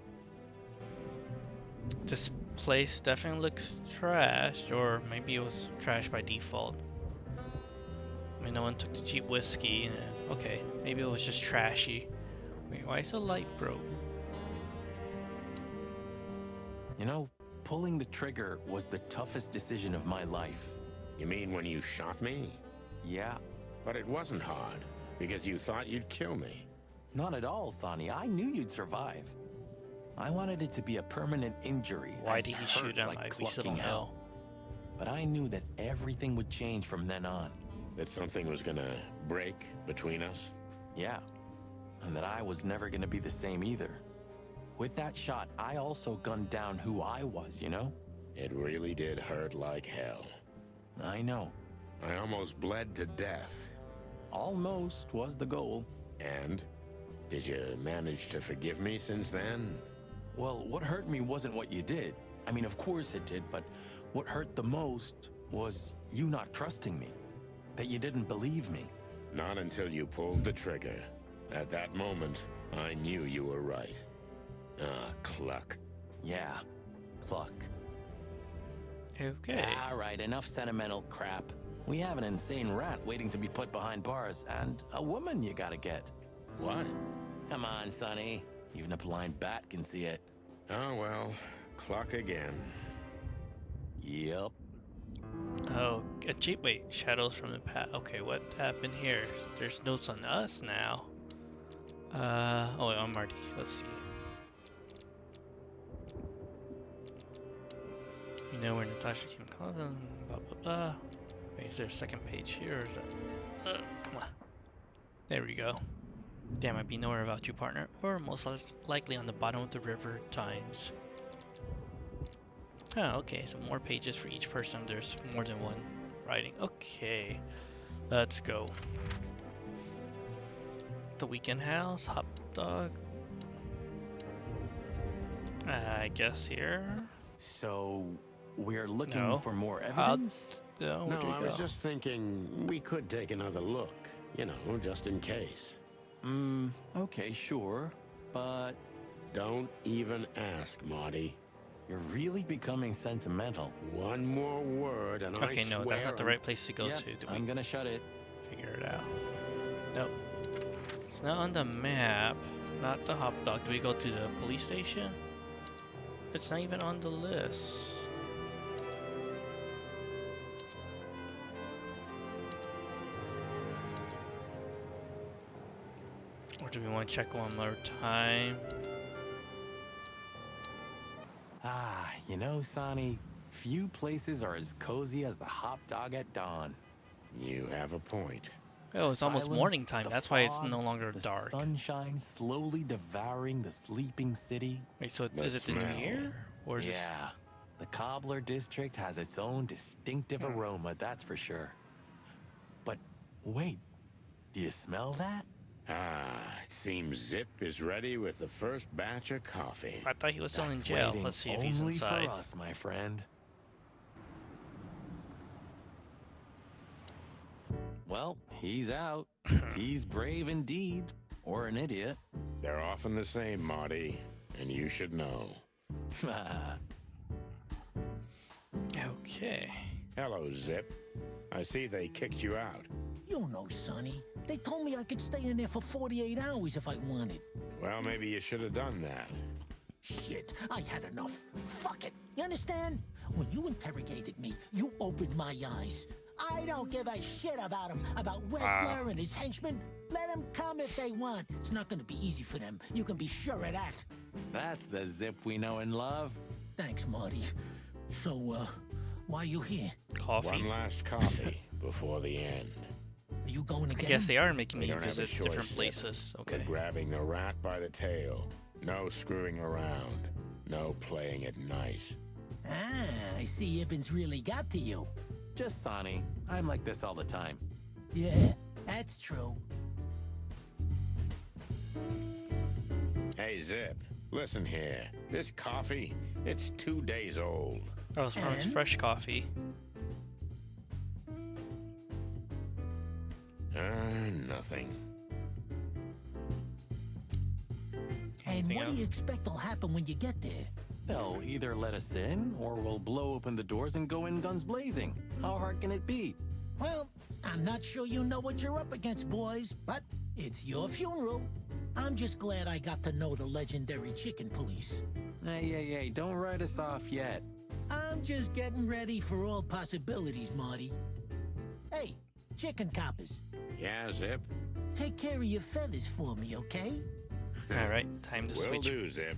This place definitely looks trashed, or maybe it was trashed by default. I mean, no one took the cheap whiskey. Okay, maybe it was just trashy. Wait, why is the light broke? You know, pulling the trigger was the toughest decision of my life. You mean when you shot me? Yeah. But it wasn't hard, because you thought you'd kill me. Not at all, Sonny. I knew you'd survive. I wanted it to be a permanent injury. Why and did he hurt shoot him? like We still clucking don't know. But I knew that everything would change from then on. That something was gonna break between us? Yeah. And that I was never gonna be the same either. With that shot, I also gunned down who I was, you know? It really did hurt like hell. I know. I almost bled to death. Almost was the goal. And? Did you manage to forgive me since then? Well, what hurt me wasn't what you did. I mean, of course it did, but what hurt the most was you not trusting me. That you didn't believe me. Not until you pulled the trigger. At that moment, I knew you were right. Ah, Cluck. Yeah, Cluck. Okay. All right, enough sentimental crap. We have an insane rat waiting to be put behind bars, and a woman you gotta get. What? Come on, Sonny. Even a blind bat can see it. Oh well, Cluck again. Yep. Oh, a cheap wait. Shadows from the past. Okay, what happened here? There's notes on us now. Oh, wait, I'm Marty. Let's see. You know where Natasha came calling, blah blah blah. Wait, is there a second page here, or is that? Come on. There we go. There might be nowhere about you, partner, or most likely on the bottom of the river Times. Oh, okay, so more pages for each person. There's more than one writing. Okay, let's go. The Weekend House, hot dog. I guess here. So, we're looking No. for more evidence? No, where No, do we I go? was just thinking we could take another look. You know, just in case. Okay, sure. But Don't even ask, Marty. you're really becoming sentimental. One more word and Okay, I no, swear that's not the right place to go Yep, to. Do I'm we gonna shut it. figure it out? Nope. It's not on the map. Not the hot dog. Do we go to the police station? It's not even on the list. Or do we want to check one more time? Ah, you know, Sonny, few places are as cozy as the Hop Dog at dawn. You have a point. Oh, it's almost Silence, morning time. the That's why it's fog, no longer the dark. sunshine slowly devouring the sleeping city. Wait, so The is it the new smell. year? Or is this... Yeah, the Cobbler District has its own distinctive aroma, that's for sure. But wait, do you smell that? Ah, it seems Zip is ready with the first batch of coffee. I thought he was still in That's jail. waiting Let's see if he's only inside. for us, my friend. Well, he's out. He's brave indeed, or an idiot. They're often the same, Marty, and you should know. Okay. Hello, Zip. I see they kicked you out. You know, Sonny. They told me I could stay in there for 48 hours if I wanted. Well, maybe you should have done that. Shit, I had enough. Fuck it. You understand? When you interrogated me, you opened my eyes. I don't give a shit about him, about Wessler and his henchmen. Let them come if they want. It's not gonna be easy for them. You can be sure of that. That's the Zip we know and love. Thanks, Marty. So, why are you here? Coffee. One last coffee before the end. Are you going I again? guess they are making We me don't have a visit choice, different Zip. places. We're Okay. grabbing the rat by the tail. No screwing around. No playing it nice. Ah, I see Ibben's really got to you. Just Sonny. I'm like this all the time. Yeah, that's true. Hey, Zip, listen here. This coffee, it's 2 days old. Oh, it's fresh coffee. Nothing. And Anything what do else? you expect will happen when you get there? They'll either let us in, or we'll blow open the doors and go in guns blazing. How hard can it be? Well, I'm not sure you know what you're up against, boys, but it's your funeral. I'm just glad I got to know the legendary chicken police. Hey, don't write us off yet. I'm just getting ready for all possibilities, Marty. Hey, chicken coppers, Yeah, Zip? take care of your feathers for me, okay? All right, time to Will switch do, Zip.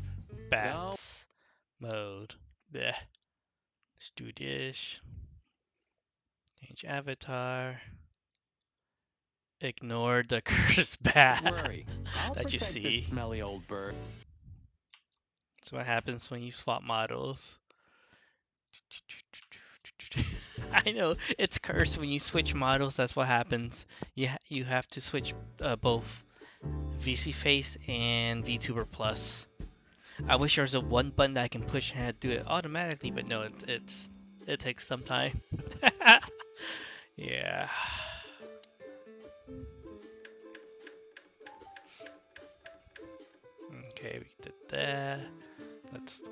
bats mode. Bleh. Let's do this. Change avatar. Ignore the cursed bat Don't worry. I'll that you protect see. this smelly old bird. That's what happens when you swap models. I know it's cursed when you switch models. That's what happens. You have to switch both VC Face and VTuber Plus. I wish there was a one button that I can push and do it automatically, but no, it takes some time. Yeah. Okay, we did that. Let's.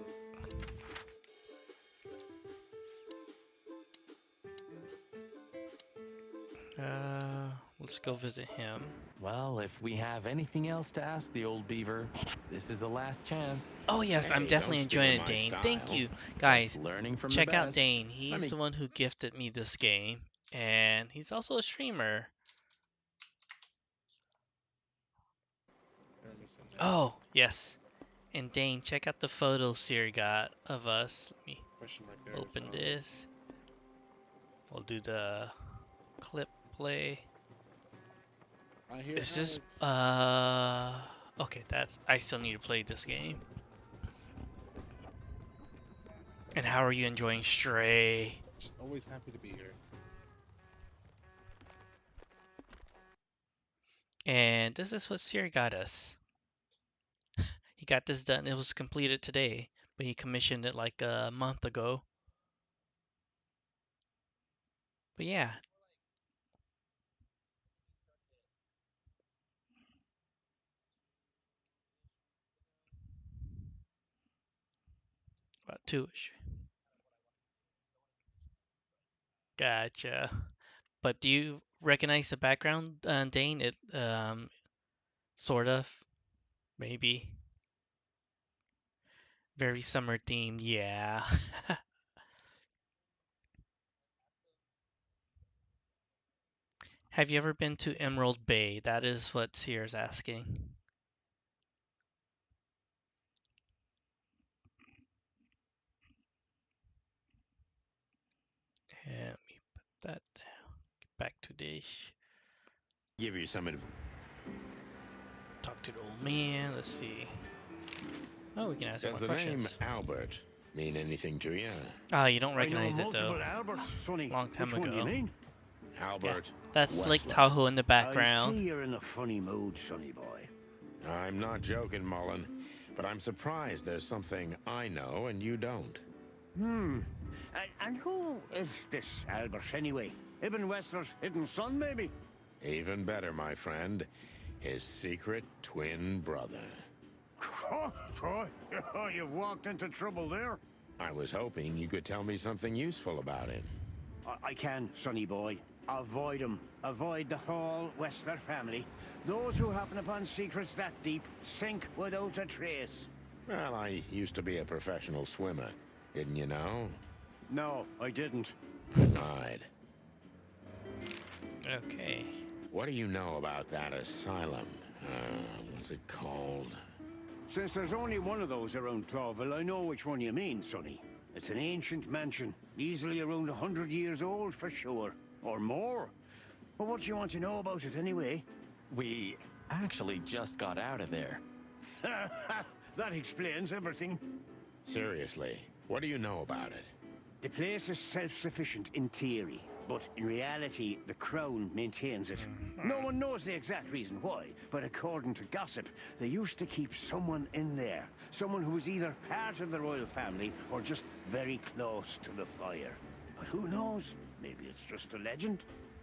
Let's go visit him. Well, if we have anything else to ask the old beaver, this is the last chance. Oh yes, I'm Hey, definitely don't steal enjoying my it, Dane. style. Thank you, guys. Just learning from Check the out best. Dane. Let He's me- the one who gifted me this game, and he's also a streamer. Oh yes, and Dane, check out the photos Siri got of us. Let me Question mark there as open well. this. We'll do the clip play. I hear Is this Alex. okay, I still need to play this game. And how are you enjoying Stray? Just always happy to be here. And this is what Siri got us. He got this done. It was completed today, but he commissioned it like a month ago. But yeah. About two-ish. Gotcha. But do you recognize the background, Dane? It sort of, maybe. Very summer themed, yeah. Have you ever been to Emerald Bay? That is what Sear's asking. Let me put that down. Get back to this. Give you some advice. Talk to the old man. Let's see. Oh, we can ask him Does more the questions. name Albert mean anything to you? Ah, you don't I know recognize it though. multiple Alberts, Sonny. Long time Which one do you ago. mean? Albert. That's Lake Westler. Tahoe in the I background. see you're in a funny mood, Sonny boy. I'm not joking, Mullen, but I'm surprised there's something I know and you don't. And who is this Albert anyway? Ibn Wessler's hidden son, maybe? Even better, my friend. His secret twin brother. Oh, you've walked into trouble there. I was hoping you could tell me something useful about him. I can, Sonny boy. Avoid him. Avoid the whole Wessler family. Those who happen upon secrets that deep sink without a trace. Well, I used to be a professional swimmer. Didn't you know? No, I didn't. Lied. Okay. What do you know about that asylum? What's it called? Since there's only one of those around Clawville, I know which one you mean, Sonny. It's an ancient mansion, easily around 100 years old for sure. Or more. Well, what do you want to know about it anyway? We actually just got out of there. That explains everything. Seriously, what do you know about it? The place is self-sufficient in theory, but in reality, the Crown maintains it. No one knows the exact reason why, but according to gossip, they used to keep someone in there. Someone who was either part of the royal family or just very close to the fire. But who knows? Maybe it's just a legend.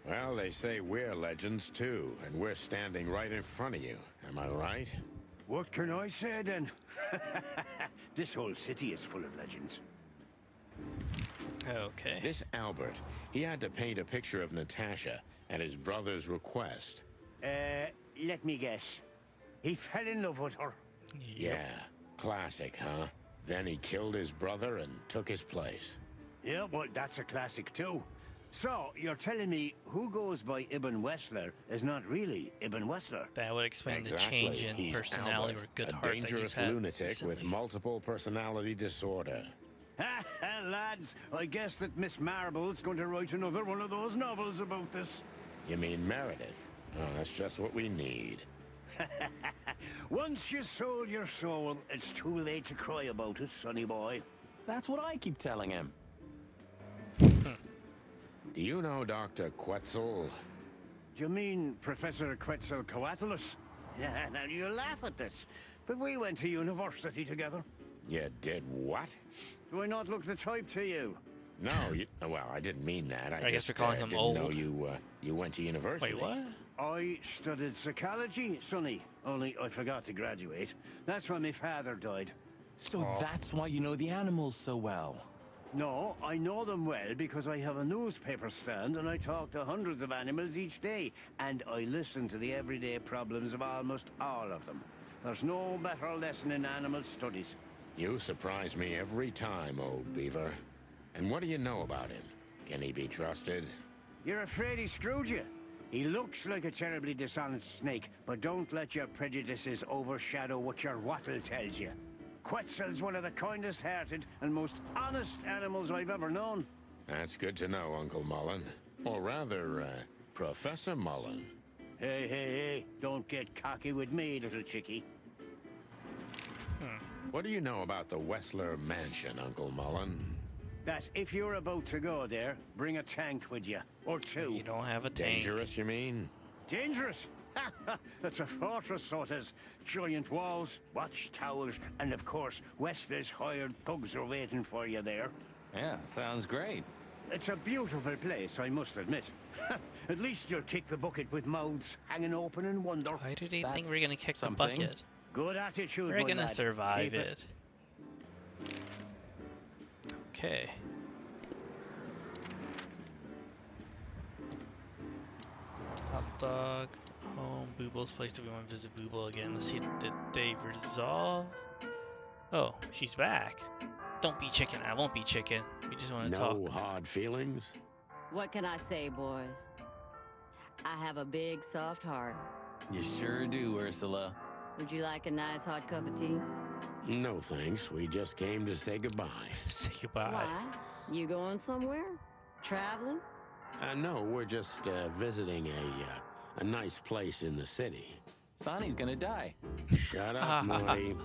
Well, they say we're legends too, and we're standing right in front of you. Am I right? What can I say then? This whole city is full of legends. Okay. This Albert, he had to paint a picture of Natasha at his brother's request. Let me guess. He fell in love with her. Yeah, classic, huh? Then he killed his brother and took his place. Yeah, well, that's a classic too. So, you're telling me who goes by Ibn Wessler is not really Ibn Wessler? That would explain the Exactly. change in He's personality Albert, or good a heart that he's dangerous had lunatic with recently. multiple personality disorder. Ha ha, lads, I guess that Miss Marble's going to write another one of those novels about this. You mean Meredith? Oh, that's just what we need. Once you sold your soul, it's too late to cry about it, sonny boy. That's what I keep telling him. Do you know Dr. Quetzal? Do you mean Professor Quetzalcoatlus? Yeah, now you laugh at this, but we went to university together. You did what? Do I not look the type to you? No, well, I didn't mean that. I guess just, we're calling him didn't know old. you went to university. Wait, what? I studied psychology, sonny, only I forgot to graduate. That's when my father died. So that's why you know the animals so well. No, I know them well because I have a newspaper stand and I talk to hundreds of animals each day. And I listen to the everyday problems of almost all of them. There's no better lesson in animal studies. You surprise me every time, old beaver. And what do you know about him? Can he be trusted? You're afraid he screwed you? He looks like a terribly dishonest snake, but don't let your prejudices overshadow what your wattle tells you. Quetzal's one of the kindest-hearted and most honest animals I've ever known. That's good to know, Uncle Mullen. Or rather, Professor Mullen. Hey, don't get cocky with me, little chickie. What do you know about the Wessler Mansion, Uncle Mullen? That if you're about to go there, bring a tank with you. Or two. You don't have a tank. Dangerous, you mean? Dangerous? That's a fortress, so it is. Giant walls, watchtowers, and of course, Wessler's hired thugs are waiting for you there. Yeah, sounds great. It's a beautiful place, I must admit. At least you'll kick the bucket with mouths hanging open in wonder. Why do they think we're That's gonna kick the something. bucket? Good attitude, We're my gonna lad. survive Keep it. Okay. Hot dog. Home. Booble's place. Do we want to visit Booble again? Let's see. Did they resolve? Oh, she's back. Don't be chicken. I won't be chicken. We just want to No talk. hard feelings? What can I say, boys? I have a big, soft heart. You sure do, Ursula. Would you like a nice hot cup of tea? No thanks. We just came to say goodbye. Say goodbye. Why? You going somewhere? Traveling? No, we're just visiting a nice place in the city. Sonny's gonna die. Shut up, Morty.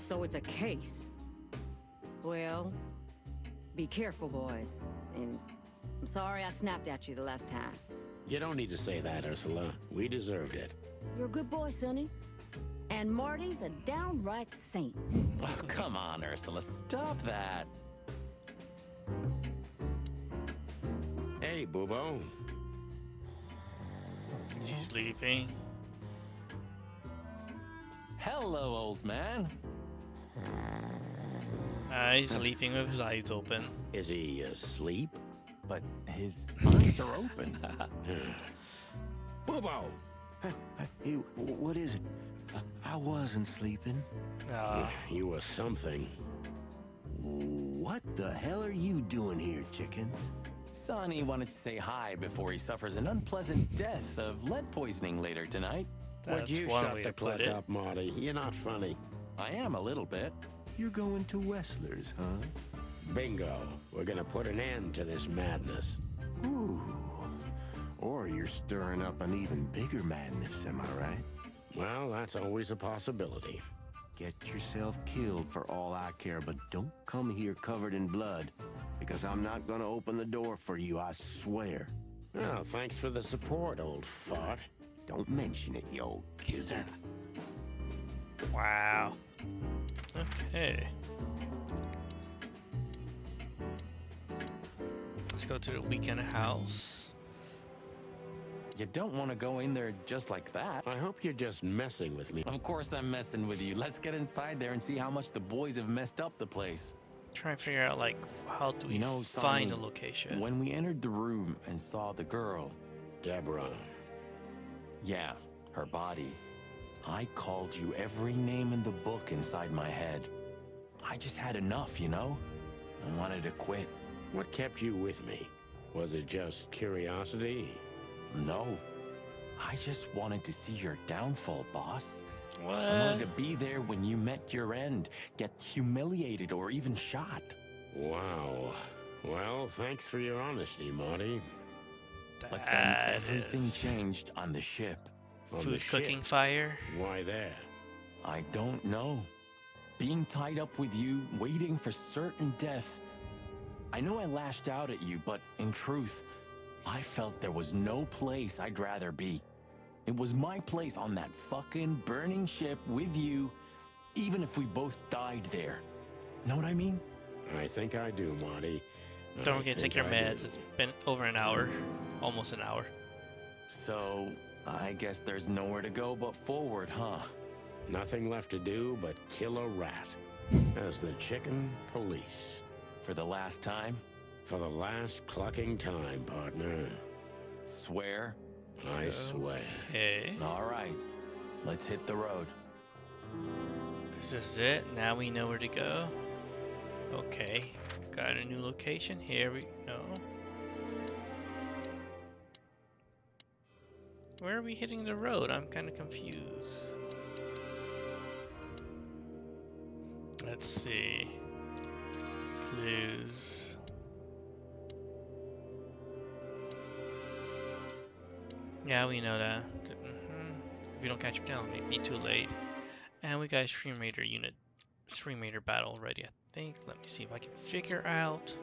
So it's a case. Well, be careful, boys. And I'm sorry I snapped at you the last time. You don't need to say that, Ursula. We deserved it. You're a good boy, Sonny. And Marty's a downright saint. Oh, come on, Ursula. Stop that. Hey, Boobo. She's sleeping. Hello, old man. He's sleeping with his eyes open. Is he asleep? But his eyes are open. Boobo! Hey, what is it? I wasn't sleeping. You were something. What the hell are you doing here, chickens? Sonny wanted to say hi before he suffers an unpleasant death of lead poisoning later tonight. Would you shut the cluck up, Marty? You're not funny. I am a little bit. You're going to Wessler's, huh? Bingo. We're gonna put an end to this madness. Ooh. Or you're stirring up an even bigger madness, am I right? Well, that's always a possibility. Get yourself killed for all I care, but don't come here covered in blood, because I'm not gonna open the door for you, I swear. Oh, thanks for the support, old fart. Don't mention it, you old gizzard. Wow. Okay. Let's go to the weekend house. You don't want to go in there just like that. I hope you're just messing with me. Of course I'm messing with you. Let's get inside there and see how much the boys have messed up the place. Try and figure out, like, how do we find Sonny, the location? When we entered the room and saw the girl, Deborah. Yeah, her body. I called you every name in the book inside my head. I just had enough, you know? I wanted to quit. What kept you with me? Was it just curiosity? No. I just wanted to see your downfall, boss. What? I wanted to be there when you met your end, get humiliated or even shot. Wow. Well, thanks for your honesty, Marty. But then everything changed on the ship. On Food the cooking ship? fire? Why there? I don't know. Being tied up with you, waiting for certain death. I know I lashed out at you, but in truth, I felt there was no place I'd rather be. It was my place on that fucking burning ship with you, even if we both died there. Know what I mean? I think I do, Marty. Don't forget to take your meds. It's been over an hour. Almost an hour. So, I guess there's nowhere to go but forward, huh? Nothing left to do but kill a rat. As the chicken police. For the last time? For the last clucking time, partner. Swear? I swear. Okay. All right. Let's hit the road. Is this it? Now we know where to go? Okay. Got a new location. Here we go. Where are we hitting the road? I'm kind of confused. Let's see. Clues. Yeah, we know that. If we don't catch him down, it may be too late. And we got a Stream Raider unit. Stream Raider battle already, I think. Let me see if I can figure out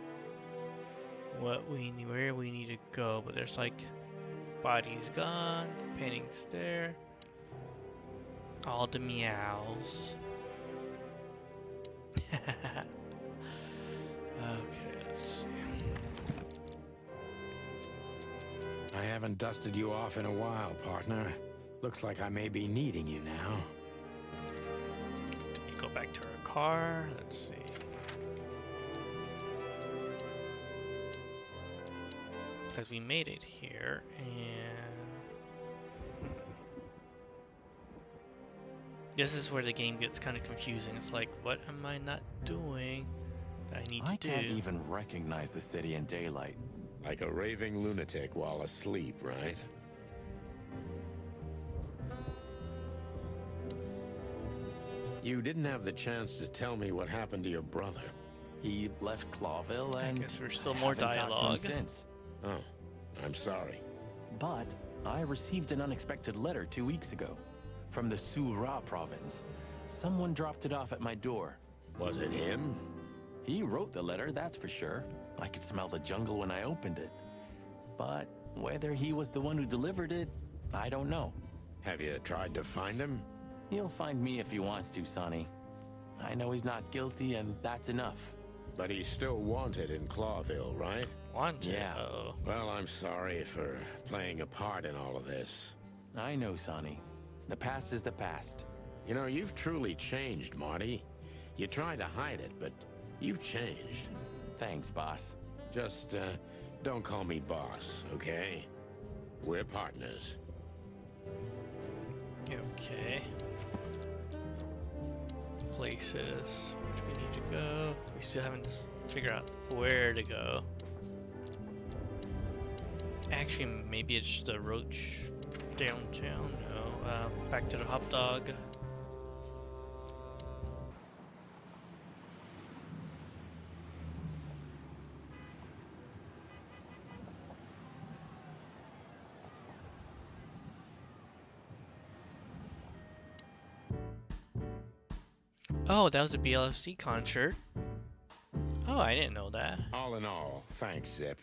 what we need, where we need to go. But there's like body's gone, painting's there, all the meows. Okay, let's see. I haven't dusted you off in a while, partner. Looks like I may be needing you now. Do we go back to our car? Let's see. Because we made it here, and This is where the game gets kind of confusing. It's like, what am I not doing that I need to do? I can't even recognize the city in daylight. Like a raving lunatic while asleep, right? You didn't have the chance to tell me what happened to your brother. He left Clawville and I guess there's still more haven't talked to him dialogue. since. Oh, I'm sorry. But I received an unexpected letter 2 weeks ago from the Sura province. Someone dropped it off at my door. Was it him? He wrote the letter, that's for sure. I could smell the jungle when I opened it. But whether he was the one who delivered it, I don't know. Have you tried to find him? He'll find me if he wants to, Sonny. I know he's not guilty, and that's enough. But he's still wanted in Clawville, right? Wanted? Yeah. Uh-oh. Well, I'm sorry for playing a part in all of this. I know, Sonny. The past is the past. You know, you've truly changed, Marty. You tried to hide it, but you've changed. Thanks, boss. Just, don't call me boss, okay? We're partners. Okay. Places. Where do we need to go? We still haven't figured out where to go. Actually, maybe it's the Roach downtown. No, back to the Hop Dog. Oh, that was a BLFC concert. Oh, I didn't know that. All in all, thanks, Zip.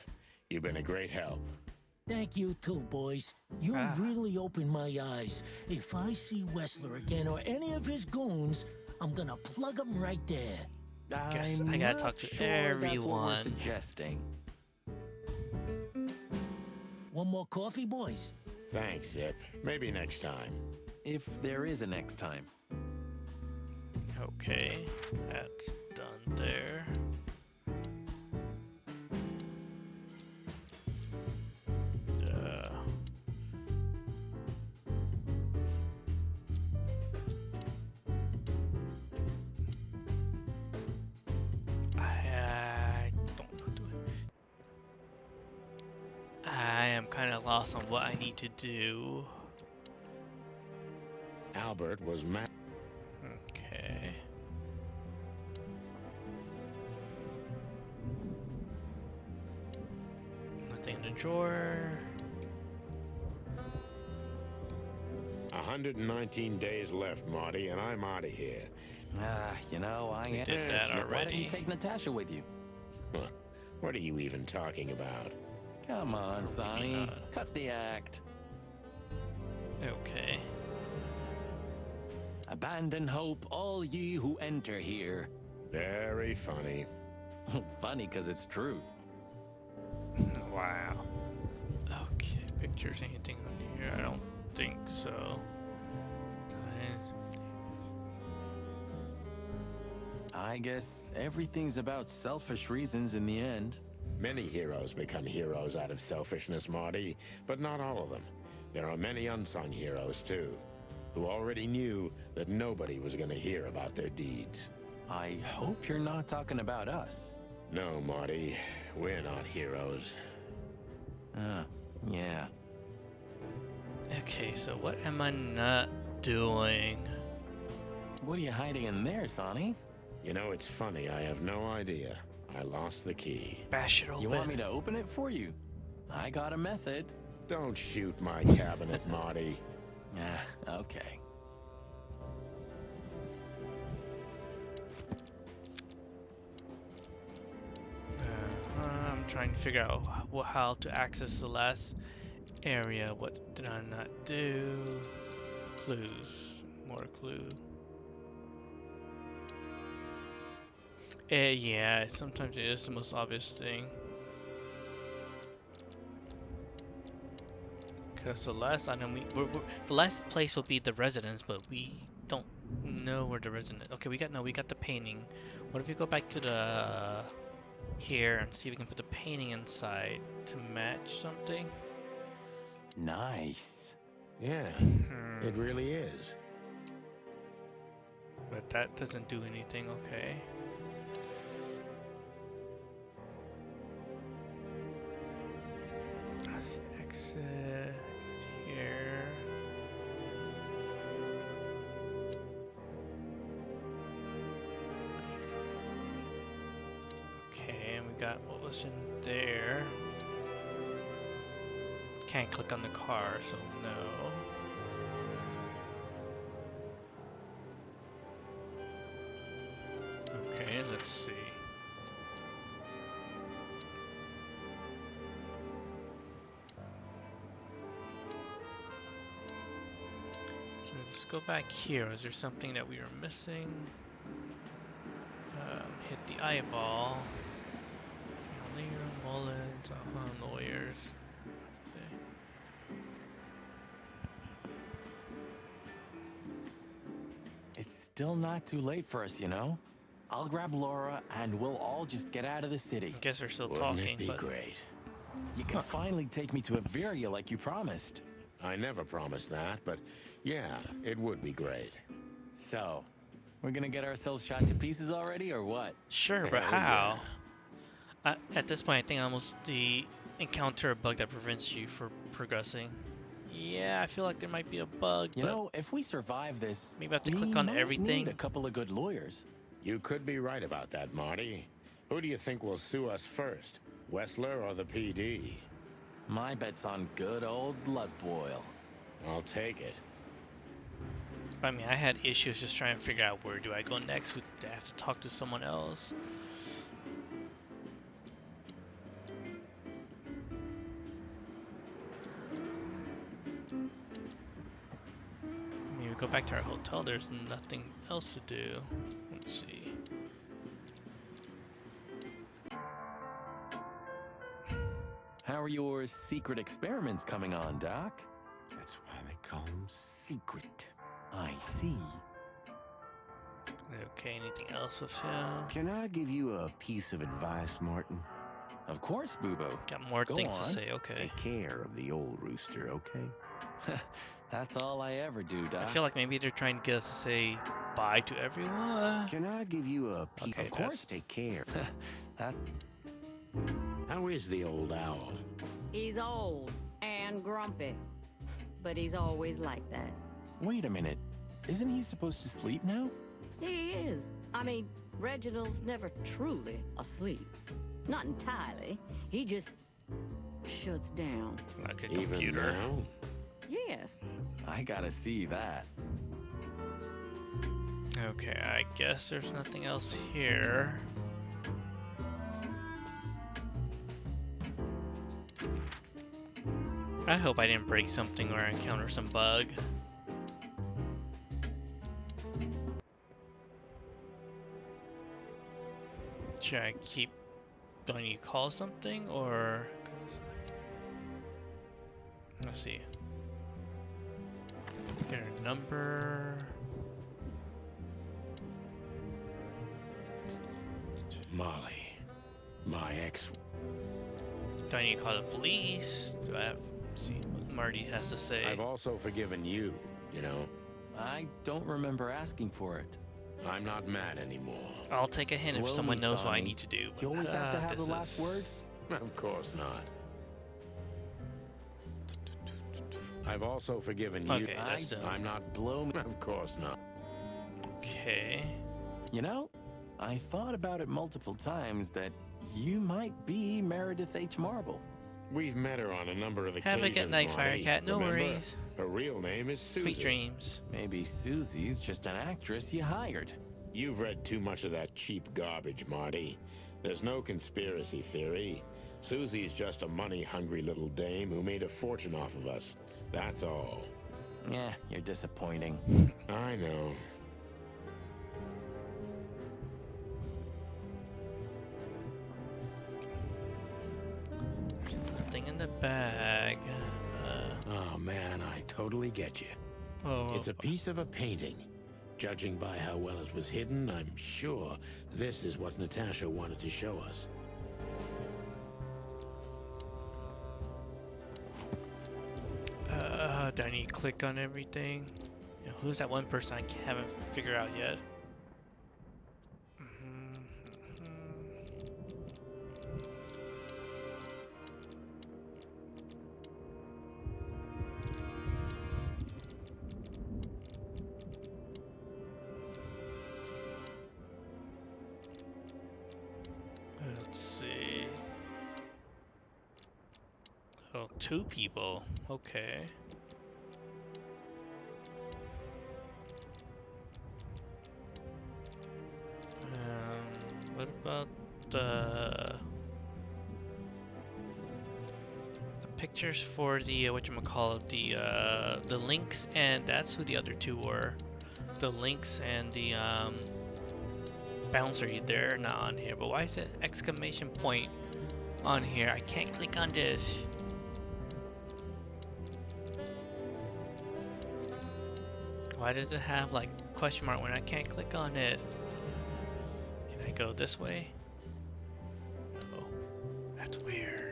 You've been a great help. Thank you too, boys. You really opened my eyes. If I see Wessler again or any of his goons, I'm gonna plug them right there. Guess I'm I gotta not talk to sure that's what we're everyone. suggesting. One more coffee, boys? Thanks, Zip. Maybe next time. If there is a next time. Okay, that's done there. I don't know what to do. I am kind of lost on what I need to do. Albert was mad. Okay. Nothing in the drawer. 119 days left, Marty, and I'm out of here. You know, I We did that Why don't already. you take Natasha with you? Huh. What are you even talking about? Come on, Sonny. Cut the act. Okay. Abandon hope, all ye who enter here. Very funny. Funny, because it's true. Wow. Okay, pictures, anything on here? I don't think so. Guys. I guess everything's about selfish reasons in the end. Many heroes become heroes out of selfishness, Marty, but not all of them. There are many unsung heroes, too, who already knew that nobody was going to hear about their deeds. I hope you're not talking about us. No, Marty, we're not heroes. Yeah. Okay, so what am I not doing? What are you hiding in there, Sonny? You know, it's funny, I have no idea. I lost the key. Bash it open. You want me to open it for you? I got a method. Don't shoot my cabinet, Marty. Okay. I'm trying to figure out how to access the last area. What did I not do? Clues. More clue. Yeah, sometimes it is the most obvious thing. Because the last item the last place will be the residence, but we don't know where the residence. Okay, we got the painting. What if we go back to the here and see if we can put the painting inside to match something? Nice. Yeah, it really is. But that doesn't do anything, okay. Let's exit here. Okay, and we got what was in there. Can't click on the car, so no. Okay, let's see. So let's go back here. Is there something that we were missing? Hit the eyeball. Lear, Mullins, lawyers. It's still not too late for us, you know? I'll grab Laura and we'll all just get out of the city. I guess we're still Wouldn't talking, it be but great? You can finally take me to Averia like you promised. I never promised that, but yeah, it would be great. So, we're gonna get ourselves shot to pieces already, or what? sure, but how? At this point, I think almost the encounter a bug that prevents you from progressing. Yeah, I feel like there might be a bug. You but know, if we survive this, maybe I have to we click on might everything. need a couple of good lawyers. You could be right about that, Marty. Who do you think will sue us first? Wessler or the PD? My bet's on good old Bloodboil. I'll take it. I mean, I had issues just trying to figure out where do I go next. Who do I have to talk to someone else? I mean, we go back to our hotel. There's nothing else to do. Let's see. How are your secret experiments coming on, Doc? That's why they call them secret. I see. Okay, anything else with him? Can I give you a piece of advice, Martin? Of course, Boobo. Got more Go things to on. say, okay. Take care of the old rooster, okay? That's all I ever do, Doc. I feel like maybe they're trying to get us to say bye to everyone. Can I give you a piece? Okay, Of course, that's- take care. How is the old owl? He's old and grumpy, but he's always like that. Wait a minute. Isn't he supposed to sleep now? He is. I mean, Reginald's never truly asleep. Not entirely. He just shuts down. Like a Even computer. now? Yes. I gotta see that. Okay, I guess there's nothing else here. I hope I didn't break something or encounter some bug. Should I keep... Do I need to call something or... Let's see. Get her number... Molly. My ex. Do I need to call the police? Do I have... See what Marty has to say. I've also forgiven you, you know. I don't remember asking for it. I'm not mad anymore. I'll take a hint if Blow someone me, knows what I Sonny. need to do. You always have to have the this last is- word? Of course not. I've also forgiven you. Okay, that's done. I'm not Blow me. Of course not. Okay. You know, I thought about it multiple times that you might be Meredith H. Marble. We've met her on a number of Have occasions. a good night, Marty. Firecat. No Remember? worries. Her real name is Susie. Sweet dreams. Maybe Susie's just an actress you hired. You've read too much of that cheap garbage, Marty. There's no conspiracy theory. Susie's just a money-hungry little dame who made a fortune off of us. That's all. Yeah, you're disappointing. I know. There's nothing in the bag. Oh man, I totally get you. Oh, It's a piece of a painting. Judging by how well it was hidden, I'm sure this is what Natasha wanted to show us. do I need to click on everything? You know, who's that one person I haven't figured out yet? Let's see. Oh, 2 people. Okay. What about the pictures for the whatchamacallit, the Lynx, and that's who the other 2 were. The Lynx and the bouncer, they're not on here. But why is it exclamation point on here? I can't click on this. Why does it have like question mark when I can't click on it? Can I go this way? No. That's weird.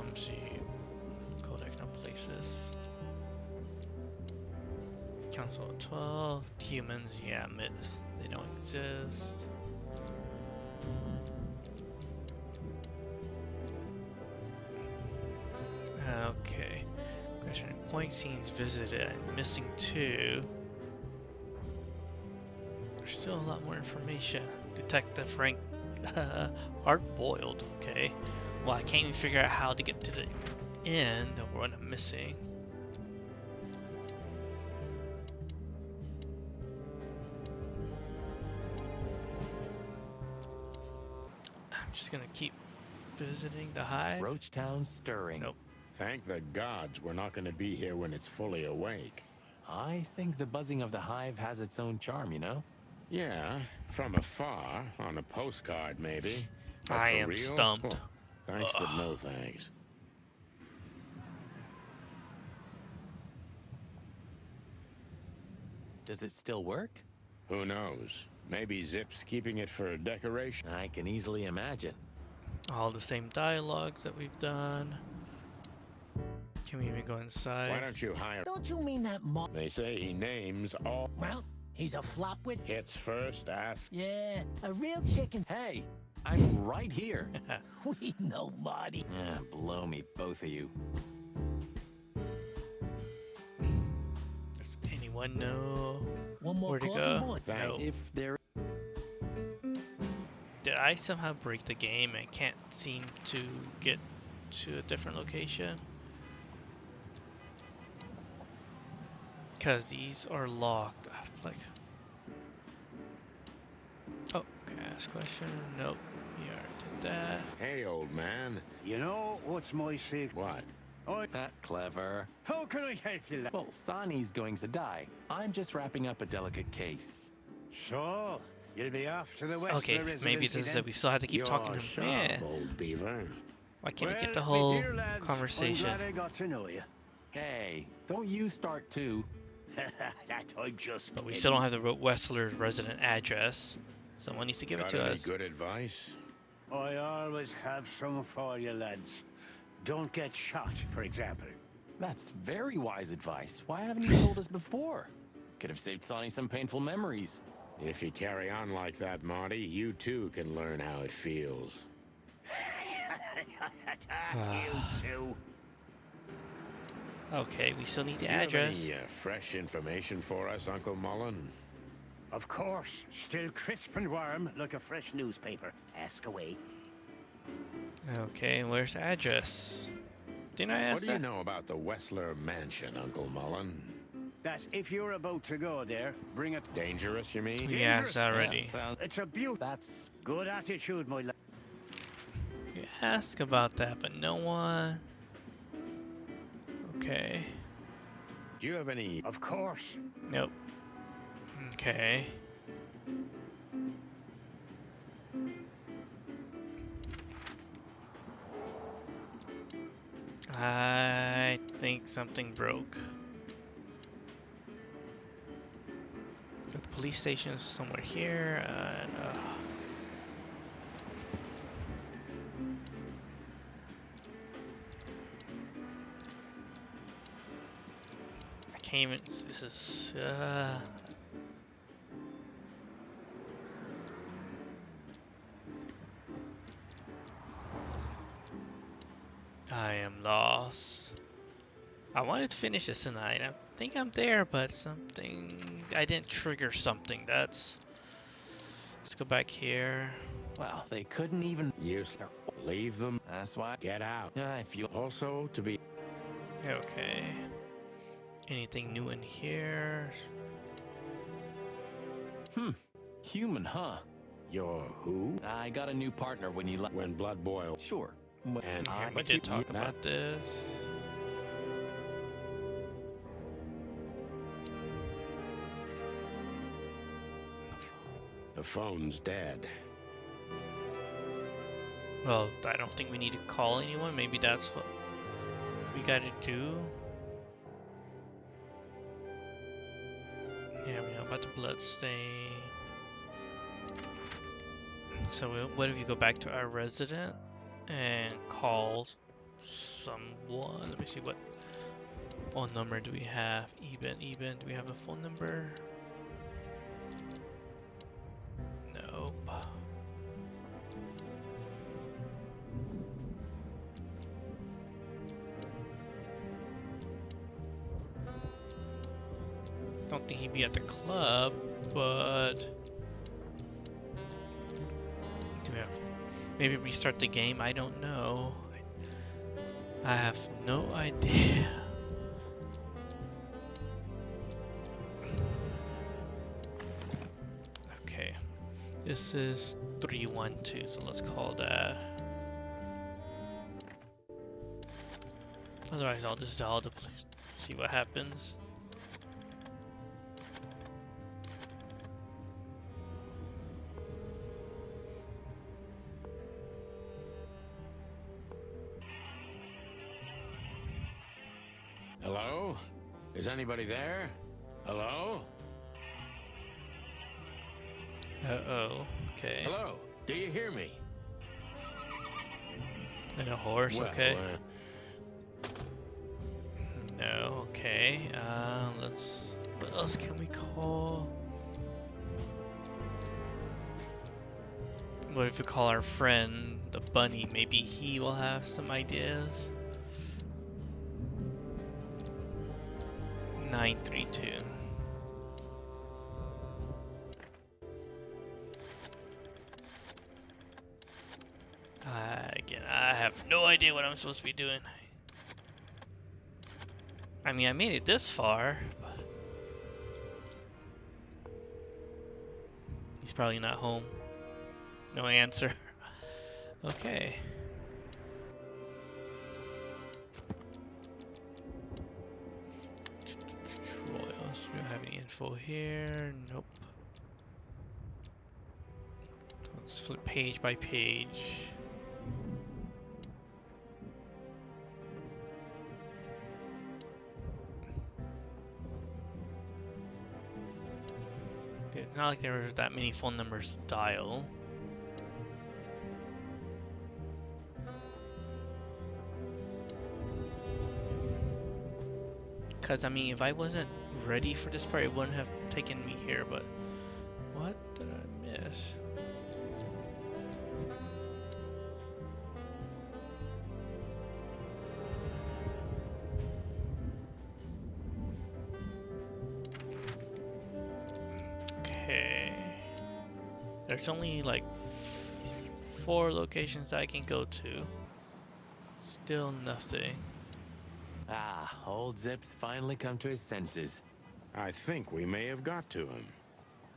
Let's see. Codex, no places. Council of 12. Humans, yeah, myths. They don't exist. Okay. Question point scenes visited. I'm missing 2. There's still a lot more information. Detective Frank Hard-boiled. Okay. Well, I can't even figure out how to get to the end of what I'm missing. I'm just gonna keep visiting the hive. Roachtown's stirring. Nope. Thank the gods we're not going to be here when it's fully awake. I think the buzzing of the hive has its own charm, you know? Yeah, from afar, on a postcard maybe. But I for am real? stumped. Oh, thanks, but no thanks. Does it still work? Who knows? Maybe Zip's keeping it for decoration. I can easily imagine. All the same dialogues that we've done. Can we even go inside? Why don't you hire... Don't you mean that They say he names all... Well, he's a flopwit. Hits first, ask... Yeah, a real chicken. Hey, I'm right here. We know, Marty. Ah, blow me, both of you. Does anyone know One more where to coffee, go? boy. No. If there... Did I somehow break the game and can't seem to get to a different location? Because these are locked. Like, oh, can I ask a question? Nope. You already did that. Hey, old man. You know what's my secret? What? Oh, That clever. how can I help you, lad? Well, Sani's going to die. I'm just wrapping up a delicate case. So, you'll be off to the Westler Okay, maybe this is residency it. We still have to keep You're talking to him. sharp, Man, old beaver. why can't we Well, get the me whole dear lads, conversation? I'm glad I got to know you. Hey, don't you start too. That I'm just But we still don't have the Westler's resident address. Someone needs to give it Got to any us. good advice? I always have some for you, lads. Don't get shot, for example. That's very wise advice. Why haven't you told us before? Could have saved Sonny some painful memories. If you carry on like that, Marty, you too can learn how it feels. You too. Okay, we still need the Do you have address. any fresh information for us, Uncle Mullen? Of course, still crisp and warm like a fresh newspaper. Ask away. Okay, where's the address? Didn't I ask What do you that? know about the Wessler Mansion, Uncle Mullen? That if you're about to go there, bring it. Dangerous, you mean? We asked already. It's a beaut. That's Good attitude, my lad. We asked about that, but no one. Okay. Do you have any... Of course. Nope. Okay. I think something broke. The police station is somewhere here, and I can't even. This is. I am lost. I wanted to finish this tonight. I think I'm there, but I didn't trigger something. Let's go back here. Well, they couldn't even use. Leave them. That's why. Get out. If you Also to be. Okay. Anything new in here? Human, huh? You're who? I got a new partner when you When blood boils. Sure. And We did talk about this. The phone's dead. Well, I don't think we need to call anyone. Maybe that's what we gotta do. Yeah, we know about the blood stain. So what if you go back to our resident and call someone? Let me see, what phone number do we have? Eben, do we have a phone number? Nope. Don't think he'd be at the club, but do we have maybe restart the game? I don't know. I have no idea. Okay, this is 312, so let's call that. Otherwise, I'll just dial the place, see what happens. Hello? Is anybody there? Hello? Uh-oh. Okay. Hello? Do you hear me? And a horse, Well, okay. No, okay. Let's... What else can we call? What if we call our friend the bunny? Maybe he will have some ideas. 932. Again, I have no idea what I'm supposed to be doing. I mean, I made it this far, but he's probably not home. No answer. Okay. What else? Do we have any info here? Nope. Let's flip page by page. It's not like there were that many phone numbers to dial. Because, I mean, if I wasn't ready for this part, it wouldn't have taken me here, but... What did I miss? Okay. There's only, like, 4 locations that I can go to. Still nothing. Ah, old Zip's finally come to his senses. I think we may have got to him.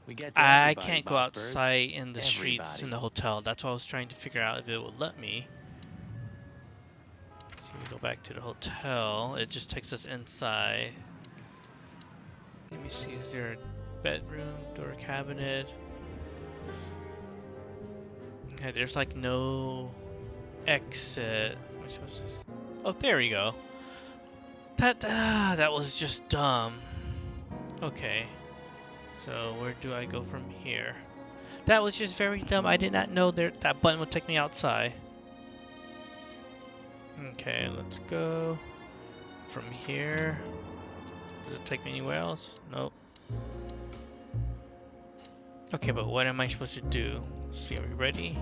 We get to I everybody, can't go Bossbird. outside in the streets in Everybody. the hotel. That's what I was trying to figure out if it would let me. So we go back to the hotel. It just takes us inside. Let me see, is there a bedroom, door cabinet? Okay, there's like no exit. Which was... Oh, there we go. That was just dumb. Okay. So where do I go from here? That was just very dumb. I did not know that button would take me outside. Okay, let's go from here. Does it take me anywhere else? Nope. Okay, but what am I supposed to do? See, are we ready?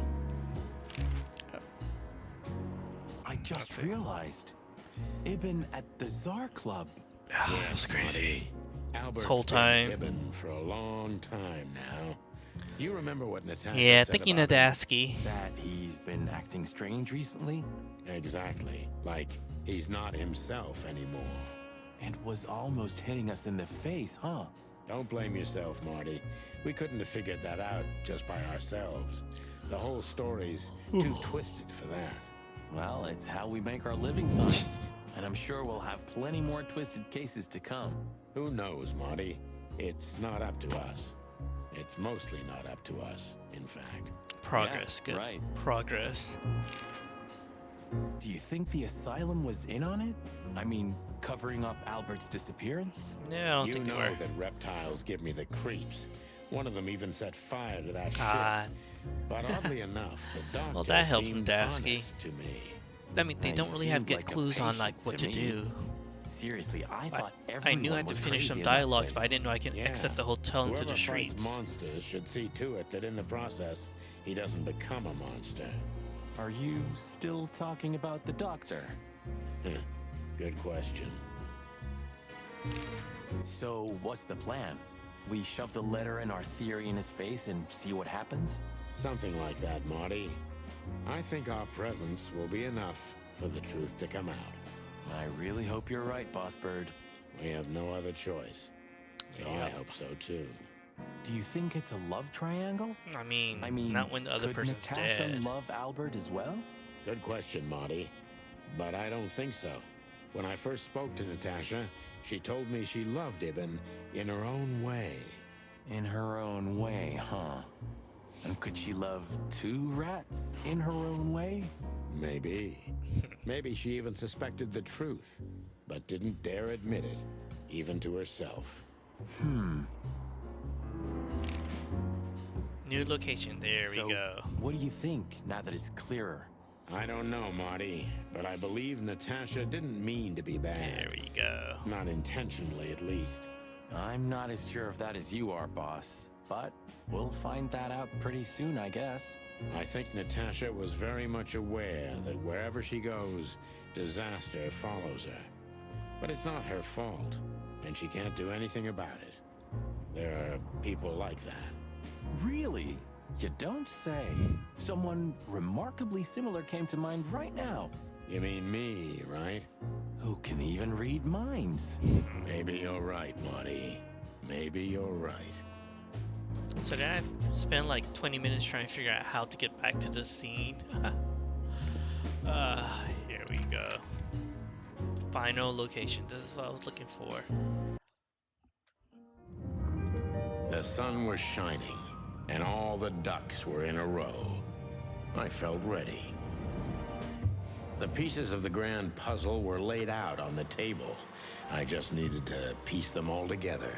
I just realized. Ibn at the Tsar Club. Yeah, it's crazy. Albert's This whole been time. Ibn for a long time now. Do you remember what Natasha Yeah, said thinking about of him? Dasky. That he's been acting strange recently? Exactly. Like he's not himself anymore. And was almost hitting us in the face, huh? Don't blame yourself, Marty. We couldn't have figured that out just by ourselves. The whole story's too twisted for that. Well, it's how we make our living, son. And I'm sure we'll have plenty more twisted cases to come. Who knows, Marty? It's not up to us. It's mostly not up to us, in fact. Progress, Yeah, good. right. Progress. Do you think the asylum was in on it? I mean, covering up Albert's disappearance? No, I don't You think they know were. that reptiles give me the creeps. One of them even set fire to that Ah. ship. But oddly enough, the doctor Well, that helps from seemed Dasky. honest to me. I mean, they He don't really have seemed good like a clues on patient like what to me. do. Seriously, I thought I everyone knew I had to was finish some crazy in that dialogues, but I place. didn't know I can Yeah. exit the hotel into Whoever the fights streets. monsters should see to it that in the process, he doesn't become a monster. Are you still talking about the doctor? Good question. So, what's the plan? We shove the letter and our theory in his face and see what happens? Something like that, Marty. I think our presence will be enough for the truth to come out. I really hope you're right, Boss Bird. We have no other choice. So I Yep. hope so too. Do you think it's a love triangle? I mean, I mean, not when the other could person's Natasha dead. love Albert as well? Good question, Marty. But I don't think so. When I first spoke to Natasha, she told me she loved Ibn in her own way. In her own way, huh? And could she love two rats in her own way? Maybe. Maybe she even suspected the truth, but didn't dare admit it, even to herself. New location. There So, we go. what do you think now that it's clearer? I don't know, Marty, but I believe Natasha didn't mean to be bad. There we go. Not intentionally, at least. I'm not as sure of that as you are, boss. But we'll find that out pretty soon, I guess. I think Natasha was very much aware that wherever she goes, disaster follows her. But it's not her fault, and she can't do anything about it. There are people like that. Really? You don't say. Someone remarkably similar came to mind right now. You mean me, right? Who can even read minds? Maybe you're right, Marty. Maybe you're right. So then I've spent like 20 minutes trying to figure out how to get back to the scene. Here we go. Final location. This is what I was looking for. The sun was shining, and all the ducks were in a row. I felt ready. The pieces of the grand puzzle were laid out on the table. I just needed to piece them all together.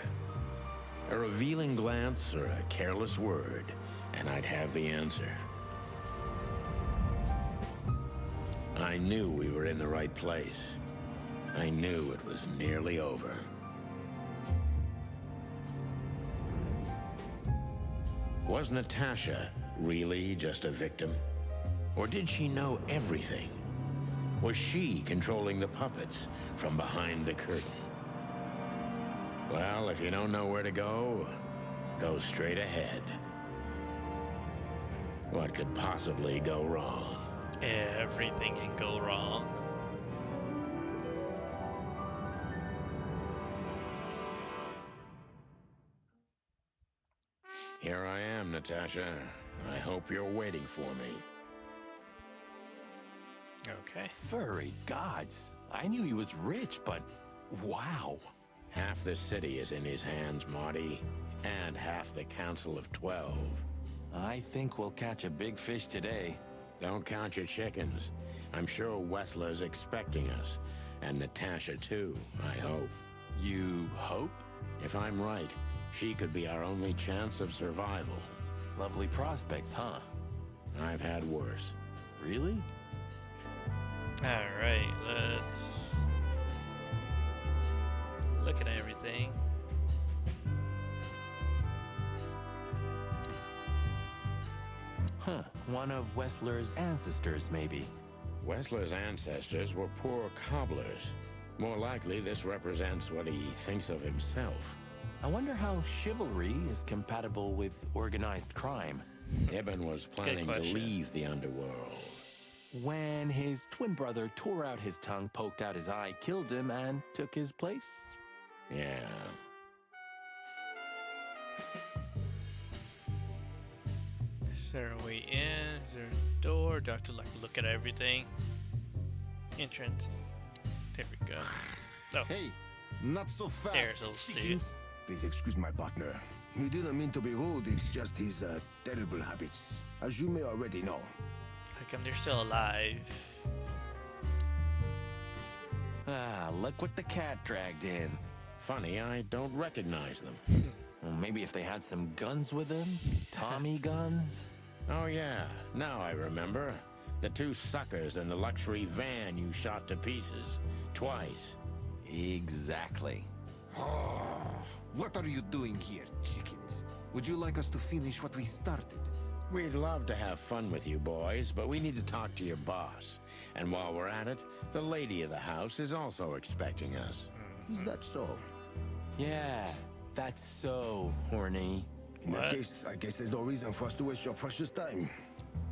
A revealing glance or a careless word, and I'd have the answer. I knew we were in the right place. I knew it was nearly over. Was Natasha really just a victim? Or did she know everything? Was she controlling the puppets from behind the curtain? Well, if you don't know where to go, go straight ahead. What could possibly go wrong? Everything can go wrong. Here I am, Natasha. I hope you're waiting for me. Okay. Furry gods. I knew he was rich, but wow. Half the city is in his hands, Marty, and half the Council of 12. I think we'll catch a big fish today. Don't count your chickens. I'm sure Wessler's expecting us, and Natasha too, I hope. You hope? If I'm right, she could be our only chance of survival. Lovely prospects, huh? I've had worse. Really? Alright, let's look at everything. Huh, one of Wessler's ancestors, maybe. Wessler's ancestors were poor cobblers. More likely, this represents what he thinks of himself. I wonder how chivalry is compatible with organized crime. Ibn was planning to leave the underworld. When his twin brother tore out his tongue, poked out his eye, killed him, and took his place? Yeah. Is there a way in? Is there a door? Do I have to like look at everything? Entrance. There we go. Oh. Hey, not so fast. There's old Stu. chickens. Please excuse my partner. He didn't mean to be rude. It's just his terrible habits, as you may already know. How come they're still alive? Ah, look what the cat dragged in. Funny, I don't recognize them. Well, maybe if they had some guns with them? Tommy guns? Oh yeah, now I remember. The two suckers in the luxury van you shot to pieces. Twice. Exactly. What are you doing here, chickens? Would you like us to finish what we started? We'd love to have fun with you boys, but we need to talk to your boss. And while we're at it, the lady of the house is also expecting us. Is that so? Yeah, that's so horny. In that case, I guess there's no reason for us to waste your precious time.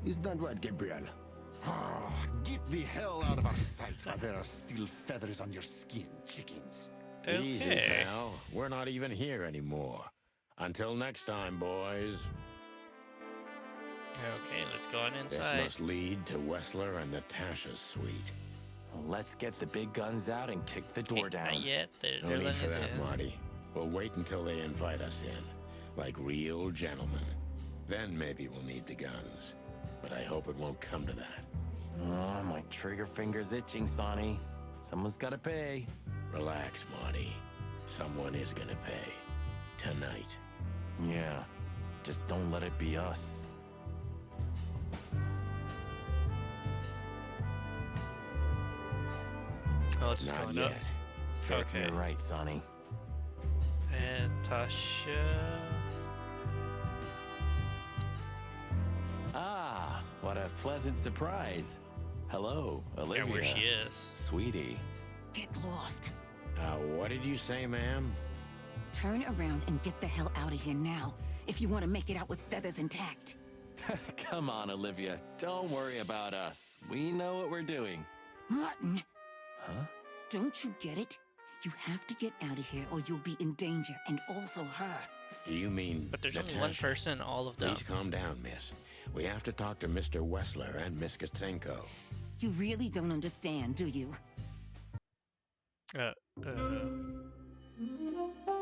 Is that right, Gabriel? Get the hell out of our sight while there are still feathers on your skin, chickens. Easy, pal. We're not even here anymore. Until next time, boys. Okay, let's go on This inside. must lead to Wessler and Natasha's suite. Well, let's get the big guns out and kick the door down. Not yet. They're No need letting for us that, in. Marty. We'll wait until they invite us in, like real gentlemen. Then maybe we'll need the guns. But I hope it won't come to that. Oh, my trigger finger's itching, Sonny. Someone's gotta pay. Relax, Marty. Someone is gonna pay. Tonight. Yeah, just don't let it be us. Oh, it's just Not going up. yet. Okay. You're right, Sonny. And Tasha. Ah, what a pleasant surprise. Hello, Olivia. Yeah, where she is. Sweetie. Get lost. What did you say, ma'am? Turn around and get the hell out of here now, if you want to make it out with feathers intact. Come on, Olivia. Don't worry about us. We know what we're doing. Martin, Huh? don't you get it? You have to get out of here or you'll be in danger, and also her. You mean But there's Natasha? only one person, all of them. Please calm down, miss. We have to talk to Mr. Wessler and Miss Katsenko. You really don't understand, do you?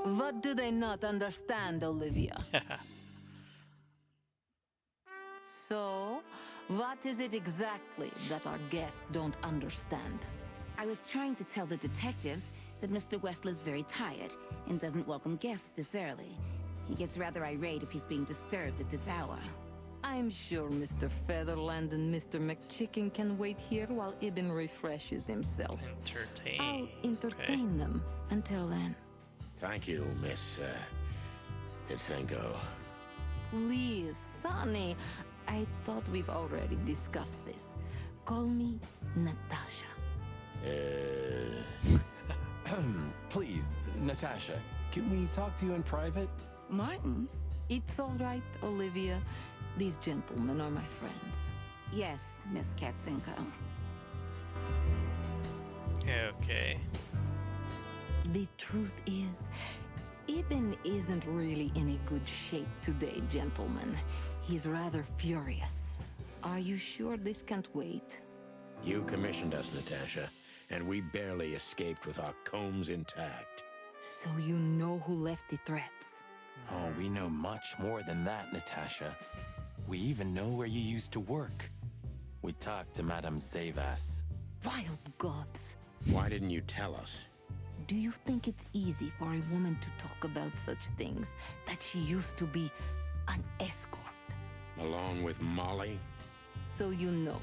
What do they not understand, Olivia? So, what is it exactly that our guests don't understand? I was trying to tell the detectives that Mr. Wessler's very tired and doesn't welcome guests this early. He gets rather irate if he's being disturbed at this hour. I'm sure Mr. Featherland and Mr. McChicken can wait here while Ibn refreshes himself. Entertain. I'll entertain them until then. Thank you, Miss Katsenko. Please, Sonny. I thought we've already discussed this. Call me Natasha. Please, Natasha, can we talk to you in private? Martin? It's all right, Olivia. These gentlemen are my friends. Yes, Miss Katsenko. Okay. The truth is, Ibn isn't really in a good shape today, gentlemen. He's rather furious. Are you sure this can't wait? You commissioned us, Natasha, and we barely escaped with our combs intact. So you know who left the threats? Oh, we know much more than that, Natasha. We even know where you used to work. We talked to Madame Zavas. Wild gods! Why didn't you tell us? Do you think it's easy for a woman to talk about such things, that she used to be an escort? Along with Molly? So you know.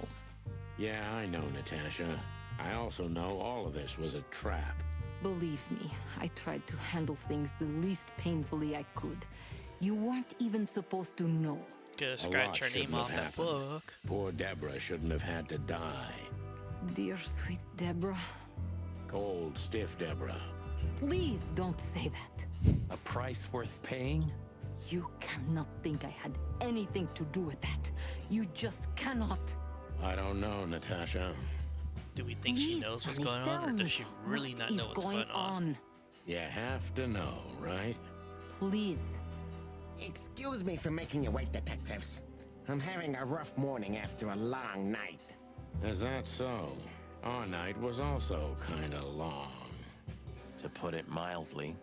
Yeah, I know, Natasha. I also know all of this was a trap. Believe me, I tried to handle things the least painfully I could. You weren't even supposed to know. Gonna A scratch lot her name shouldn't have off that happened. book. Poor Deborah shouldn't have had to die. Dear sweet Deborah, Cold, stiff Deborah. please don't say that. A price worth paying? You cannot think I had anything to do with that. You just cannot. I don't know, Natasha. Do we think she Please, knows what's honey, going tell on, or me does she really not know is what's going on? You have to know, right? Please. Excuse me for making you wait, detectives. I'm having a rough morning after a long night. Is that so? Our night was also kinda long. To put it mildly.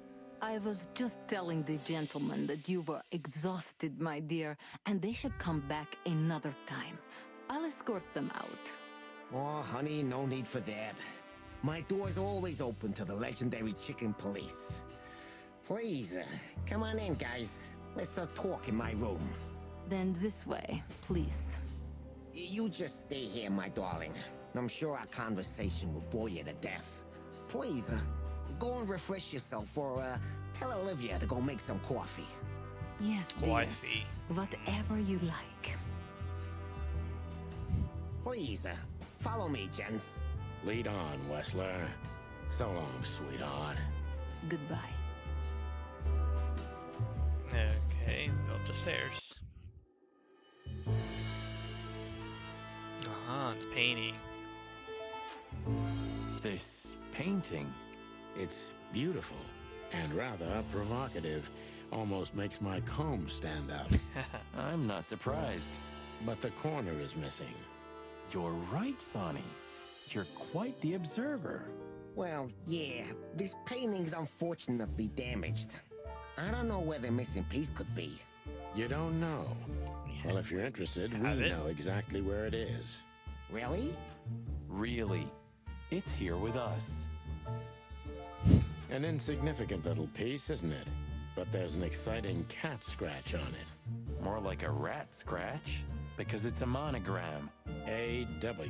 I was just telling the gentleman that you were exhausted, my dear, and they should come back another time. I'll escort them out. Oh, honey, no need for that. My door's always open to the legendary chicken police. Please, come on in, guys. Let's talk in my room. Then this way, please. You just stay here, my darling. I'm sure our conversation will bore you to death. Please, go and refresh yourself, or tell Olivia to go make some coffee. Yes, dear. Wifey. Whatever you like. Please, follow me, gents. Lead on, Wessler. So long, sweetheart. Goodbye. Okay, go up the stairs. The painting. This painting. It's beautiful and rather provocative. Almost makes my comb stand up. I'm not surprised. But the corner is missing. You're right, Sonny. You're quite the observer. Well, yeah, this painting's unfortunately damaged. I don't know where the missing piece could be. You don't know? Well, if you're interested, we know exactly where it is. Really? Really. It's here with us. An insignificant little piece, isn't it? But there's an exciting cat scratch on it. More like a rat scratch, because it's a monogram. A.W.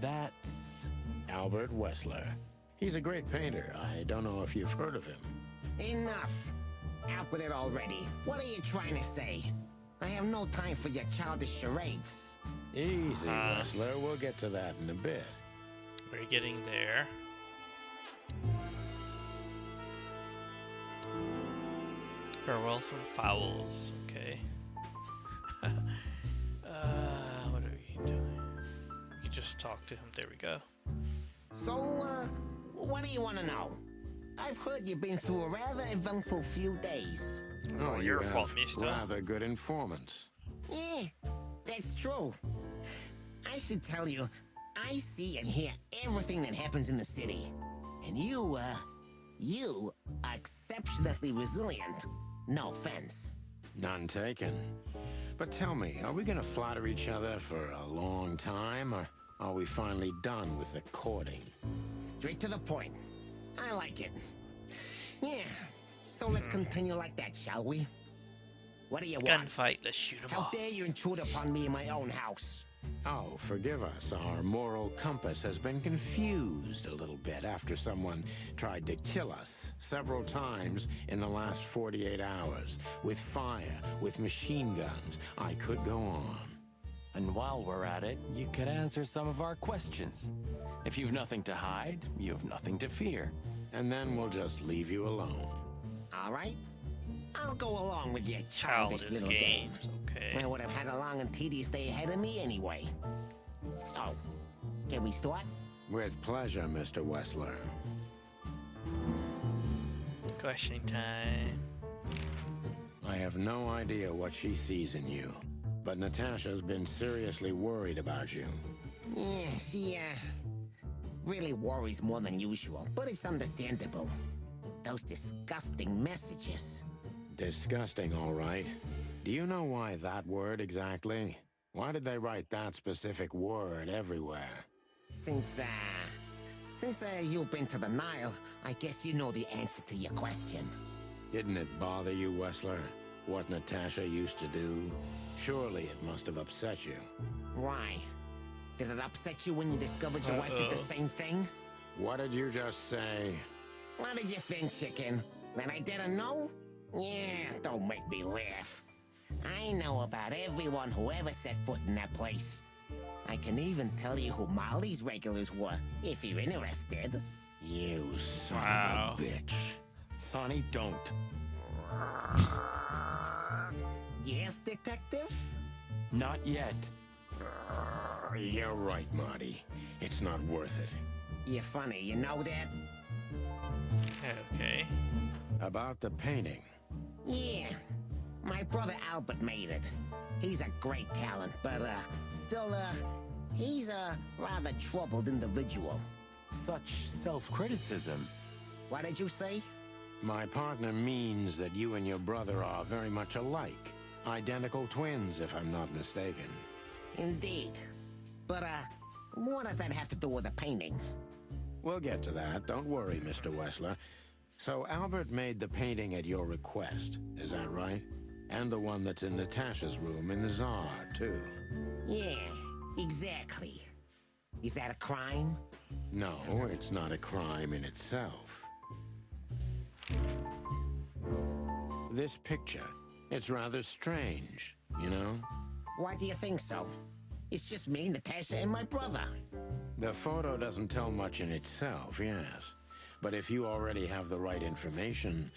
That's Albert Wessler. He's a great painter. I don't know if you've heard of him. Enough. Out with it already. What are you trying to say? I have no time for your childish charades. Easy, Wessler. We'll get to that in a bit. We're getting there. Farewell from Fowls. Okay. What are we doing? We can just talk to him. There we go. So, what do you want to know? I've heard you've been through a rather eventful few days. Oh, your you fault, have mister. rather good informants. Yeah, that's true. I should tell you, I see and hear everything that happens in the city. And you are exceptionally resilient. No offense. None taken. But tell me, are we gonna flatter each other for a long time, or are we finally done with the courting? Straight to the point. I like it. Yeah, so let's continue like that, shall we? What do you want? Gunfight, let's shoot him How off. dare you intrude upon me in my own house? Oh, forgive us. Our moral compass has been confused a little bit after someone tried to kill us several times in the last 48 hours. With fire, with machine guns. I could go on. And while we're at it, you could answer some of our questions. If you've nothing to hide, you have nothing to fear. And then we'll just leave you alone. All right? I'll go along with your childish little game. Okay. I would have had a long and tedious day ahead of me anyway. So, can we start? With pleasure, Mr. Wessler. Questioning time. I have no idea what she sees in you, but Natasha's been seriously worried about you. Yeah, she, really worries more than usual, but it's understandable. Those disgusting messages. Disgusting, all right. Do you know why that word exactly? Why did they write that specific word everywhere? Since you've been to the Nile, I guess you know the answer to your question. Didn't it bother you, Wessler? What Natasha used to do? Surely it must have upset you. Why? Did it upset you when you discovered your wife did the same thing? What did you just say? What did you think, chicken? That I didn't know? Yeah, don't make me laugh. I know about everyone who ever set foot in that place. I can even tell you who Molly's regulars were, if you're interested. You son Wow. of a bitch. Sonny, don't. Yes, detective? Not yet. You're right, Marty. It's not worth it. You're funny, you know that? Okay. About the painting. Yeah. My brother Albert made it. He's a great talent, but, still, he's a rather troubled individual. Such self-criticism. What did you say? My partner means that you and your brother are very much alike. Identical twins, if I'm not mistaken. Indeed. But, what does that have to do with the painting? We'll get to that. Don't worry, Mr. Wessler. So Albert made the painting at your request, is that right? And the one that's in Natasha's room in the Tsar, too. Yeah, exactly. Is that a crime? No, it's not a crime in itself. This picture, it's rather strange, you know? Why do you think so? It's just me, Natasha, and my brother. The photo doesn't tell much in itself, yes. But if you already have the right information,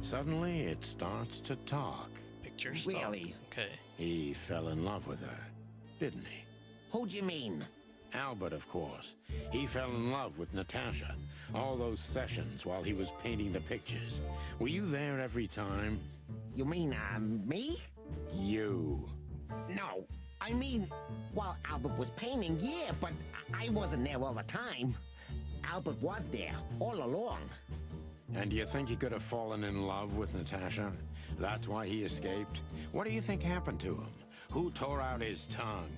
suddenly it starts to talk. Pictures. Really? Okay. He fell in love with her, didn't he? Who do you mean? Albert, of course. He fell in love with Natasha. All those sessions while he was painting the pictures. Were you there every time? You mean, me? You. No. I mean, while Albert was painting, yeah, but I wasn't there all the time. Albert was there, all along. And do you think he could have fallen in love with Natasha? That's why he escaped? What do you think happened to him? Who tore out his tongue?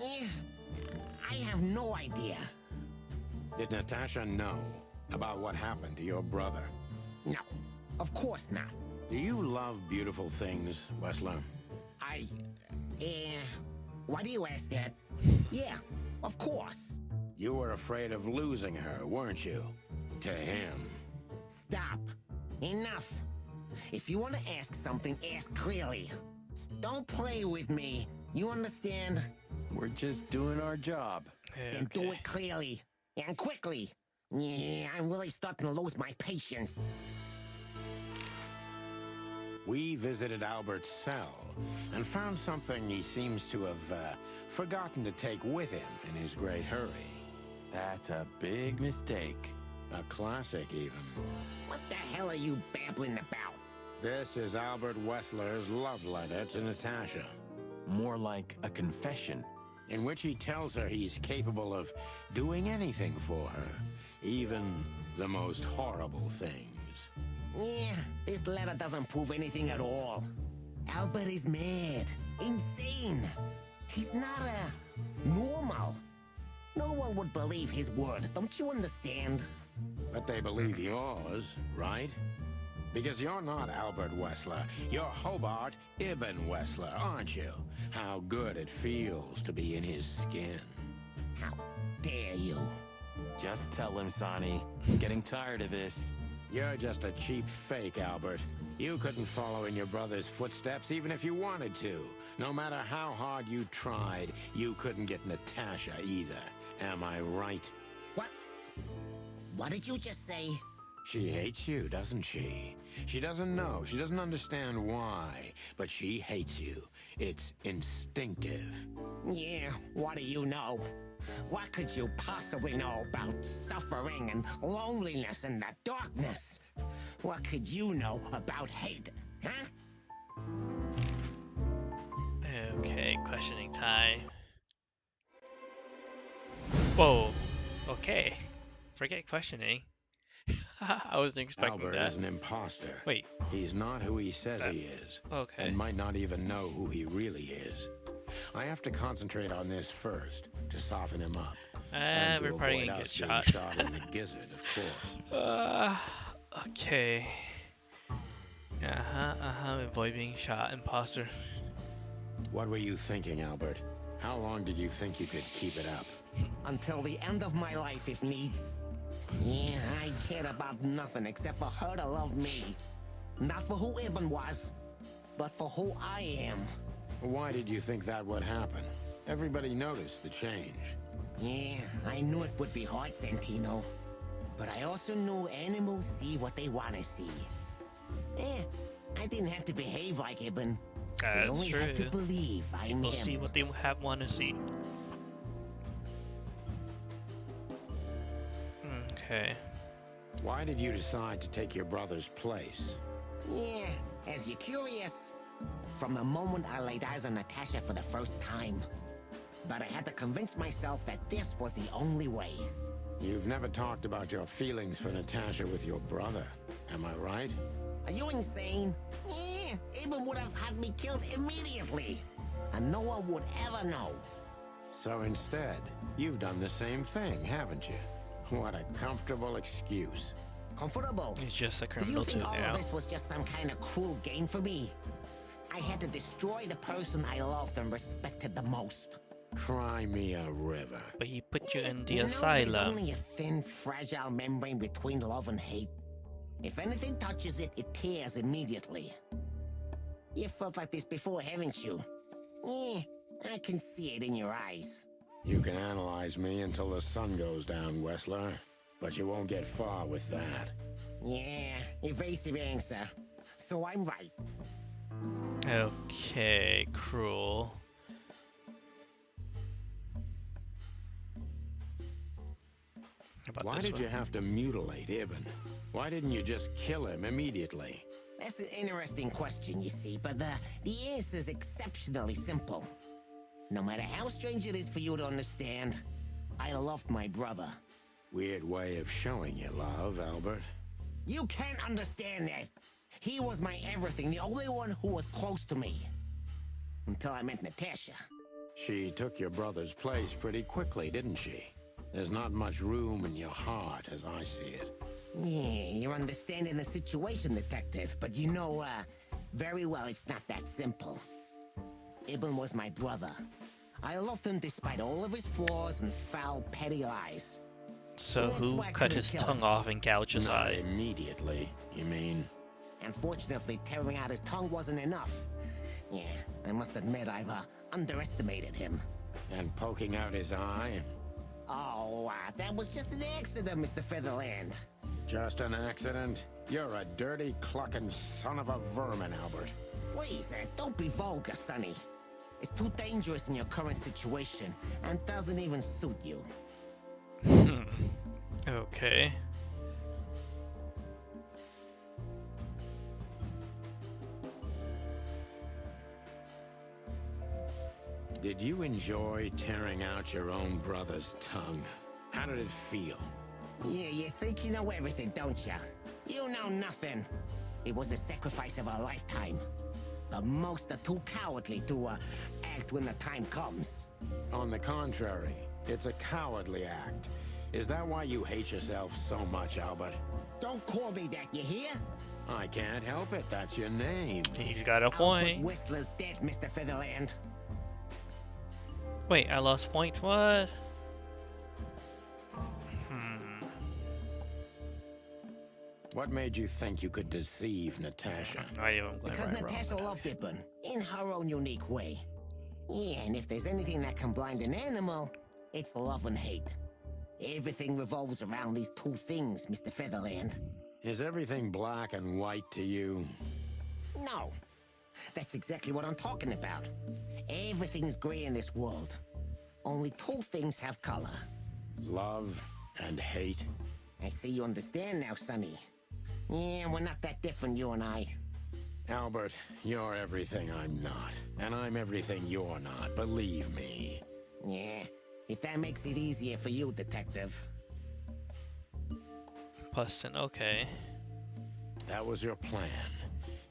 I have no idea. Did Natasha know about what happened to your brother? No, of course not. Do you love beautiful things, Wessler? Why do you ask that? Yeah, of course. You were afraid of losing her, weren't you? To him. Stop. Enough. If you want to ask something, ask clearly. Don't play with me. You understand? We're just doing our job. And do it clearly. And quickly. Yeah, I'm really starting to lose my patience. We visited Albert's cell and found something he seems to have forgotten to take with him in his great hurry. That's a big mistake. A classic, even. What the hell are you babbling about? This is Albert Wessler's love letter to Natasha. More like a confession. In which he tells her he's capable of doing anything for her, even the most horrible things. Yeah, this letter doesn't prove anything at all. Albert is mad, insane. He's not normal. No one would believe his word, don't you understand? But they believe yours, right? Because you're not Albert Wessler. You're Hobart Ibn Wessler, aren't you? How good it feels to be in his skin. How dare you? Just tell him, Sonny. Getting tired of this. You're just a cheap fake, Albert. You couldn't follow in your brother's footsteps even if you wanted to. No matter how hard you tried, you couldn't get Natasha either. Am I right? What? What did you just say? She hates you, doesn't she? She doesn't know. She doesn't understand why. But she hates you. It's instinctive. Yeah, what do you know? What could you possibly know about suffering and loneliness and the darkness? What could you know about hate, huh? Okay, questioning time. Whoa. Okay. Forget questioning. I wasn't expecting Albert that. is an imposter. Wait. He's not who he says he is. Okay. And might not even know who he really is. I have to concentrate on this first to soften him up. And to we're probably avoid gonna get us being shot. shot in the gizzard, of course. Okay. Avoid being shot, imposter. What were you thinking, Albert? How long did you think you could keep it up? Until the end of my life, if needs. Yeah, I cared about nothing except for her to love me. Not for who Ibn was, but for who I am. Why did you think that would happen? Everybody noticed the change. Yeah, I knew it would be hard, Santino. But I also knew animals see what they want to see. I didn't have to behave like Ibn. They That's only true. had to believe I'm People him. see what they want to see. Okay. Why did you decide to take your brother's place? Yeah, as you're curious, from the moment I laid eyes on Natasha for the first time. But I had to convince myself that this was the only way. You've never talked about your feelings for Natasha with your brother, am I right? Are you insane? Yeah, Ibn would have had me killed immediately. And no one would ever know. So instead, you've done the same thing, haven't you? What a comfortable excuse. Comfortable? He's just a Do you criminal too think all now. of this was just some kind of cruel game for me? I had to destroy the person I loved and respected the most. Cry me a river. But he put you in the You know, there's asylum. only a thin, fragile membrane between love and hate. If anything touches it, it tears immediately. You felt like this before, haven't you? Yeah, I can see it in your eyes. You can analyze me until the sun goes down, Wessler. But you won't get far with that. Yeah, evasive answer. So I'm right. Okay, cruel. How about Why this did one? you have to mutilate Ibn? Why didn't you just kill him immediately? That's an interesting question, you see, but the answer is exceptionally simple. No matter how strange it is for you to understand, I loved my brother. Weird way of showing you love, Albert. You can't understand that. He was my everything, the only one who was close to me. Until I met Natasha. She took your brother's place pretty quickly, didn't she? There's not much room in your heart, as I see it. Yeah, you're understanding the situation, Detective, but you know, very well it's not that simple. Ibn was my brother. I loved him despite all of his flaws and foul, petty lies. So That's who why I cut couldn't his kill tongue him. off and gouged his Not eye? immediately, you mean? Unfortunately, tearing out his tongue wasn't enough. Yeah, I must admit I've underestimated him. And poking out his eye? Oh, that was just an accident, Mr. Featherland. Just an accident? You're a dirty, clucking son of a vermin, Albert. Please, don't be vulgar, Sonny. It's too dangerous in your current situation, and doesn't even suit you. Okay. Did you enjoy tearing out your own brother's tongue? How did it feel? Yeah, you think you know everything, don't ya? You know nothing. It was the sacrifice of a lifetime. But most are too cowardly to act when the time comes. On the contrary, it's a cowardly act. Is that why you hate yourself so much, Albert? Don't call me that, you hear? I can't help it. That's your name. He's got a point. Whistler's dead, Mr. Featherland. Wait, I lost point. What? What made you think you could deceive Natasha? Because Natasha loved Ibn, in her own unique way. Yeah, and if there's anything that can blind an animal, it's love and hate. Everything revolves around these two things, Mr. Featherland. Is everything black and white to you? No. That's exactly what I'm talking about. Everything's gray in this world. Only two things have color. Love and hate? I see you understand now, Sonny. Yeah, we're not that different, you and I. Albert, you're everything I'm not. And I'm everything you're not, believe me. Yeah, if that makes it easier for you, Detective. Pustin, okay. That was your plan.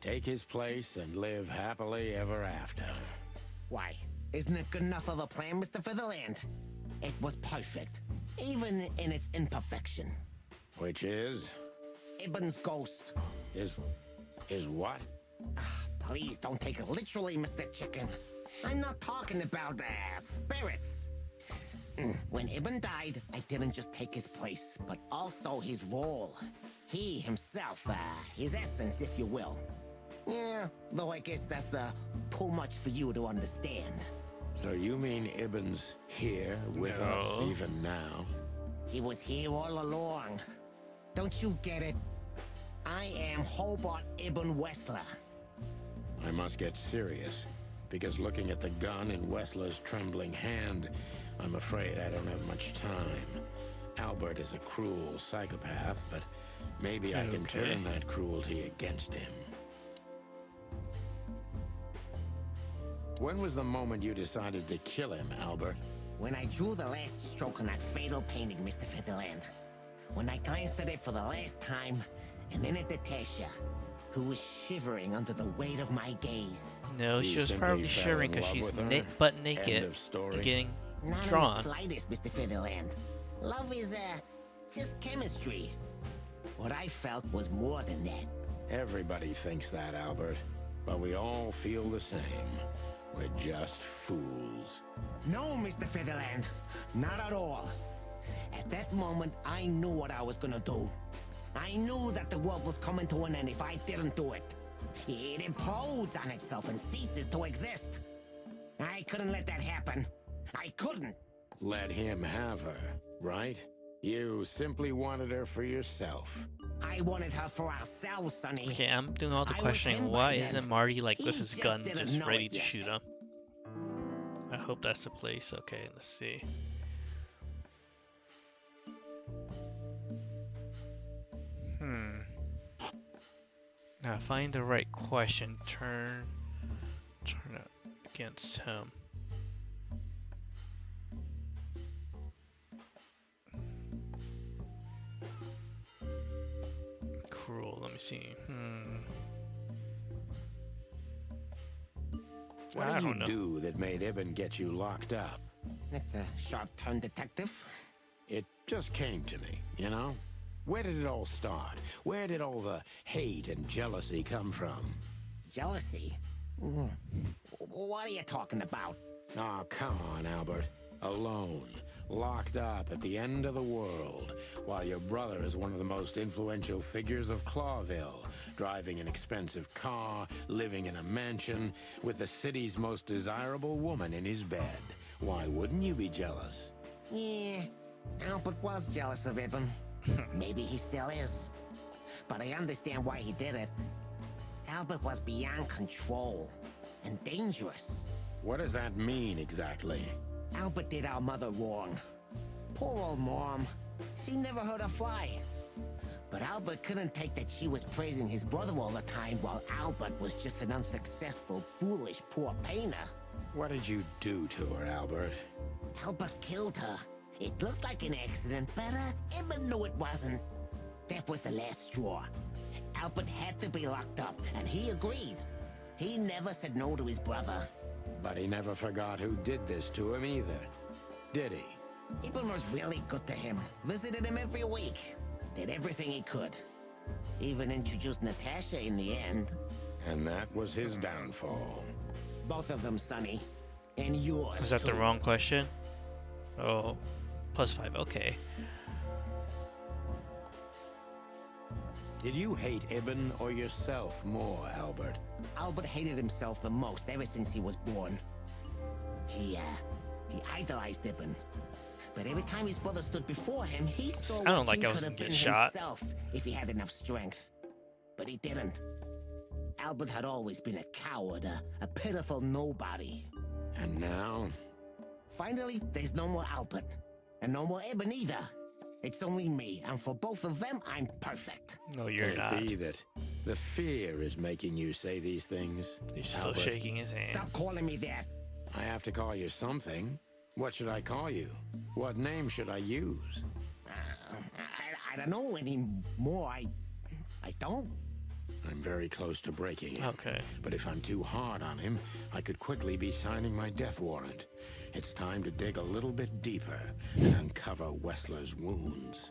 Take his place and live happily ever after. Why? Isn't it good enough of a plan, Mr. Featherland? It was perfect, even in its imperfection. Which is? Ibn's ghost. Is what? Please don't take it literally, Mr. Chicken. I'm not talking about spirits. When Ibn died, I didn't just take his place, but also his role. He himself, his essence, if you will. Yeah, though I guess that's too much for you to understand. So you mean Ibn's here with us No. even now? He was here all along. Don't you get it? I am Hobart Ibn Wessler. I must get serious, because looking at the gun in Wessler's trembling hand, I'm afraid I don't have much time. Albert is a cruel psychopath, but maybe I can Okay. turn that cruelty against him. When was the moment you decided to kill him, Albert? When I drew the last stroke on that fatal painting, Mr. Featherland. When I glanced at it for the last time, and then at Natasha, who was shivering under the weight of my gaze. No, she You was simply probably fell shivering in because love she's with her? butt End naked of story. and getting Not in drawn. the slightest, Mr. Featherland. Love is, just chemistry. What I felt was more than that. Everybody thinks that, Albert, but we all feel the same. We're just fools. No, Mr. Featherland. Not at all. At that moment, I knew what I was gonna do. I knew that the world was coming to an end if I didn't do it. It implodes on itself and ceases to exist. I couldn't let that happen. I couldn't. Let him have her, right? You simply wanted her for yourself. I wanted her for ourselves, Sonny. Okay, I'm doing all the I was questioning. him Why by then. isn't Marty like with He his just gun didn't just know ready it to yet. shoot him? I hope that's the place. Okay, let's see. Now find the right question. Turn it against him. Cruel. Let me see. What I did you don't know. do that made Ibn get you locked up? That's a sharp-turned detective. It just came to me, you know? Where did it all start? Where did all the hate and jealousy come from? Jealousy? What are you talking about? Oh, come on, Albert. Alone, locked up at the end of the world, while your brother is one of the most influential figures of Clawville, driving an expensive car, living in a mansion, with the city's most desirable woman in his bed. Why wouldn't you be jealous? Yeah, Albert was jealous of Ibn. Maybe he still is. But I understand why he did it. Albert was beyond control and dangerous. What does that mean exactly? Albert did our mother wrong. Poor old Mom. She never heard her fly. But Albert couldn't take that she was praising his brother all the time while Albert was just an unsuccessful, foolish, poor painter. What did you do to her, Albert? Albert killed her. It looked like an accident, but Ibn knew it wasn't. That was the last straw. Albert had to be locked up, and he agreed. He never said no to his brother. But he never forgot who did this to him either, did he? Ibn was really good to him. Visited him every week. Did everything he could. Even introduced Natasha in the end. And that was his downfall. Both of them, Sonny. And yours, Is that the too. wrong question? Oh, +5. Okay. Did you hate Ibn or yourself more, Albert? Albert hated himself the most ever since he was born. He idolized Ibn. But every time his brother stood before him, he saw I don't what like he I could was have gonna been get shot. himself if he had enough strength. But he didn't. Albert had always been a coward, a pitiful nobody. And now? Finally, there's no more Albert. And no more Ibn either. It's only me, and for both of them, I'm perfect. No, you're Can not. it be that the fear is making you say these things? He's still Albert? shaking his hand. Stop calling me that. I have to call you something. What should I call you? What name should I use? I don't know anymore. I don't. I'm very close to breaking it. Okay. But if I'm too hard on him, I could quickly be signing my death warrant. It's time to dig a little bit deeper and uncover Wessler's wounds.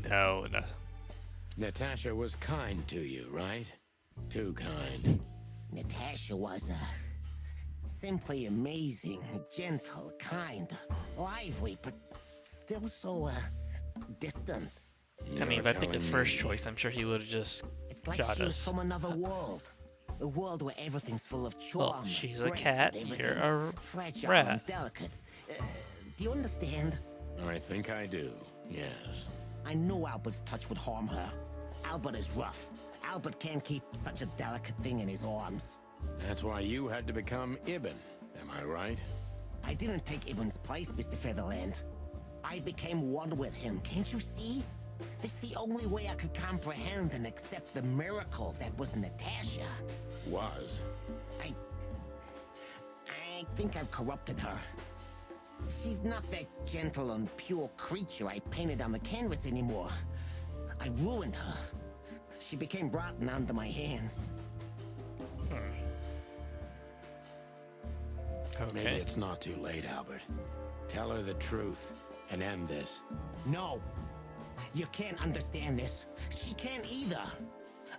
No, no. Natasha was kind to you, right? Too kind. Natasha was simply amazing, gentle, kind, lively, but still so distant. I mean, You're if I picked the telling first me. choice, I'm sure he would have just It's like shot she was us. from another world. A world where everything's full of charm. Well, she's a grace, cat, and you're everything's a fragile rat. and delicate. Do you understand? I think I do, yes. I know Albert's touch would harm her. Albert is rough. Albert can't keep such a delicate thing in his arms. That's why you had to become Ibn, am I right? I didn't take Ibn's place, Mr. Featherland. I became one with him, can't you see? It's the only way I could comprehend and accept the miracle that was Natasha. Was. I think I've corrupted her. She's not that gentle and pure creature I painted on the canvas anymore. I ruined her. She became rotten under my hands. Maybe it's not too late, Albert. Tell her the truth and end this. No. You can't understand this. She can't either.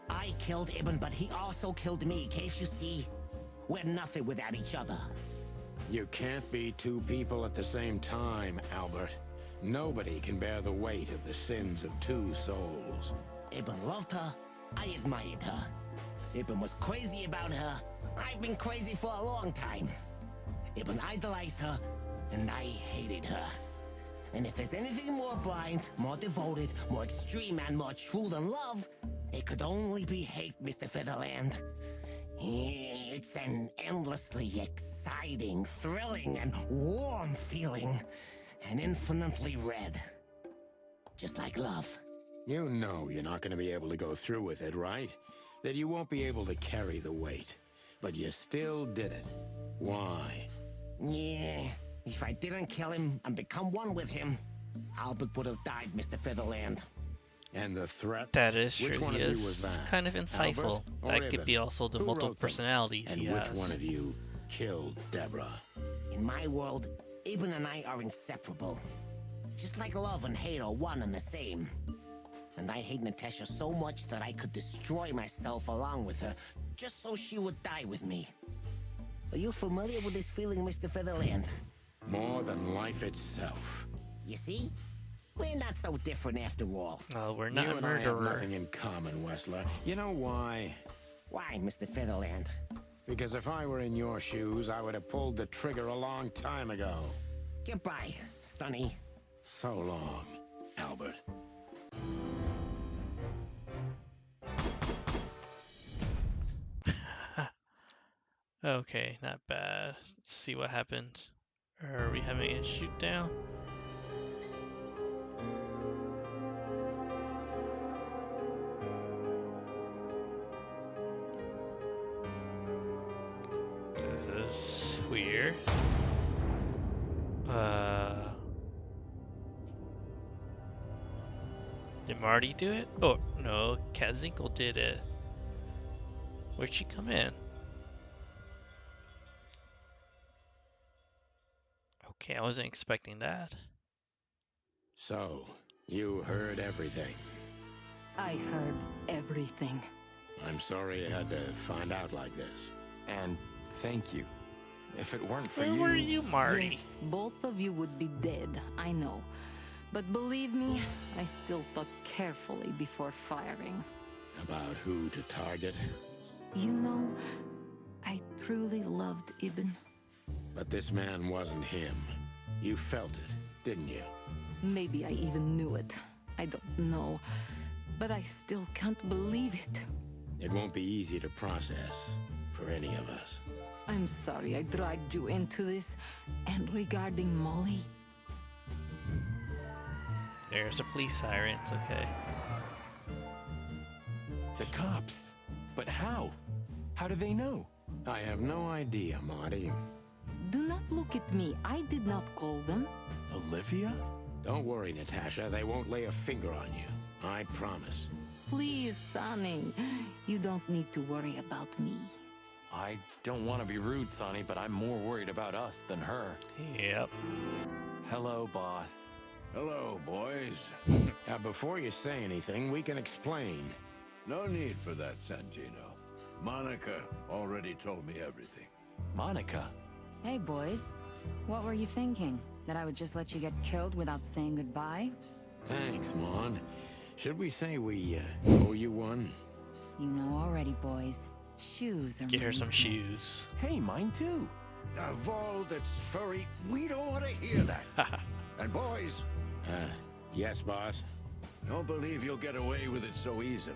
I killed Ibn, but he also killed me, can't you see? We're nothing without each other. You can't be two people at the same time, Albert. Nobody can bear the weight of the sins of two souls. Ibn loved her. I admired her. Ibn was crazy about her. I've been crazy for a long time. Ibn idolized her, and I hated her. And if there's anything more blind, more devoted, more extreme, and more true than love, it could only be hate, Mr. Featherland. It's an endlessly exciting, thrilling, and warm feeling. And infinitely red. Just like love. You know you're not going to be able to go through with it, right? That you won't be able to carry the weight. But you still did it. Why? Yeah, if I didn't kill him and become one with him, Albert would have died, Mr. Featherland. And the threat? That is Which true. one He of you is was that? kind of insightful. Albert or That could Ibn? be also the Who multiple wrote them? personalities And he which has. one of you killed Deborah? In my world, Ibn and I are inseparable. Just like love and hate are one and the same. And I hate Natasha so much that I could destroy myself along with her, just so she would die with me. Are you familiar with this feeling, Mr. Featherland? More than life itself. You see? We're not so different after all. Oh, we're not You a and I have murderer. nothing in common, Wessler. You know why? Why, Mr. Featherland? Because if I were in your shoes, I would have pulled the trigger a long time ago. Goodbye, Sonny. So long, Albert. Okay, not bad. Let's see what happened. Are we having a shoot down? This is weird. Did Marty do it? Oh, no, Kazinkel did it. Where'd she come in? Okay, I wasn't expecting that. So, you heard everything. I heard everything. I'm sorry you had to find out like this. And thank you. If it weren't for Where you... were you, Marty? Yes, both of you would be dead, I know. But believe me, I still thought carefully before firing. About who to target? You know, I truly loved Ibn. But this man wasn't him. You felt it, didn't you? Maybe I even knew it. I don't know. But I still can't believe it. It won't be easy to process for any of us. I'm sorry I dragged you into this. And regarding Molly, There's a police siren, it's okay. The cops. But how? How do they know? I have no idea, Marty. do not look at me. I did not call them. Olivia? Don't worry, Natasha. They won't lay a finger on you. I promise. Please, Sonny. You don't need to worry about me. I don't want to be rude, Sonny, but I'm more worried about us than her. Yep. Hello, boss. Hello, boys. Now, before you say anything, we can explain. No need for that, Santino. Monica already told me everything. Monica? Hey, boys. What were you thinking? That I would just let you get killed without saying goodbye? Thanks, Mon. Should we say we owe you one? You know already, boys. Shoes are Get her my some weakness. shoes. Hey, mine too. Of all that's furry, we don't want to hear that. And boys, Yes, boss. don't believe you'll get away with it so easily.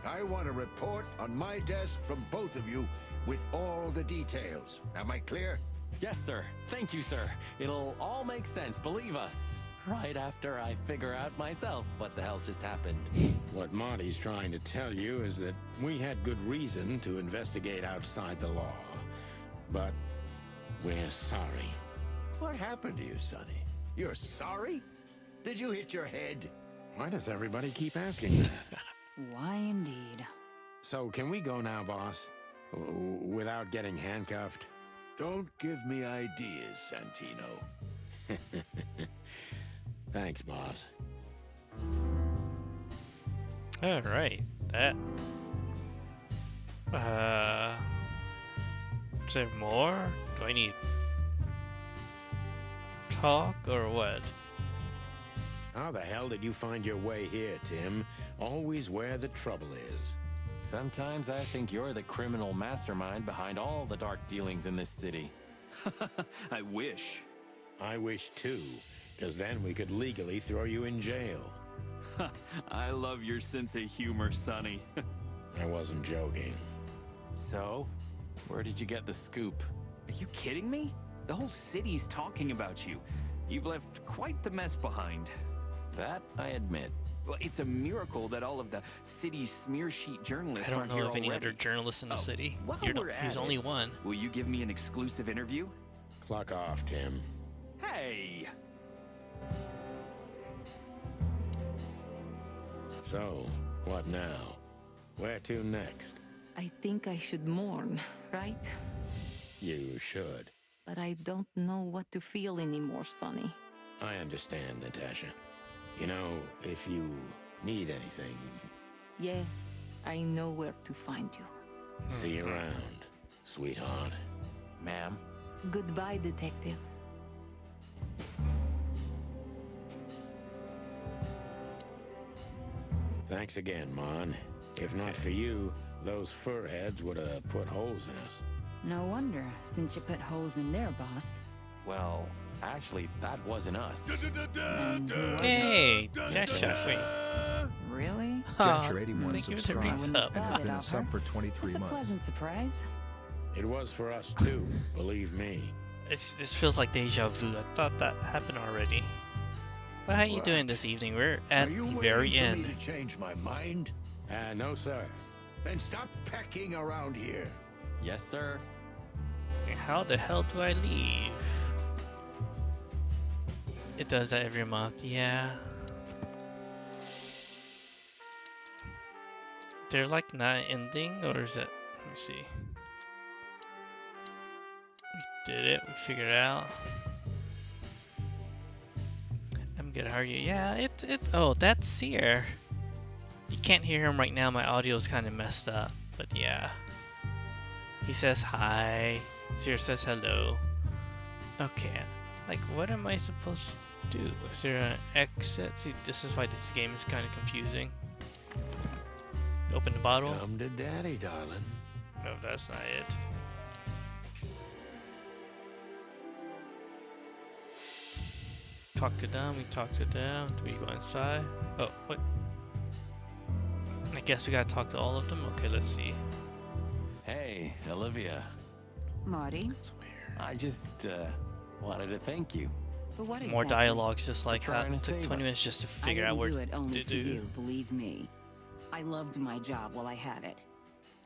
I want a report on my desk from both of you with all the details. Am I clear? Yes, sir. Thank you, sir. It'll all make sense, believe us. Right after I figure out myself what the hell just happened. What Marty's trying to tell you is that we had good reason to investigate outside the law. But we're sorry. What happened to you, Sonny? You're sorry? Did you hit your head? Why does everybody keep asking that? Why indeed? So, can we go now, boss? Without getting handcuffed? Don't give me ideas, Santino. Thanks, boss. All right, that. Is there more? Do I need talk or what? How the hell did you find your way here, Tim? Always where the trouble is. Sometimes I think you're the criminal mastermind behind all the dark dealings in this city. I wish. I wish too, because then we could legally throw you in jail. I love your sense of humor, Sonny. I wasn't joking. So, where did you get the scoop? Are you kidding me? The whole city's talking about you. You've left quite the mess behind. That I admit. Well, it's a miracle that all of the city's smear sheet journalists I don't aren't know here of any already. other journalists in the city. While we're at He's it, only one. Will you give me an exclusive interview? Clock off, Tim. Hey! So, what now? Where to next? I think I should mourn, right? You should. But I don't know what to feel anymore, Sonny. I understand, Natasha. You know, if you need anything, Yes, I know where to find you. see you around, sweetheart. Ma'am. Goodbye, detectives. Thanks again, Mon. If not for you, those fur heads would have put holes in us. No wonder, since you put holes in their boss. Well, actually, that wasn't us. Hey, Jack Chef, wait. Really? Gesture 81 Thank you to subscribed Reese and Up. has been a sub for 23 It's a pleasant surprise. It was for us too, believe me. This feels like deja vu. I thought that happened already. Well, how you doing this evening? We're at Are you the waiting very for end. me to change my mind? No, sir. Then stop pecking around here. Yes, sir. How the hell do I leave? It does that every month, yeah. They're like not ending, or is it? Let me see. We did it. We figured it out. I'm good. How are you? Yeah, it. Oh, that's Seer. You can't hear him right now. My audio is kind of messed up, but yeah. He says hi. Seer says hello. Okay. Like, what am I supposed to do? Is there an exit? See, this is why this game is kind of confusing. Open the bottle. Come to daddy, darling. No, that's not it. Talk to them. We talk to them. Do we go inside? Oh, what? I guess we gotta talk to all of them. Okay, let's see. Hey, Olivia. Marty? I just wanted to thank you. For what More exactly? dialogues, just like how trying it to took save 20 us. minutes just to I figure out didn't where do it only to for do. you, believe me. I loved my job while I had it.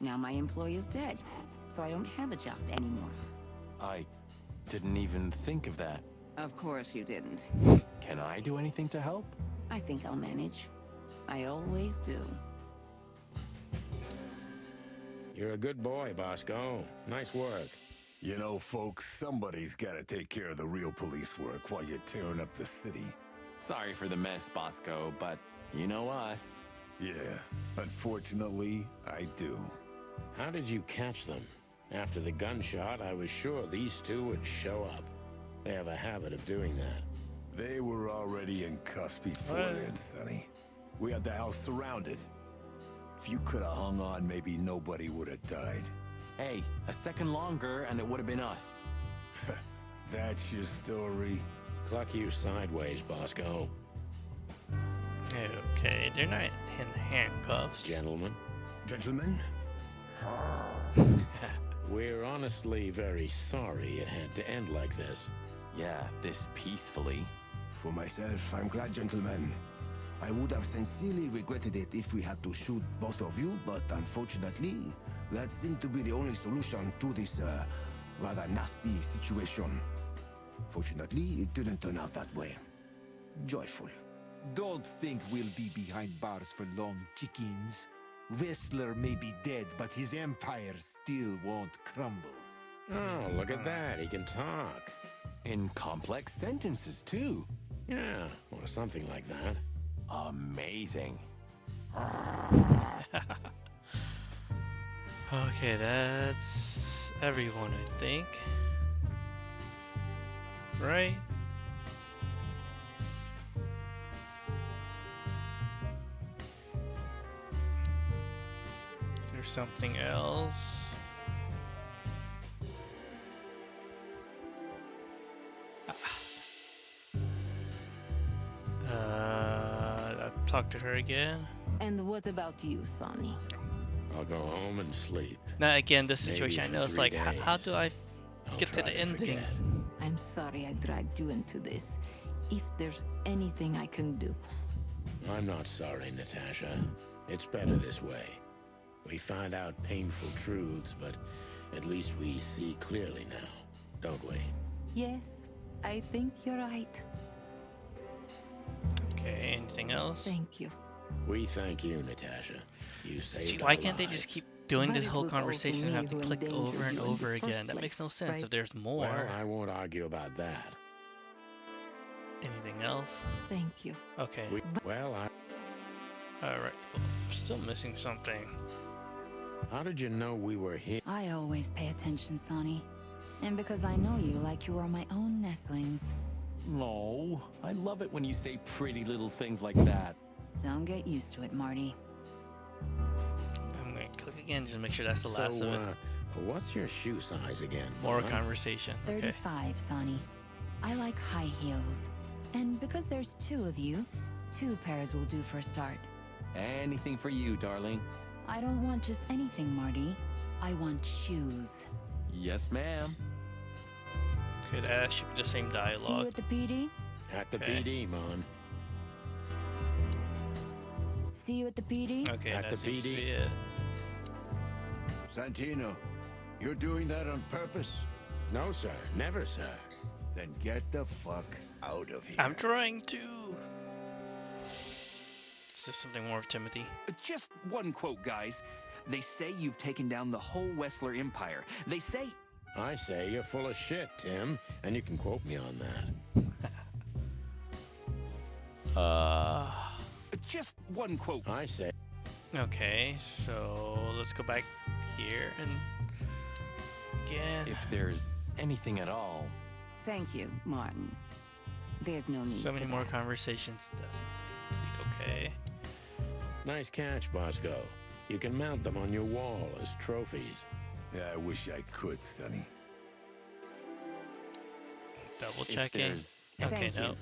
Now my employee is dead, so I don't have a job anymore. I didn't even think of that. Of course you didn't. Can I do anything to help? I think I'll manage. I always do. You're a good boy, Bosco. Nice work. You know, folks, somebody's got to take care of the real police work while you're tearing up the city. Sorry for the mess, Bosco, but you know us. Yeah, unfortunately, I do. How did you catch them? After the gunshot, I was sure these two would show up. They have a habit of doing that. They were already in cuffs before What? then, Sonny. We had the house surrounded. If you could have hung on, maybe nobody would have died. Hey, a second longer and it would have been us. That's your story? Cluck you sideways, Bosco. Okay, they're not in handcuffs. Gentlemen. Gentlemen? We're honestly very sorry it had to end like this. Yeah, this peacefully. For myself, I'm glad, gentlemen. I would have sincerely regretted it if we had to shoot both of you, but unfortunately, that seemed to be the only solution to this, rather nasty situation. Fortunately, it didn't turn out that way. Joyful. Don't think we'll be behind bars for long, chickens. Whistler may be dead, but his empire still won't crumble. Oh, look at that. He can talk. In complex sentences, too. Yeah, or something like that. Amazing. Okay, that's everyone, I think. Right? Is there something else? Talk to her again. And what about you, Sonny? I'll go home and sleep. Now again, this Maybe situation, I for know it's 3 like, how days. do I I'll get to try the ending? forget. I'm sorry I dragged you into this. If there's anything I can do. I'm not sorry, Natasha. It's better this way. We find out painful truths, but at least we see clearly now, don't we? Yes, I think you're right. Okay, anything else? Thank you. We thank you, Natasha. You saved Why our can't they lives. just keep doing But this it whole was also conversation and me have to who click over endangered and you in over the again? first That makes no place, sense right? if there's more. Well, I won't argue about that. Anything else? Thank you. Okay. Alright, I'm still missing something. How did you know we were here? I always pay attention, Sonny. And because I know you like you are my own nestlings. No, I love it when you say pretty little things like that. Don't get used to it, Marty. I'm gonna click again just to make sure that's the last So, of it. what's your shoe size again? More Mom? conversation. Okay. 35, Sonny. I like high heels. And because there's 2 of you, 2 pairs will do for a start. Anything for you, darling. I don't want just anything, Marty. I want shoes. Yes, ma'am. Could should be the same See you dialogue. at the PD? At the Okay. PD, Mon. See you at the PD? Okay, At that the seems to PD. be it. Santino, you're doing that on purpose? No, sir. Never, sir. Then get the fuck out of here. I'm trying to. Is there something more of Timothy? Just one quote, guys. They say you've taken down the whole Wessler Empire. They say... I say you're full of shit, Tim, and you can quote me on that. Just one quote. I say. Okay, so let's go back here and again. If there's anything at all. Thank you, Martin. There's no need So many for more that. conversations. That's okay. Nice catch, Bosco. You can mount them on your wall as trophies. Yeah, I wish I could, Sonny. Double If checking. there's Okay, Thank you. no.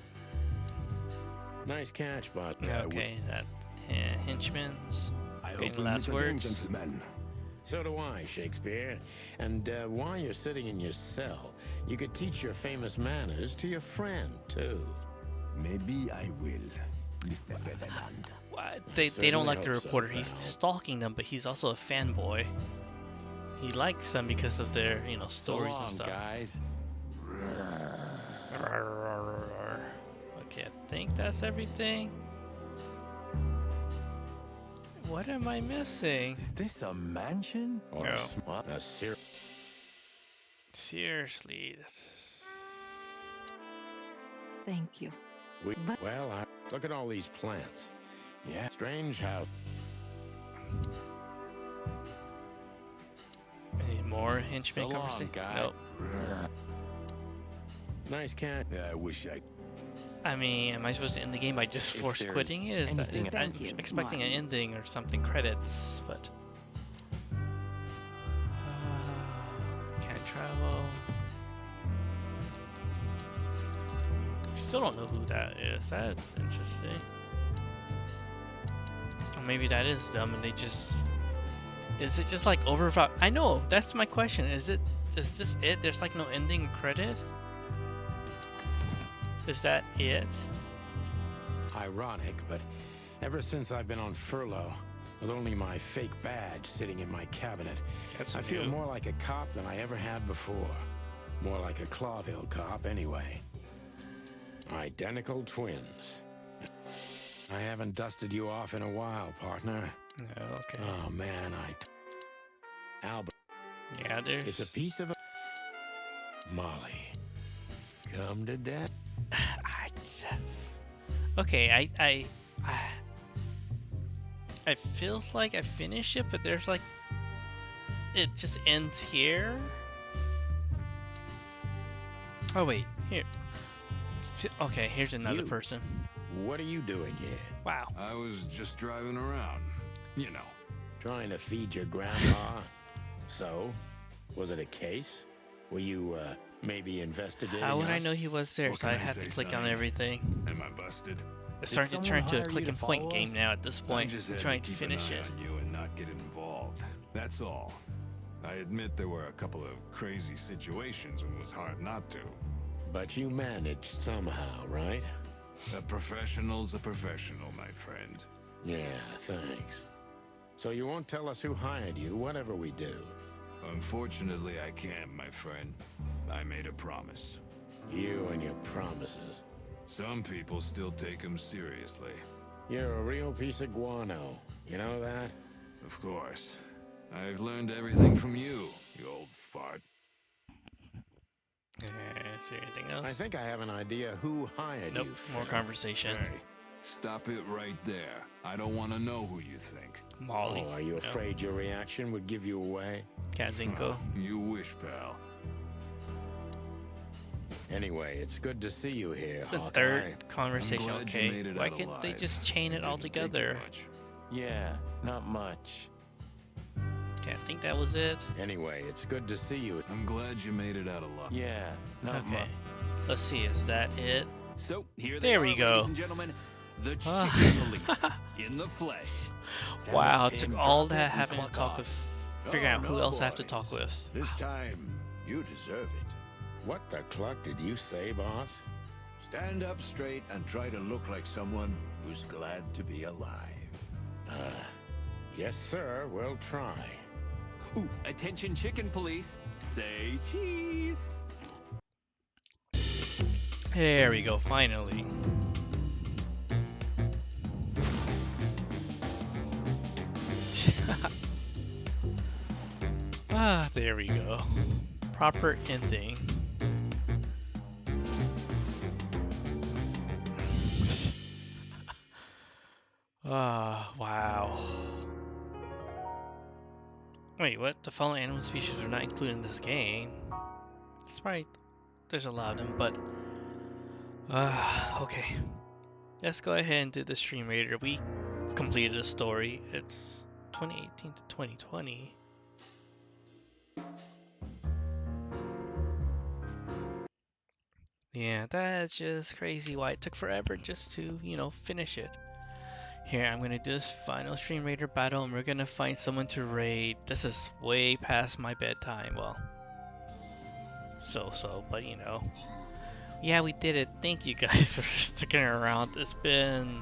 Nice catch, Bosco. Okay, that henchman's. I Okay, hope we last meet again, words. gentlemen. So do I, Shakespeare. And while you're sitting in your cell, you could teach your famous manners to your friend, too. Maybe I will, Mr. Featherland. Why? They certainly don't like the hope so, reporter. He's pal. stalking them, but he's also a fanboy. He likes them because of their, So stories long, and stuff. guys. Okay, I think that's everything. What am I missing? Is this a mansion? Or No. a ser- Seriously, this is... Thank you. look at all these plants. Yeah. Strange how. Any more henchman So long, conversation? guy. Nope. Nice cat. Yeah, I wish I... I mean, am I supposed to end the game by just If force there's quitting it? Is that, anything- I'm Thank you, expecting an Martin. ending or something, credits, but... can't travel. Still don't know who that is. That's interesting. Or maybe that is dumb and they just... Is it just like overvalued? I know, that's my question. Is this it? There's like no ending credit? Is that it? Ironic, but ever since I've been on furlough, with only my fake badge sitting in my cabinet, That's I feel new. more like a cop than I ever had before. More like a Clawville cop, anyway. Identical twins. I haven't dusted you off in a while, partner. Okay. Oh, man, Albert. Yeah, there's... It's a piece of... Molly. Come to death. Okay, I feels like I finished it, but there's like... It just ends here? Oh wait, here. Okay, here's another person. What are you doing here? Wow. I was just driving around. You know. Trying to feed your grandpa? So, was it a case? Were you, maybe investigating How would I us? know he was there? What So I can I have say, to click on Sonny? everything. Am I busted? It's starting to turn to a click and point game now at this point. I just I'm had trying to to keep an finish eye it. on you and not get involved. That's all. I admit there were a couple of crazy situations and it was hard not to. But you managed somehow, right? A professional's a professional, my friend. Yeah, thanks. So you won't tell us who hired you, whatever we do? Unfortunately, I can't, my friend. I made a promise. You and your promises. Some people still take them seriously. You're a real piece of guano. You know that? Of course. I've learned everything from you, you old fart. Is there anything else? I think I have an idea who hired Nope, you. more Phil. conversation. Hey, stop it right there. I don't want to know who you think. Molly. Oh, are you No. afraid your reaction would give you away? Kazinko. You wish, pal. Anyway, it's good to see you here, The Hawkeye. third conversation, I'm glad you okay. made it Why out can't they alive. just chain it all didn't take you together? much. Yeah, not much. Okay, I think that was it. Anyway, it's good to see you. I'm glad you made it out alive. Yeah, not Okay. much. Let's see, is that it? So here they There are, we go. ladies and gentlemen, the Ah. Chicken Police in the flesh. Wow, it, it took Tim, all drop it that and having to clock talk off. with, figuring out who else I have to talk with. This time, you deserve it. What the cluck did you say, boss? Stand up straight and try to look like someone who's glad to be alive. Yes, sir, we'll try. Ooh, attention Chicken Police, say cheese. There we go, finally. There we go. Proper ending. Wow. Wait, what? The following animal species are not included in this game. That's right. There's a lot of them, but... okay. Let's go ahead and do the Stream Raider. We completed a story. It's 2018 to 2020. Yeah, that's just crazy why it took forever just to, you know, finish it. Here, I'm gonna do this final Stream Raider battle and we're gonna find someone to raid. This is way past my bedtime. Well, so, but you know. Yeah, we did it. Thank you guys for sticking around. It's been,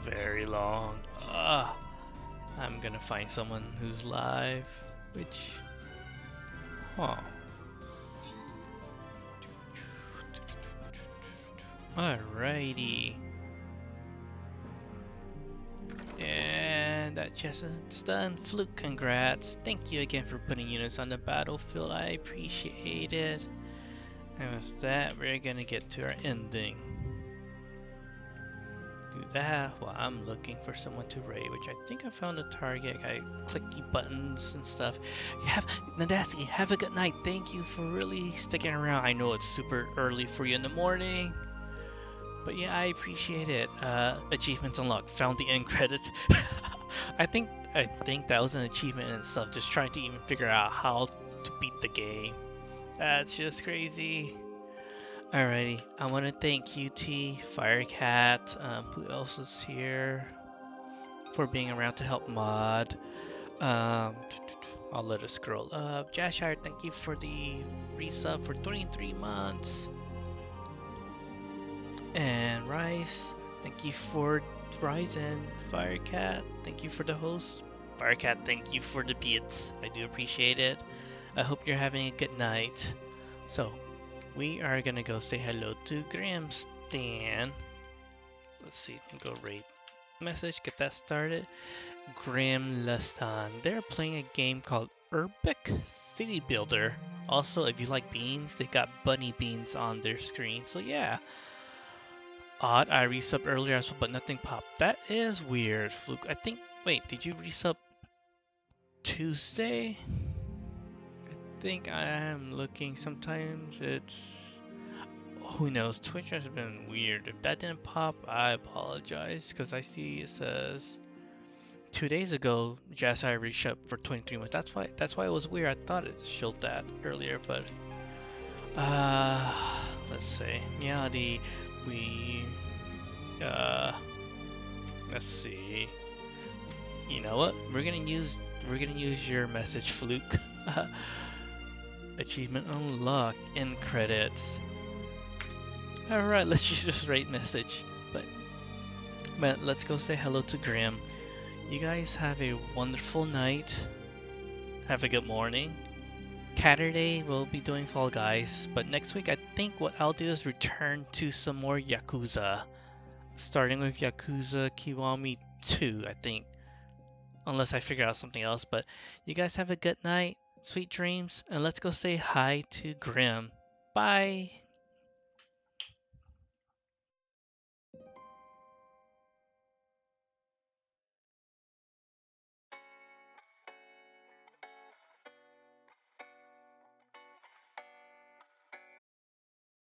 very long. I'm gonna find someone who's live, which, Alrighty. And that chest is done. Fluke, congrats. Thank you again for putting units on the battlefield. I appreciate it. And with that, we're gonna get to our ending. Do that while I'm looking for someone to raid, which I think I found a target. I clicky buttons and stuff. Nadasky, have a good night. Thank you for really sticking around. I know it's super early for you in the morning, But yeah, I appreciate it. Achievements unlocked. Found the end credits. I think that was an achievement and stuff. Just trying to even figure out how to beat the game. That's just crazy. Alrighty, I want to thank QT, Firecat, who else is here, for being around to help mod. I'll let it scroll up. Jashire, thank you for the resub for 23 months. And Rice, thank you for Rise, and Firecat, thank you for the host. Firecat, thank you for the beats. I do appreciate it. I hope you're having a good night. So, we are gonna go say hello to Grimstan. Let's see, go rate message, get that started. Grimlastan. They're playing a game called Urbic City Builder. Also, if you like beans, they got bunny beans on their screen. So yeah. Odd, I resubbed earlier as well, but nothing popped. That is weird, Fluke. I think, wait, did you resub Tuesday? I think I am looking. Sometimes it's, who knows, Twitch has been weird. If that didn't pop, I apologize, because I see it says 2 days ago Jazai resub for 23 months. That's why it was weird. I thought it showed that earlier, but let's see. Yeah, let's see. You know what? We're gonna use your message, Fluke. Achievement unlocked in credits. Alright, let's use this rate message. But let's go say hello to Grim. You guys have a wonderful night. Have a good morning. Saturday we'll be doing Fall Guys, but next week I think what I'll do is return to some more Yakuza. Starting with Yakuza Kiwami 2, I think. Unless I figure out something else, but you guys have a good night, sweet dreams, and let's go say hi to Grim. Bye!